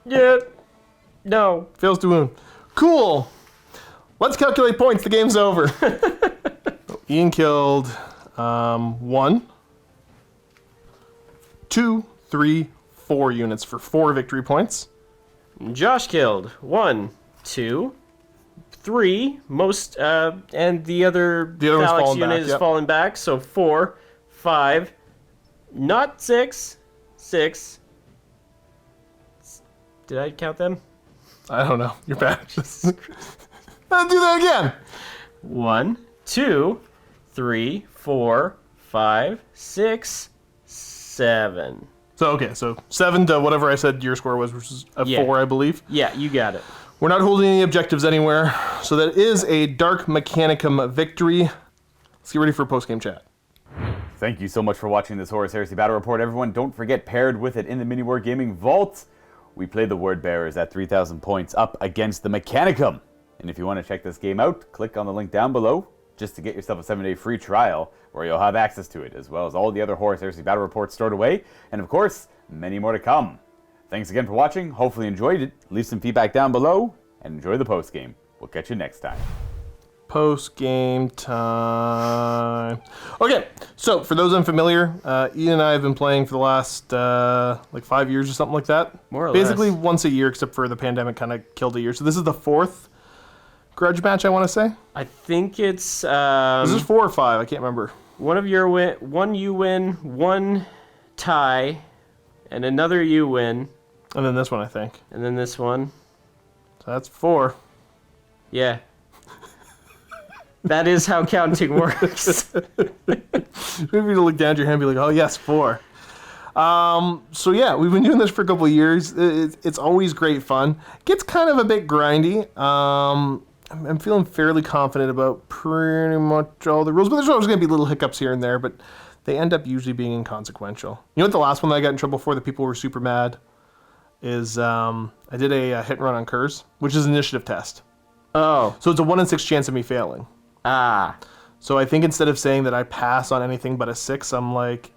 Yeah. No. Fails to wound. Cool. Let's calculate points. The game's over. Ian killed 1, 2, 3, 4 units for 4 victory points. Josh killed 1, 2, 3. Most and the other The other one's Alex fallen unit back, is yep. falling back. So 4, 5, not 6, 6. Did I count them? I don't know. You're bad. I'll do that again. 1, 2, 3, 4, 5, 6, 7. So 7 to whatever I said your score was, which is a Yeah. 4, I believe. Yeah, you got it. We're not holding any objectives anywhere, so that is a Dark Mechanicum victory. Let's get ready for post-game chat. Thank you so much for watching this Horus Heresy Battle Report, everyone. Don't forget, paired with it in the MiniWarGaming Vault, we played the Word Bearers at 3,000 points up against the Mechanicum. And if you want to check this game out, click on the link down below just to get yourself a 7-day free trial where you'll have access to it, as well as all the other Horus Heresy Battle Reports stored away, and of course, many more to come. Thanks again for watching. Hopefully you enjoyed it. Leave some feedback down below, and enjoy the post-game. We'll catch you next time. Post-game time. Okay, so for those unfamiliar, Ian and I have been playing for the last, 5 years or something like that. More or Basically less. once a year, except for the pandemic kind of killed a year. So this is the 4th grudge match, I want to say. I think it's This is 4 or 5, I can't remember. one of your win, one you win, one tie, and another you win, And then this one, I think. and then this one. So that's 4. Yeah. That is how counting works. Maybe to look down at your hand and be like, oh yes, 4. So yeah, we've been doing this for a couple of years. It's always great fun. Gets kind of a bit grindy. I'm feeling fairly confident about pretty much all the rules, but there's always going to be little hiccups here and there, but they end up usually being inconsequential. You know what the last one that I got in trouble for that people were super mad is I did a hit and run on Curse, which is an initiative test. Oh. So it's a 1 in 6 chance of me failing. Ah. So I think instead of saying that I pass on anything but a 6, I'm like,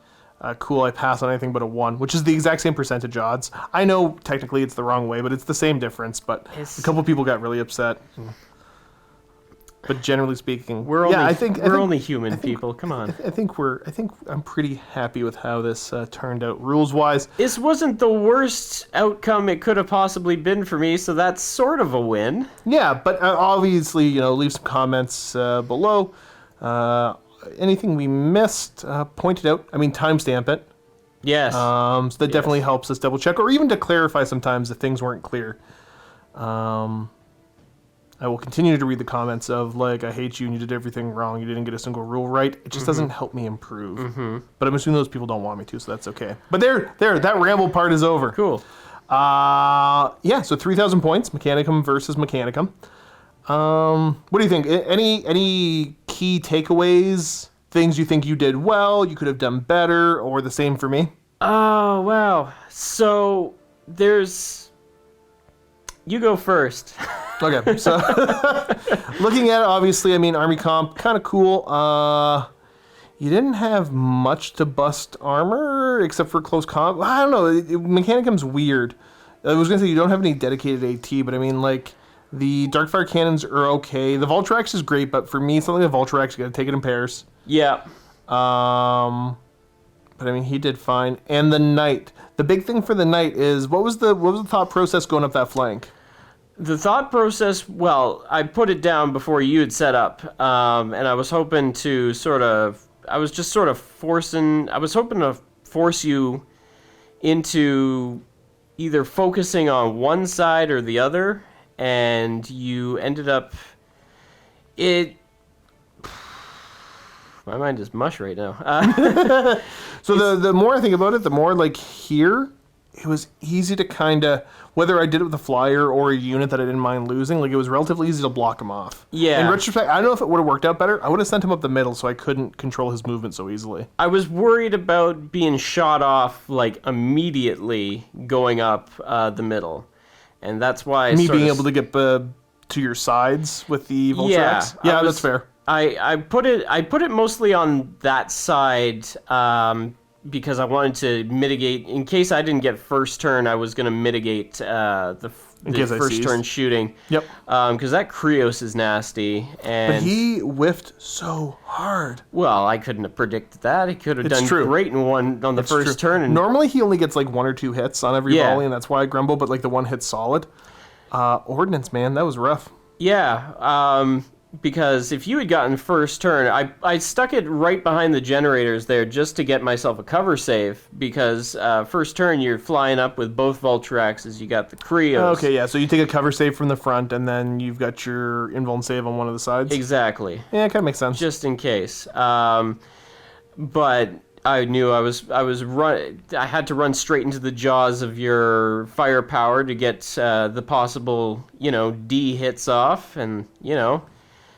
cool, I pass on anything but a 1, which is the exact same percentage odds. I know technically it's the wrong way, but it's the same difference. But a couple people got really upset. But generally speaking, We're only human people. Come on. I think I'm pretty happy with how this turned out rules wise. This wasn't the worst outcome it could have possibly been for me, so that's sort of a win. Yeah, but obviously, leave some comments below. Anything we missed, point it out. I mean, timestamp it. Yes. So that definitely helps us double check, or even to clarify sometimes if things weren't clear. I will continue to read the comments of, like, I hate you and you did everything wrong. You didn't get a single rule right. It just doesn't help me improve. But I'm assuming those people don't want me to, so that's okay. But there, that ramble part is over. Cool. Yeah, so 3,000 points, Mechanicum versus Mechanicum. What do you think? Any key takeaways? Things you think you did well, you could have done better, or the same for me? Oh, wow. So, you go first. Okay, so looking at it, obviously, I mean, Army Comp, kind of cool. You didn't have much to bust armor, except for close comp. I don't know, Mechanicum's weird. I was going to say you don't have any dedicated AT, but I mean, like, the Darkfire cannons are okay. The Vulturax is great, but for me, something like the Vulturax, you got to take it in pairs. Yeah. But I mean, he did fine. And the Knight. The big thing for the Knight is, what was the thought process going up that flank? The thought process, well, I put it down before you had set up, and I was hoping to I was hoping to force you into either focusing on one side or the other, and you ended up, my mind is mush right now. So the more I think about it, the more, like, here, it was easy to kind of, whether I did it with a flyer or a unit that I didn't mind losing, like, it was relatively easy to block him off. Yeah. In retrospect, I don't know if it would have worked out better. I would have sent him up the middle so I couldn't control his movement so easily. I was worried about being shot off, like, immediately going up the middle. And that's why I being able to get to your sides with the Vulturax? Yeah, that's fair. I put it mostly on that side because I wanted to mitigate, in case I didn't get first turn, I was going to mitigate the first turn shooting. Yep. Because that Krios is nasty. And but he whiffed so hard. Well, I couldn't have predicted that. He could have done true. great on the first turn. And normally he only gets like 1 or 2 hits on every volley, and that's why I grumble, but like the one hit's solid. Ordnance, man, that was rough. Yeah, because if you had gotten first turn, I stuck it right behind the generators there just to get myself a cover save, because first turn you're flying up with both Vulturaxes, you got the Krios. Okay, yeah, so you take a cover save from the front, and then you've got your invuln save on one of the sides? Exactly. Yeah, it kind of makes sense. Just in case. But I knew I had to run straight into the jaws of your firepower to get the possible, D hits off, and,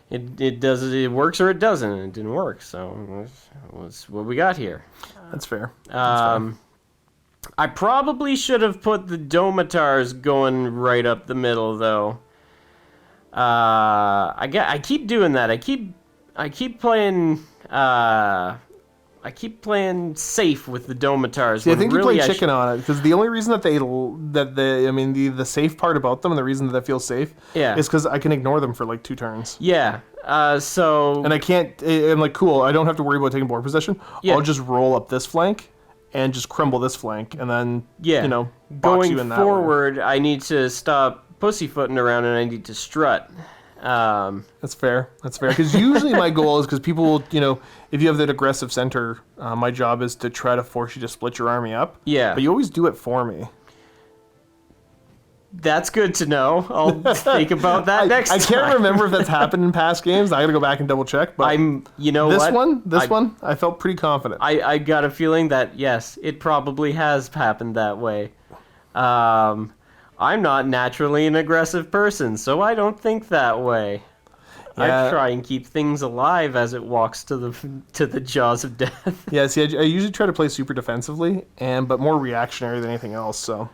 it works or it doesn't. It didn't work, so that's what we got here. That's fair. I probably should have put the Domitars going right up the middle, though. I keep doing that. I keep playing. I keep playing safe with the Domitars. See, I think really you play chicken on it, because the only reason that the safe part about them and the reason that they feel safe is because I can ignore them for like 2 turns. Yeah. And I can't. I'm like, cool. I don't have to worry about taking board possession. Yeah. I'll just roll up this flank and just crumble this flank, and then box going you in that forward, way. I need to stop pussyfooting around and I need to strut. That's fair. Because usually my goal is, because people will, if you have that aggressive center, my job is to try to force you to split your army up. Yeah. But you always do it for me. That's good to know. I'll think about that next time. I can't remember if that's happened in past games. I gotta go back and double check. But this one, I felt pretty confident. I got a feeling that, yes, it probably has happened that way. I'm not naturally an aggressive person, so I don't think that way. Yeah. I try and keep things alive as it walks to the jaws of death. Yeah, see, I usually try to play super defensively, but more reactionary than anything else. So,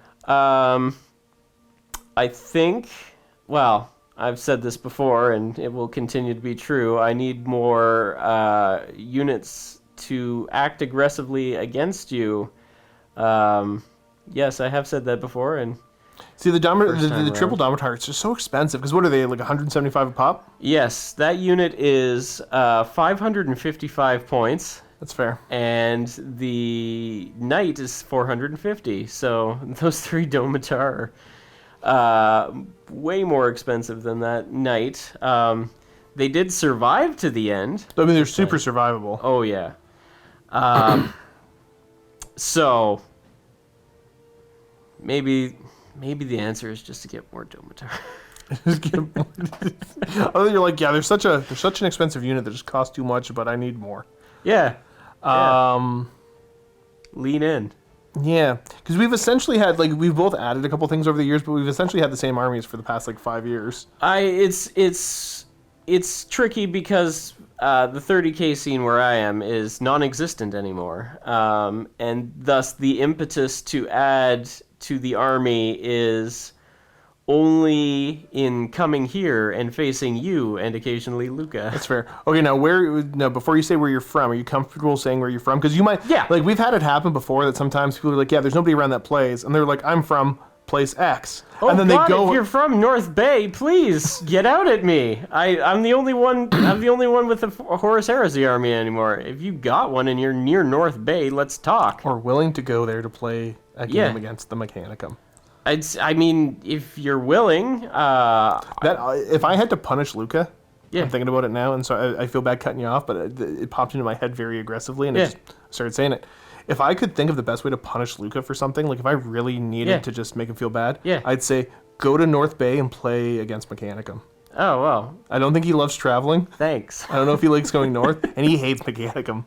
I think, well, I've said this before, and it will continue to be true. I need more units to act aggressively against you. Yes, I have said that before, and See, the triple Dominator, it's just so expensive, because what are they, like 175 a pop? yes, that unit is 555 points. That's fair. And the knight is 450. So those 3 Domitar are way more expensive than that knight. They did survive to the end. I mean, they're super survivable. Oh, yeah. So maybe the answer is just to get more Domitar. Oh, you're like, yeah, they're such an expensive unit that just costs too much, but I need more. Yeah. Lean in. Yeah, because we've essentially had, like, we've both added a couple things over the years, but we've essentially had the same armies for the past, like, 5 years. It's tricky because the 30k scene where I am is non-existent anymore, and thus the impetus to add to the army is only in coming here and facing you and occasionally Luca. That's fair. Okay, now before you say where you're from, are you comfortable saying where you're from? Because you might, Yeah. like, we've had it happen before that sometimes people are like, yeah, there's nobody around that plays, and they're like, I'm from place X, Oh and then God, they go. if you're from North Bay, please get out at me. I'm the only one. I'm the only one with the Horus Heresy army anymore. If you got one and you're near North Bay, let's talk. Or willing to go there to play a game Yeah. against the Mechanicum. I mean, if you're willing, If I had to punish Luca, Yeah. I'm thinking about it now, and so I feel bad cutting you off, but it popped into my head very aggressively, and I Yeah. just started saying it. If I could think of the best way to punish Luca for something, like if I really needed Yeah. to just make him feel bad, Yeah. I'd say go to North Bay and play against Mechanicum. oh well, I don't think he loves traveling. thanks. I don't know if he likes going north, and he hates Mechanicum.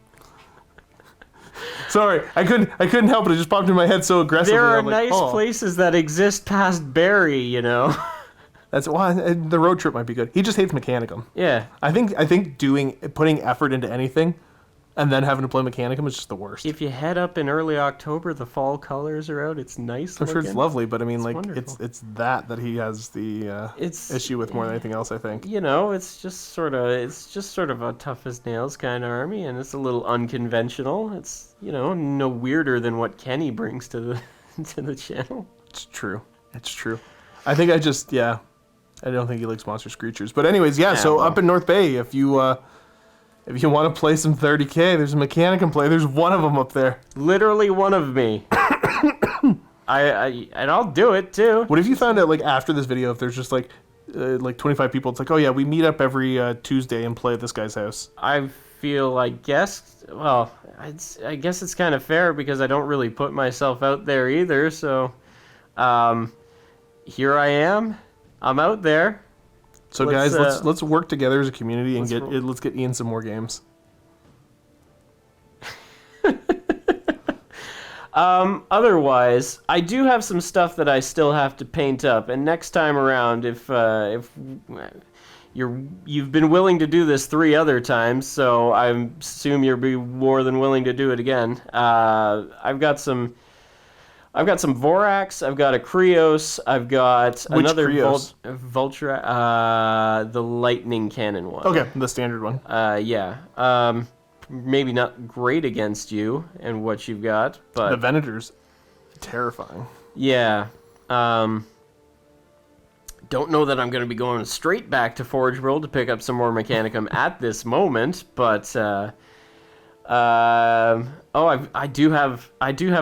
Sorry, I couldn't help it. It just popped in my head so aggressively. There are I'm like, nice oh. places that exist past Barrie, you know. That's why the road trip might be good. He just hates Mechanicum. Yeah. I think putting effort into anything, and then having to play Mechanicum is just the worst. If you head up in early October, the fall colors are out. It's nice. I'm sure it's looking. lovely, but I mean, like, wonderful. it's that he has the It's issue with more than anything else, I think. You know, it's just sort of a tough as nails kind of army, and it's a little unconventional. It's, you know, no weirder than what Kenny brings to the to the channel. It's true. It's true. I think I don't think he likes monster screechers. But anyways, yeah. So well. up in North Bay, if you want to play some 30k, there's a Mechanicum play. There's one of them up there. Literally one of me. And I'll do it too. What if you found out, like, after this video, if there's just like 25 people, it's like, oh yeah, we meet up every Tuesday and play at this guy's house. I guess it's kind of fair because I don't really put myself out there either. So, here I am. I'm out there. So guys, let's work together as a community and let's get Ian some more games. Otherwise, I do have some stuff that I still have to paint up, and next time around, if you've been willing to do this 3 other times, so I assume you'll be more than willing to do it again. I've got some Vorax, I've got a Krios, I've got Which another Krios? Vultura, the lightning cannon one. Okay, the standard one. Yeah. Maybe not great against you and what you've got, but The Venator's terrifying. yeah. Don't know that I'm going to be going straight back to Forge World to pick up some more Mechanicum at this moment, but I do have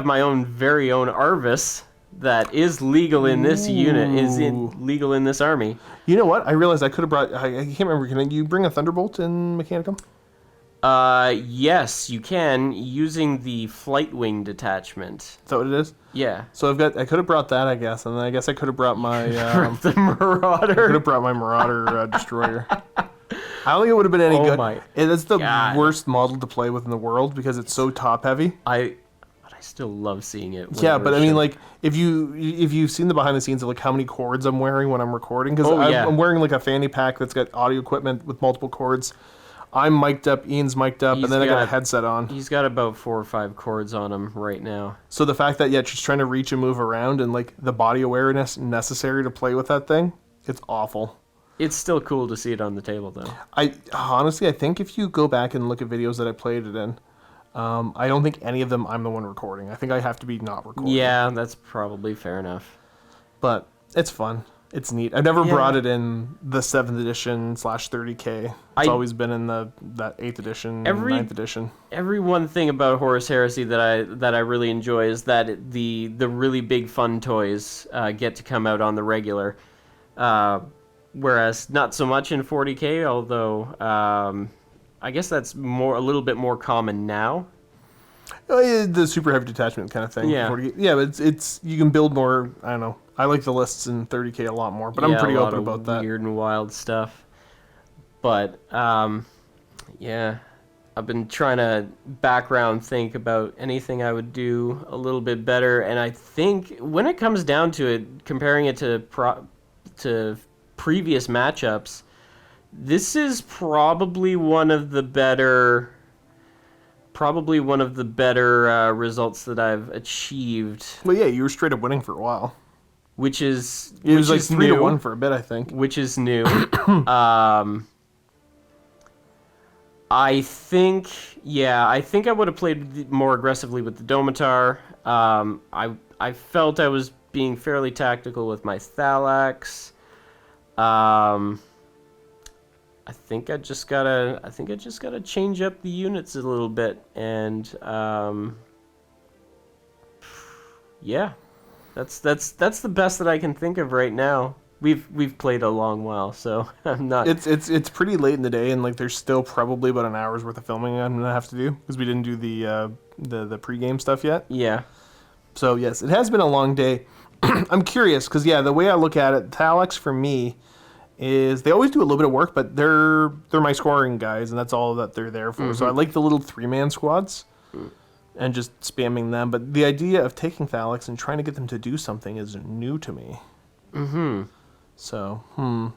my own very own Arvis that is legal in this unit, legal in this army. You know what? I realized I could have brought. I can't remember. Can you bring a Thunderbolt in Mechanicum? Yes, you can, using the Flight Wing detachment. Is that what it is? Yeah. So I could have brought that, I guess, and then I guess I could have brought my. The Marauder. could have brought my Marauder destroyer. I don't think it would have been any good. It's the God. worst model to play with in the world because it's so top heavy. But I still love seeing it. Yeah, but I mean, shown. like, if you've seen the behind the scenes of like how many cords I'm wearing when I'm recording, because yeah. I'm wearing like a fanny pack that's got audio equipment with multiple cords. I'm mic'd up, Ian's mic'd up, and then I got a headset on. He's got about 4 or 5 cords on him right now. So the fact that she's trying to reach and move around, and like the body awareness necessary to play with that thing, it's awful. It's still cool to see it on the table, though. I honestly, I think if you go back and look at videos that I played it in, I don't think any of them I'm the one recording. I think I have to be not recording. Yeah, that's probably fair enough. But it's fun. It's neat. I've never brought it in the 7th edition / 30K. It's always been in that 8th edition, 9th edition. Every one thing about Horus Heresy that I really enjoy is that the really big fun toys get to come out on the regular, whereas not so much in 40K. Although I guess that's a little bit more common now. Oh, yeah, the super heavy detachment kind of thing. Yeah. 40K. Yeah, but it's you can build more. I don't know. I like the lists in 30K a lot more, but I'm pretty open about that. Weird and wild stuff. But yeah, I've been trying to background think about anything I would do a little bit better, and I think when it comes down to it, comparing it to previous matchups, this is probably one of the better results that I've achieved. Well, yeah, you were straight up winning for a while. Which is It was like is 3-1 for a bit, I think. Which is new. I think I would have played more aggressively with the Domitar. I felt I was being fairly tactical with my Thalax. I think I just gotta change up the units a little bit, and yeah. That's the best that I can think of right now. We've played a long while, so I'm not. It's pretty late in the day, and like there's still probably about an hour's worth of filming I'm gonna have to do because we didn't do the pregame stuff yet. Yeah. So yes, it has been a long day. I'm curious because the way I look at it, Thalax for me is they always do a little bit of work, but they're my scoring guys, and that's all that they're there for. Mm-hmm. So I like the little 3-man squads. And just spamming them. But the idea of taking Thalax and trying to get them to do something is new to me. Mm-hmm. So, I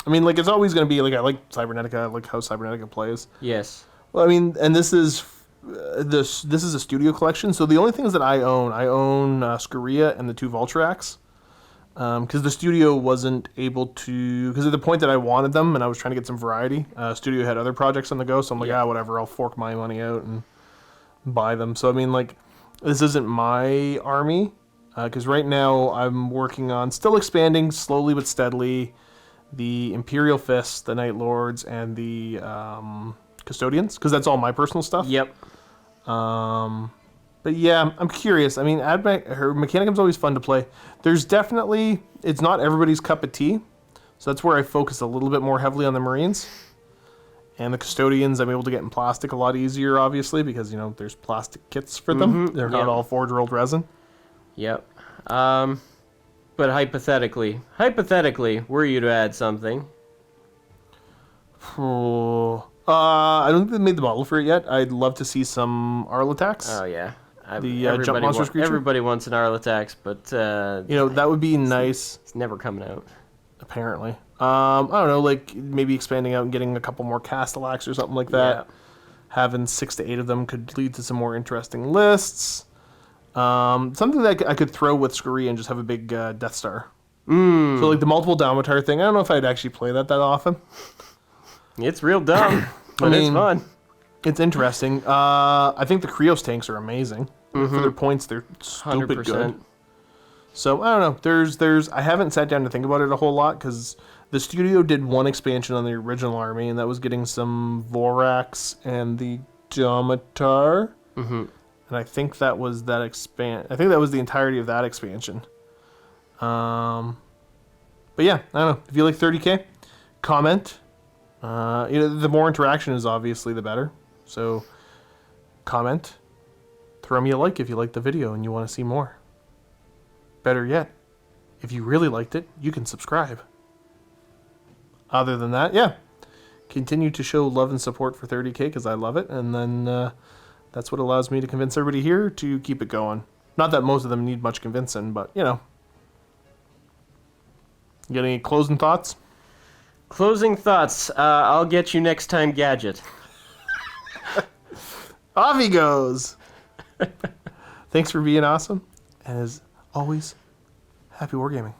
mean, like, it's always going to be, like, I like Cybernetica. I like how Cybernetica plays. Yes. Well, I mean, and this is this is a studio collection. So the only things that I own Scuria and the 2 Vulturax. Because the studio wasn't able to... Because at the point that I wanted them and I was trying to get some variety, studio had other projects on the go. So I'm like, whatever, I'll fork my money out and buy them. So I mean, like, this isn't my army because right now I'm working on still expanding slowly but steadily the Imperial Fists, the Night Lords, and the Custodians because that's all my personal stuff. Yep. But yeah, I'm curious. I mean, her Mechanicum's always fun to play. There's definitely it's not everybody's cup of tea, so that's where I focus a little bit more heavily on the Marines. And the Custodians, I'm able to get in plastic a lot easier, obviously, because, there's plastic kits for them. Mm-hmm. They're not all forge-rolled resin. Yep. But hypothetically, were you to add something? I don't think they made the model for it yet. I'd love to see some Arlatax. Oh, yeah. Jump monsters creature. Everybody wants an Arlatax, but... that would be nice. It's never coming out. Apparently. I don't know, like maybe expanding out and getting a couple more Castellax or something like that. Yeah. Having 6 to 8 of them could lead to some more interesting lists. Something that I could throw with Scuria and just have a big Death Star. So like the multiple Domitar thing, I don't know if I'd actually play that often. It's real dumb, but it's fun. It's interesting. I think the Krios tanks are amazing. For their points, they're stupid 100%. Good. So I don't know. There's I haven't sat down to think about it a whole lot because the studio did one expansion on the original army, and that was getting some Vorax and the Domitar. Mm-hmm. And I think that was I think that was the entirety of that expansion. But yeah, I don't know. If you like 30K, comment. The more interaction is obviously the better. So comment. Throw me a like if you liked the video and you want to see more. Better yet, if you really liked it, you can subscribe. Other than that, yeah. Continue to show love and support for 30K because I love it. And then that's what allows me to convince everybody here to keep it going. Not that most of them need much convincing, but, You got any closing thoughts? Closing thoughts. I'll get you next time, Gadget. Off he goes. Thanks for being awesome. And as always, happy wargaming.